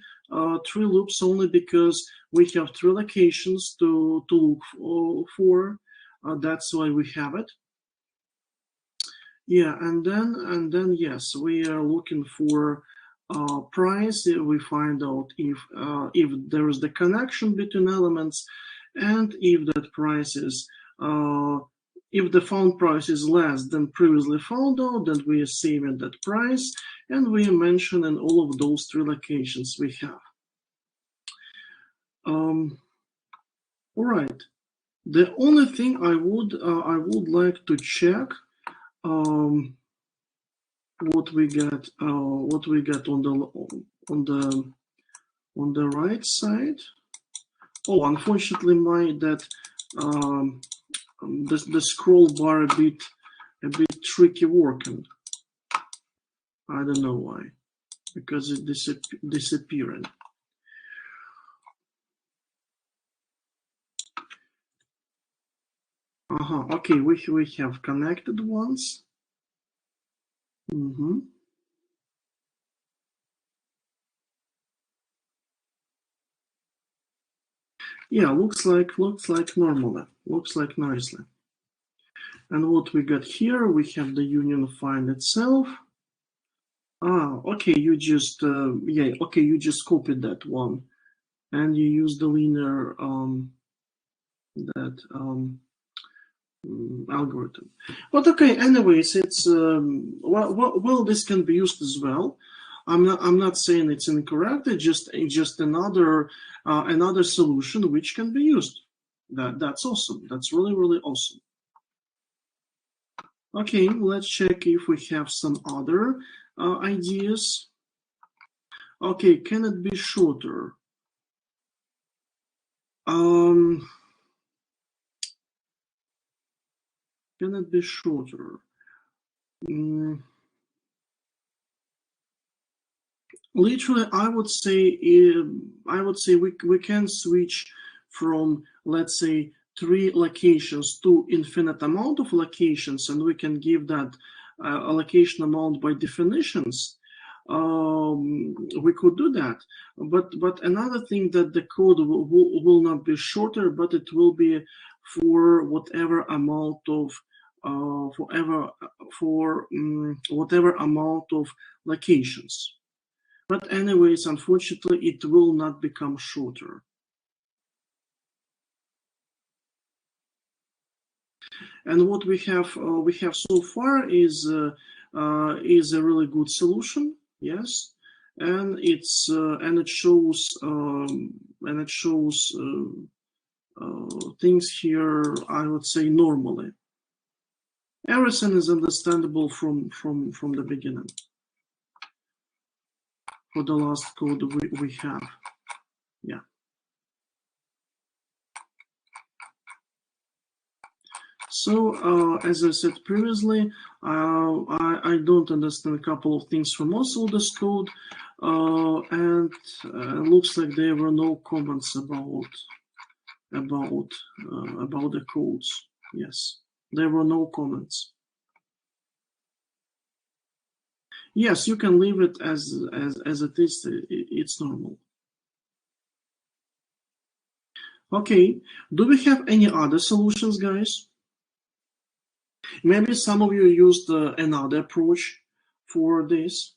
loops only because we have three locations to look for. That's why we have it. Yeah, and then yes, we are looking for price. We find out if there is the connection between elements, and if that price is if the found price is less than previously found out, then we are saving that price, and we are mentioning all of those three locations we have. All right. The only thing I would like to check what we get on the right side. Oh, unfortunately, the scroll bar a bit tricky working. I don't know why, because it disappearing. Okay, we have connected ones. Yeah, looks like normally. Looks like nicely. And what we got here, we have the union find itself. Okay, you just you just copied that one, and you use the linear algorithm. But okay, anyways, it's well, this can be used as well. I'm not saying it's incorrect. It's just another solution which can be used. That's awesome. That's really awesome. Okay, let's check if we have some other ideas. Okay, can it be shorter? Can it be shorter? Literally, I would say we can switch from, let's say, 3 locations to infinite amount of locations, and we can give that allocation amount by definitions. we could do that. But another thing that the code will not be shorter, but it will be for whatever amount of whatever amount of locations. But anyways, unfortunately, it will not become shorter. And what we have so far is a really good solution, yes, and it shows things here. I would say normally. Everything is understandable from the beginning for the last code we have. Yeah. So as I said previously, I don't understand a couple of things from also this code, and looks like there were no comments about the codes. Yes, there were no comments. Yes, you can leave it as it is. It's normal. Okay. Do we have any other solutions, guys? Maybe some of you used another approach for this.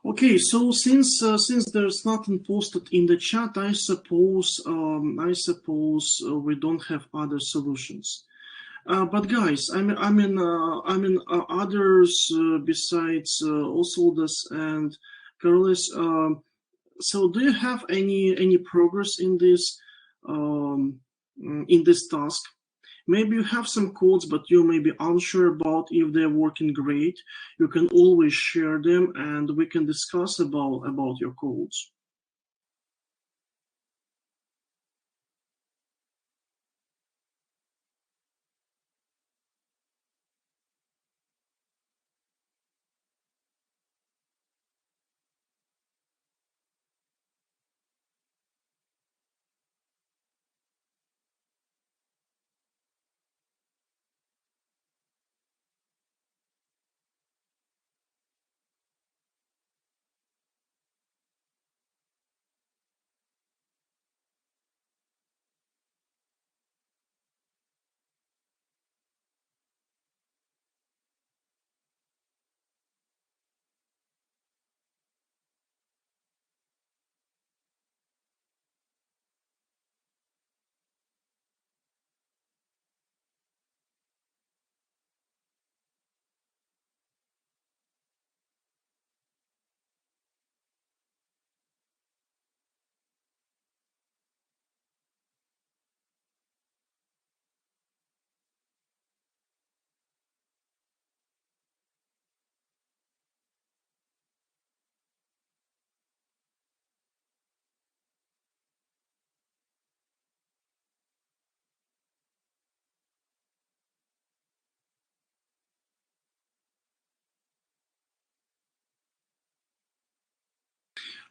Okay, so since there's nothing posted in the chat, I suppose we don't have other solutions. But guys, others besides Oswaldus and Carlos. So do you have any progress in this task? Maybe you have some codes, but you may be unsure about if they're working great. You can always share them, and we can discuss about your codes.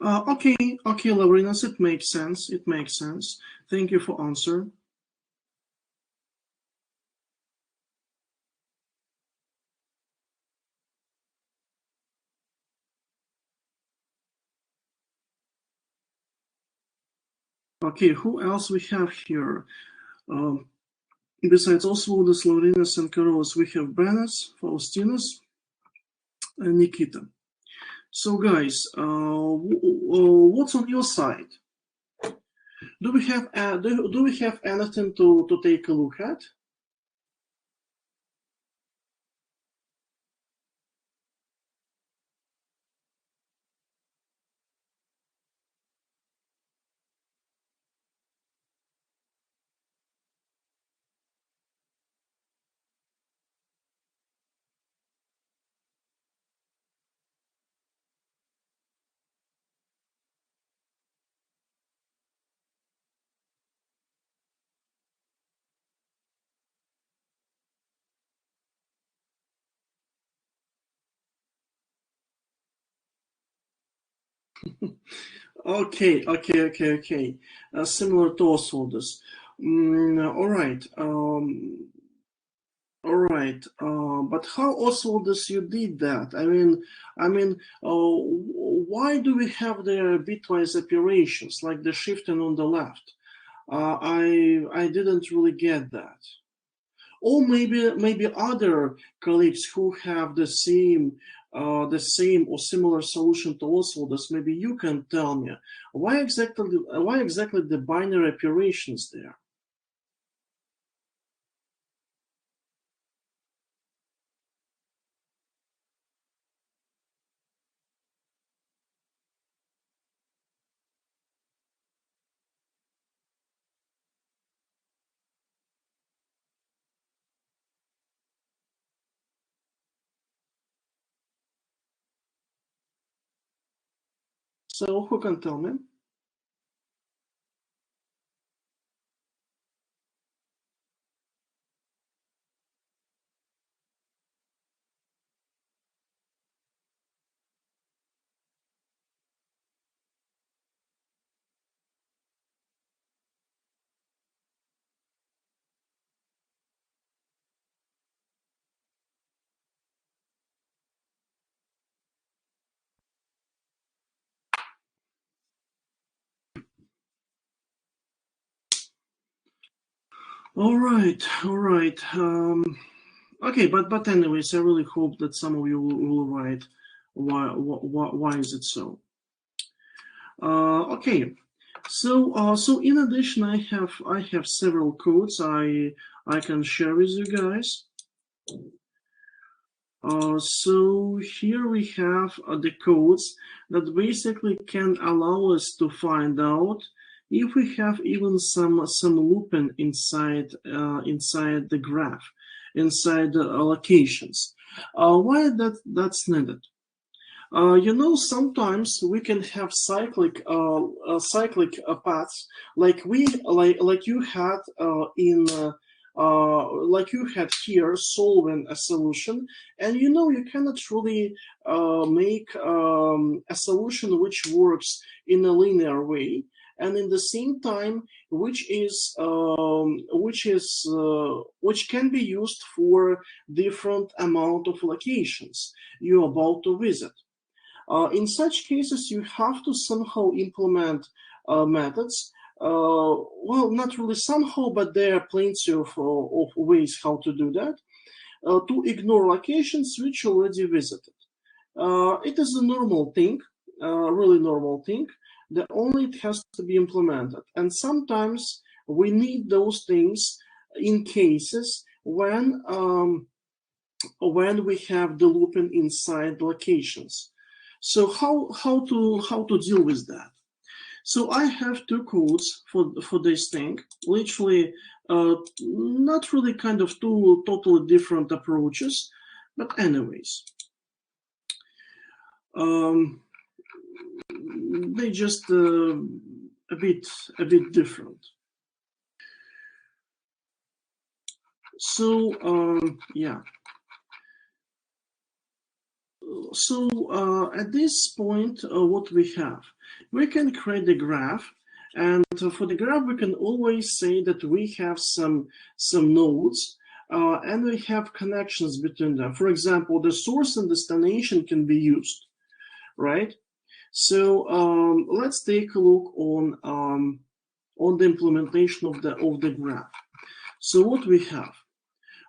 Okay, Lavrinas, it makes sense. It makes sense. Thank you for answer. Okay, who else we have here? Besides Oswaldus, Lavrinas, and Carolus, we have Benes, Faustinus, and Nikita. So, guys, what's on your side? Do we have do we have anything to take a look at? Okay. Similar to Oswaldus. All right. All right. But how Oswaldus you did that? Why do we have the bitwise operations like the shifting on the left? I didn't really get that. Or maybe other colleagues who have the same or similar solution to Oswaldus. Maybe you can tell me why exactly the binary operations there. So who can tell me? All right. Okay, but anyways, I really hope that some of you will write why is it so. Okay, so in addition, I have several codes I can share with you guys. So here we have the codes that basically can allow us to find out if we have even some looping inside inside the graph, inside the allocations. Why that's needed? Sometimes we can have cyclic paths like you had in like you had here solving a solution, and you cannot really make a solution which works in a linear way, and in the same time which can be used for different amount of locations you're about to visit. In such cases, you have to somehow implement methods. Well, not really somehow, but there are plenty of ways how to do that, to ignore locations which you already visited. It is a normal thing, really normal thing. The only it has to be implemented. And sometimes we need those things in cases when we have the looping inside locations. So how to deal with that? So I have two codes for this thing. Literally, not really kind of two totally different approaches, but anyways, they just a bit different. So yeah. at this point, what we have, we can create a graph, and for the graph, we can always say that we have some nodes, and we have connections between them. For example, the source and destination can be used, right? So let's take a look on the implementation of the graph. So what we have?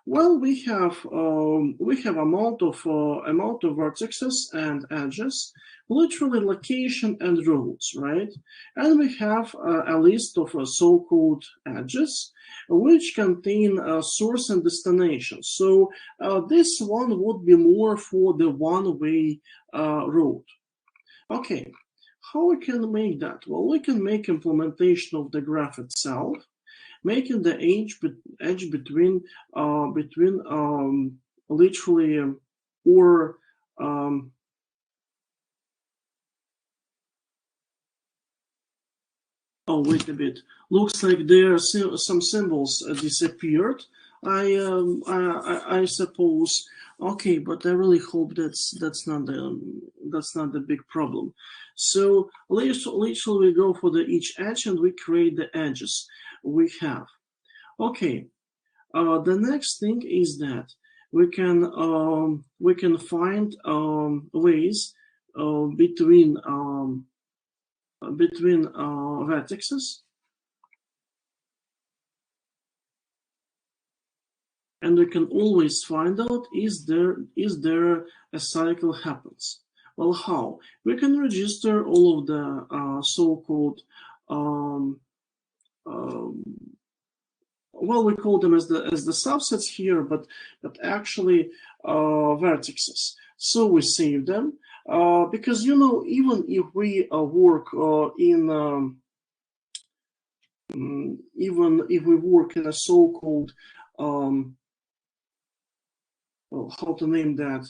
Well, we have amount of vertices and edges, literally location and roads, right? And we have a list of so-called edges, which contain source and destination. So this one would be more for the one-way road. Okay, how we can make that? Well, we can make implementation of the graph itself, making the edge between literally or oh, wait a bit. Looks like there are some symbols disappeared. I suppose. Okay, but I really hope that's not the big problem. So literally we go for each edge and we create the edges we have. Okay. The next thing is that we can find ways between vertices, and we can always find out is there a cycle happens. Well, how? We can register all of the so-called well, we call them as the subsets here, but actually vertices. So we save them because even if we work even if we work in a so-called well, how to name that?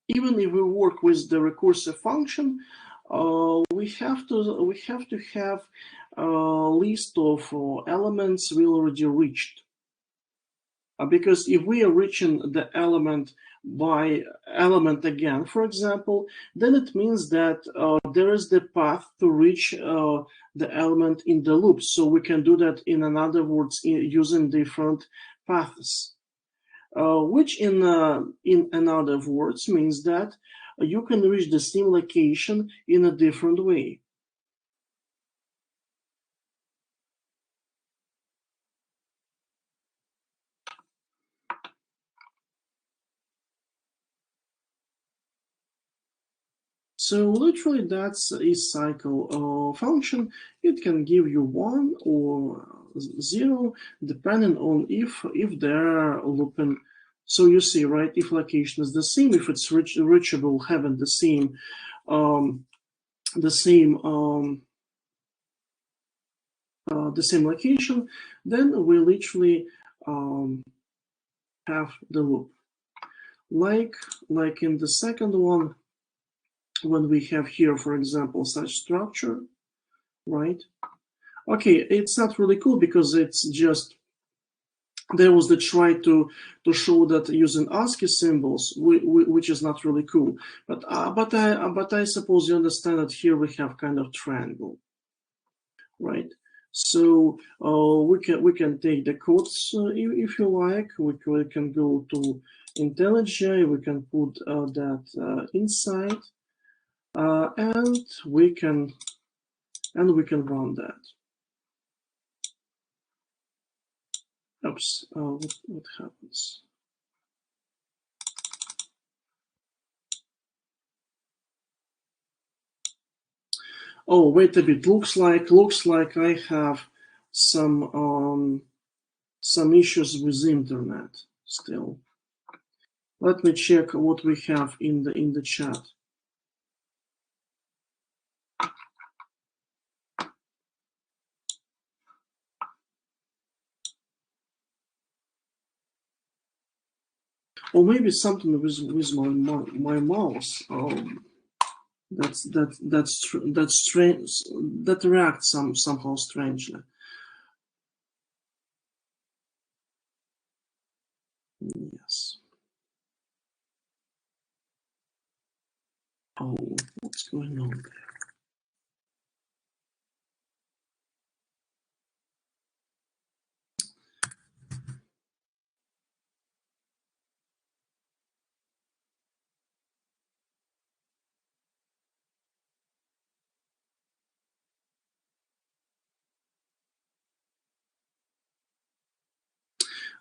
Even if we work with the recursive function, we have to have a list of elements we already reached. Because if we are reaching the element by element again, for example, then it means that there is the path to reach the element in the loop. So we can do that in other words using different paths. Which in other words means that you can reach the same location in a different way. So literally that's a cycle function. It can give you 1 or 0 depending on if they're looping. So you see, right, if location is the same, if it's reachable, having the same location, then we literally have the loop. Like in the second one, when we have here, for example, such structure, right? Okay, it's not really cool because it's just there was the try to show that using ASCII symbols, which is not really cool. But I suppose you understand that here we have kind of triangle, right? So we can take the codes if you like. We can go to IntelliJ. We can put that inside, and we can run that. Oops, what happens? Oh, wait a bit. Looks like I have some issues with the internet still. Let me check what we have in the chat. Or maybe something with my mouse. That's strange. That reacts somehow strangely. Yes. Oh, what's going on there?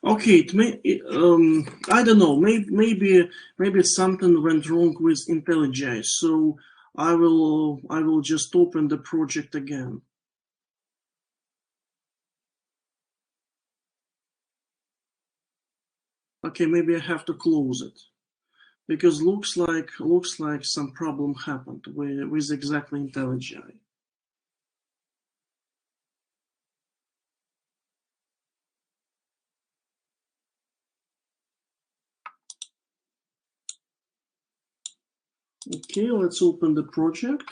Okay, I don't know. Maybe something went wrong with IntelliJ. So I will just open the project again. Okay, maybe I have to close it because looks like some problem happened with exactly IntelliJ. Okay, let's open the project.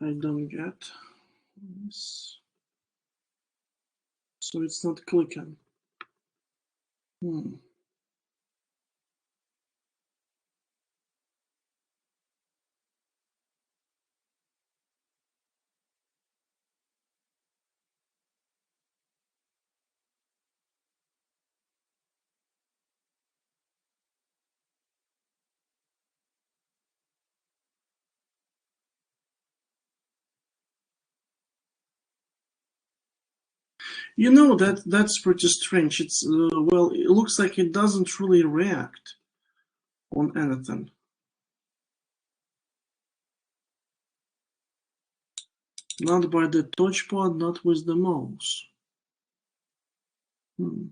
I don't get this. So it's not clicking. Hmm. That's pretty strange. It's well, it looks like it doesn't really react on anything. Not by the touchpad, not with the mouse. Hmm.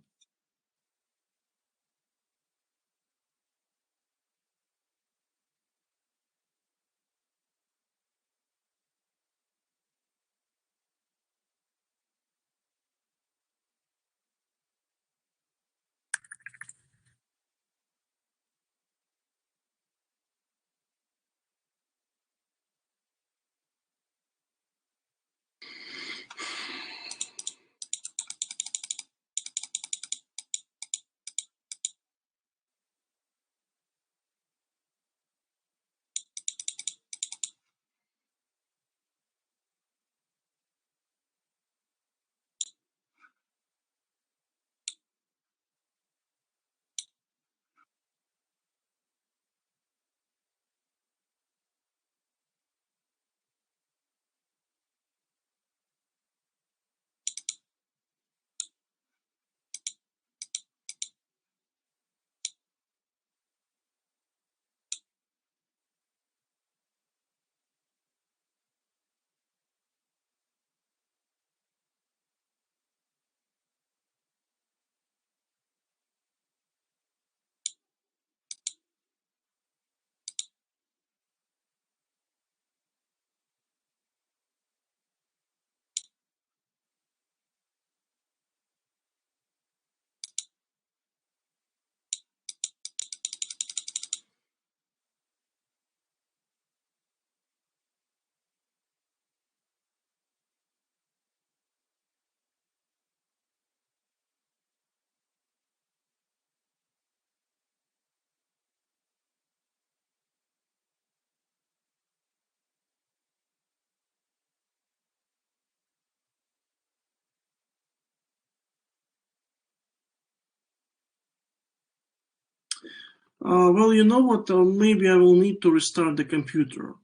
Well, you know what? Maybe I will need to restart the computer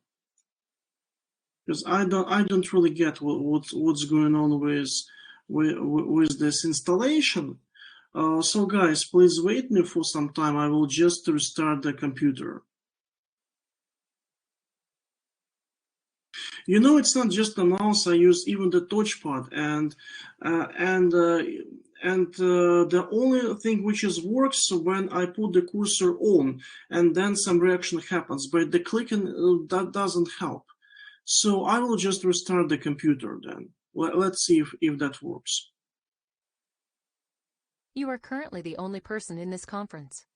because I don't really get what's going on with this installation. So guys, please wait me for some time. I will just restart the computer. You know, it's not just the mouse. I use even the touchpad, uh, and uh, and the only thing which is works when I put the cursor on, and then some reaction happens. But the clicking that doesn't help. So I will just restart the computer then. Let's see if that works. You are currently the only person in this conference.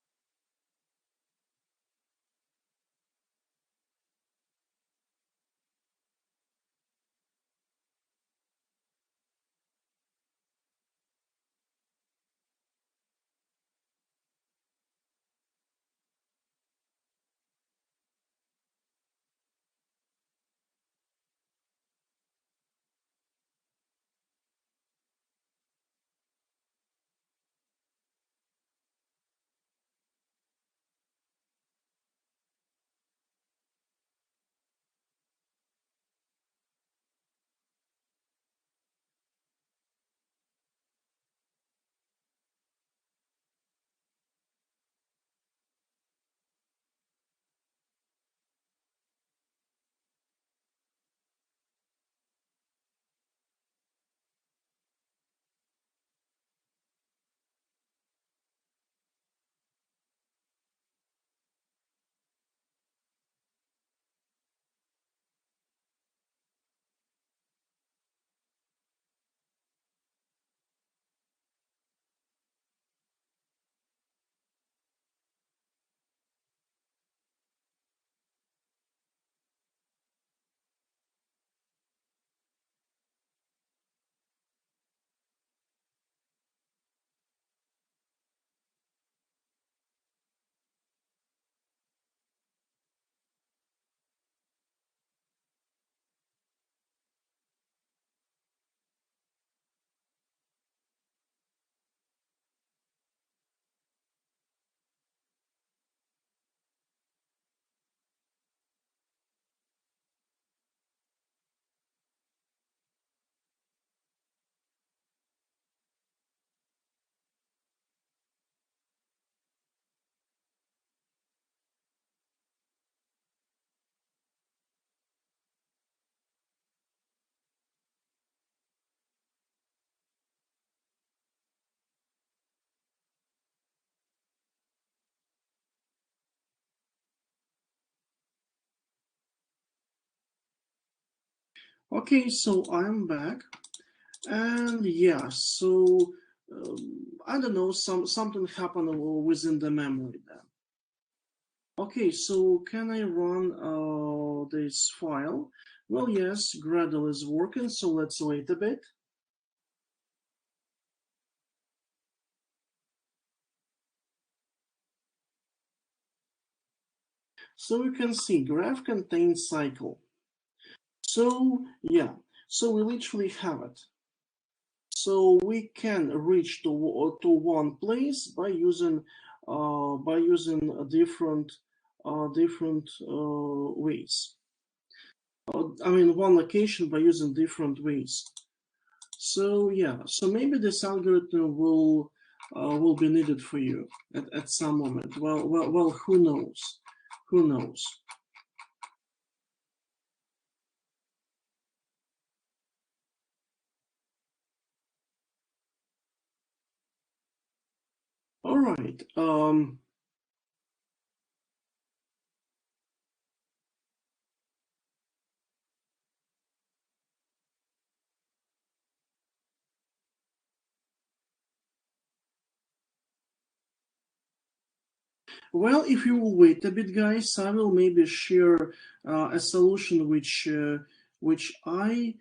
Okay, so I'm back, and yeah, so I don't know, something happened within the memory there. Okay, so can I run this file? Well, yes, Gradle is working, so let's wait a bit. So you can see graph contains cycle. So yeah, so we literally have it. So we can reach to one place by using a different ways. I mean one location by using different ways. So yeah, so maybe this algorithm will be needed for you at some moment. Well, who knows? Who knows? All right. Well, if you will wait a bit, guys, I will maybe share a solution which I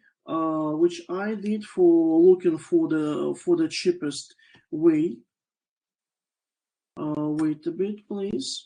did for looking for the cheapest way. Wait a bit, please.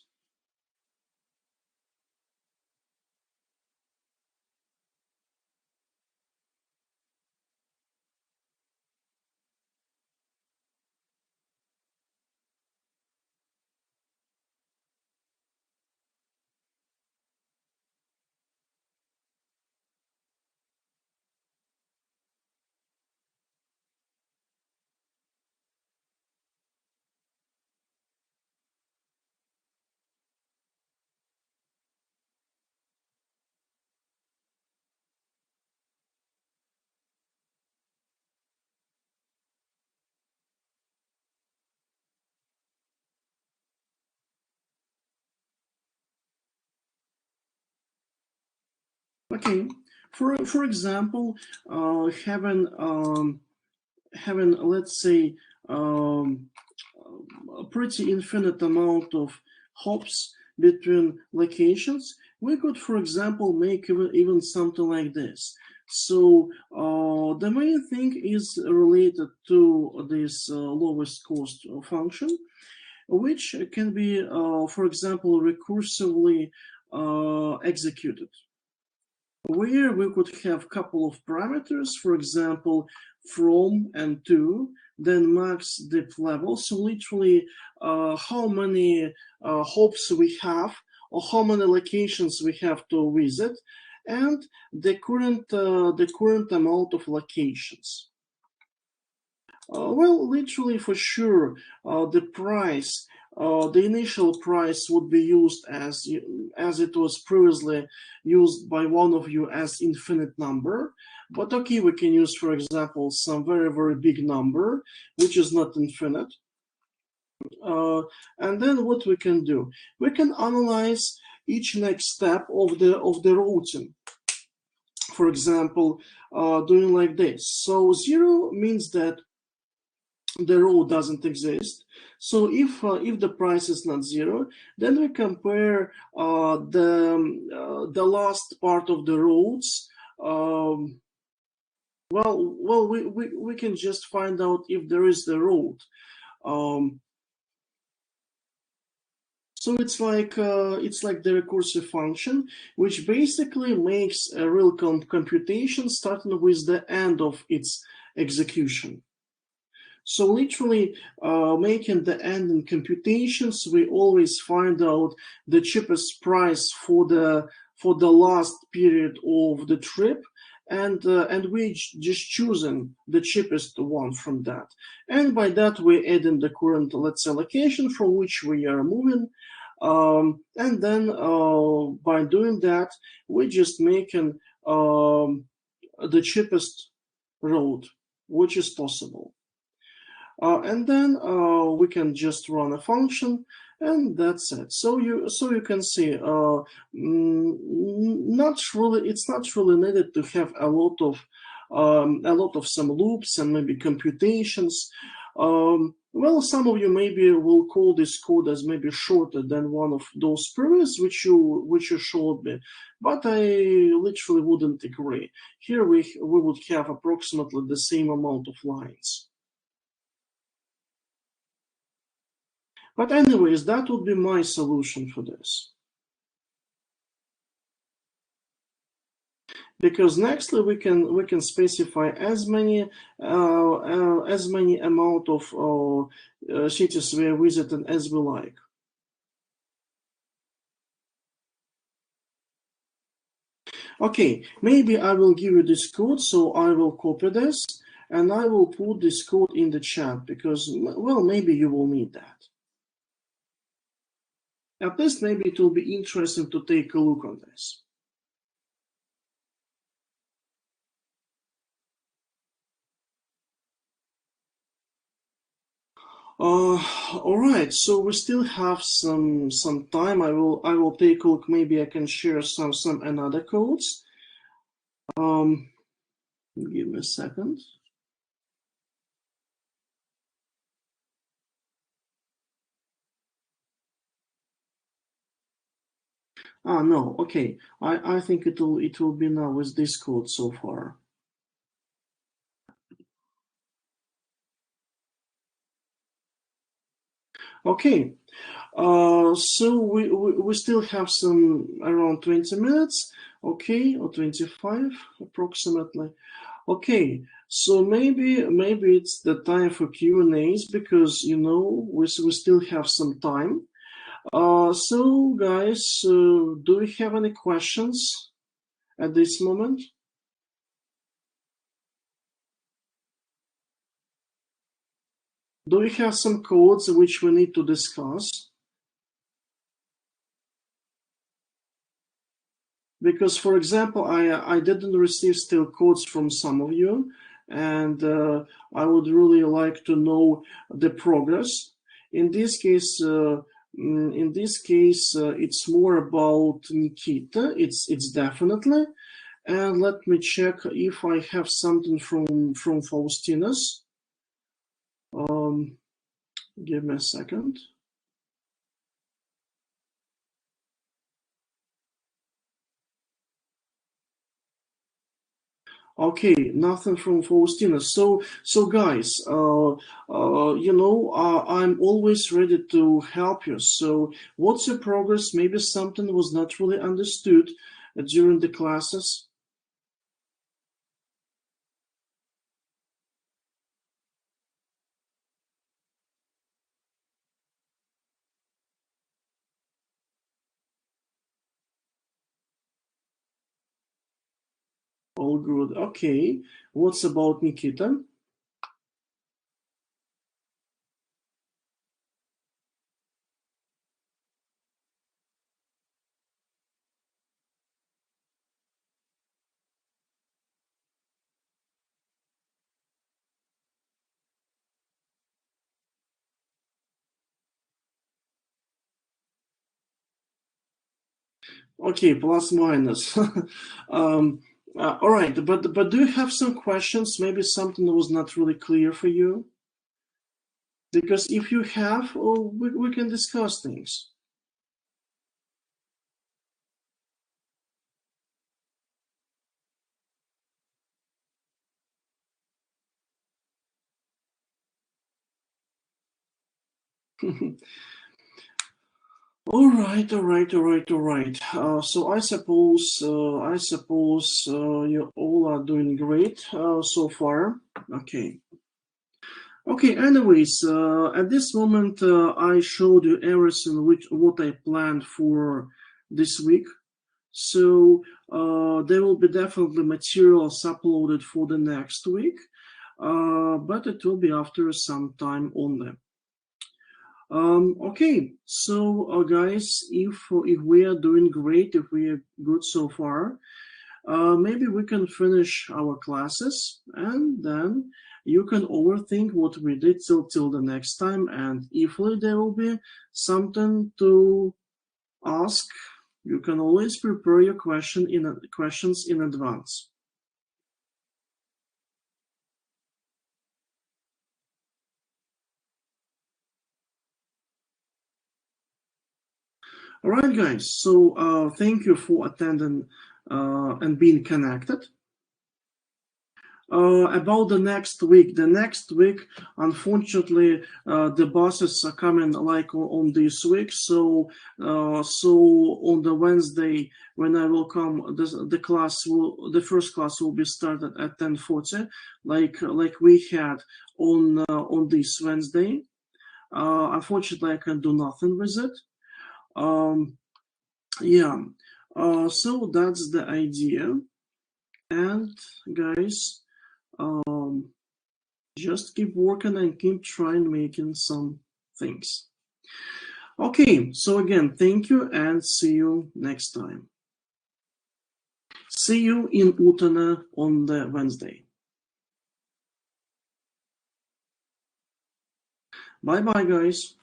Okay, for example, having let's say a pretty infinite amount of hops between locations, we could, for example, make even something like this. So the main thing is related to this lowest cost function, which can be, for example, recursively executed, where we could have a couple of parameters, for example, from and to, then max depth level. So literally how many hops we have, or how many locations we have to visit, and the current amount of locations. Well, literally for sure, the price, the initial price would be used as it was previously used by one of you as infinite number. But okay, we can use, for example, some very big number, which is not infinite. And then what we can do? We can analyze each next step of the routing. For example, doing like this. So 0 means that the row doesn't exist. So if the price is not 0, then we compare the last part of the roads. Well, we can just find out if there is the road. So it's like the recursive function, which basically makes a real computation starting with the end of its execution. So literally making the end in computations, we always find out the cheapest price for the last period of the trip, and we just choosing the cheapest one from that. And by that we add in the current, let's say, location from which we are moving. And then by doing that, we just making the cheapest road, which is possible. And then we can just run a function, and that's it. So you can see, it's not really needed to have a lot of some loops and maybe computations. Well, some of you maybe will call this code as maybe shorter than one of those previous which you showed me, but I literally wouldn't agree. Here we would have approximately the same amount of lines. But anyways, that would be my solution for this. Because nextly we can specify as many amount of cities we are visiting as we like. Okay, maybe I will give you this code, so I will copy this and I will put this code in the chat because, well, maybe you will need that. At least maybe it will be interesting to take a look on this. All right, so we still have some time. I will take a look. Maybe I can share some another codes. Give me a second. No, okay. I think it will be now with this code so far. Okay, so we still have some around 20 minutes, okay, or 25 approximately. Okay, so maybe it's the time for Q&As because we still have some time. So guys, do we have any questions at this moment? Do we have some codes which we need to discuss? Because, for example, I didn't receive still codes from some of you, and I would really like to know the progress. In this case, it's more about Nikita. It's definitely, And let me check if I have something from Faustina's. Give me a second. Okay, nothing from Faustina. So guys, I'm always ready to help you. So what's your progress? Maybe something was not really understood during the classes. All good. Okay. What's about Nikita? Okay, plus minus. All right, but do you have some questions? Maybe something that was not really clear for you? Because if you have, we can discuss things. All right. So I suppose you all are doing great so far. Okay. Okay. Anyways, at this moment, I showed you everything what I planned for this week. So there will be definitely materials uploaded for the next week, but it will be after some time only. Okay, so guys, if we are doing great, if we are good so far, maybe we can finish our classes and then you can overthink what we did till the next time. And if there will be something to ask, you can always prepare your questions in advance. All right, guys. So thank you for attending and being connected. About the next week. The next week, unfortunately, the buses are coming like on this week. So on the Wednesday when I will come, the first class will be started at 10:40, like we had on this Wednesday. Unfortunately, I can do nothing with it. Yeah. So that's the idea. And guys, just keep working and keep trying making some things. Okay, so again, thank you and see you next time. See you in Utana on the Wednesday. Bye bye, guys.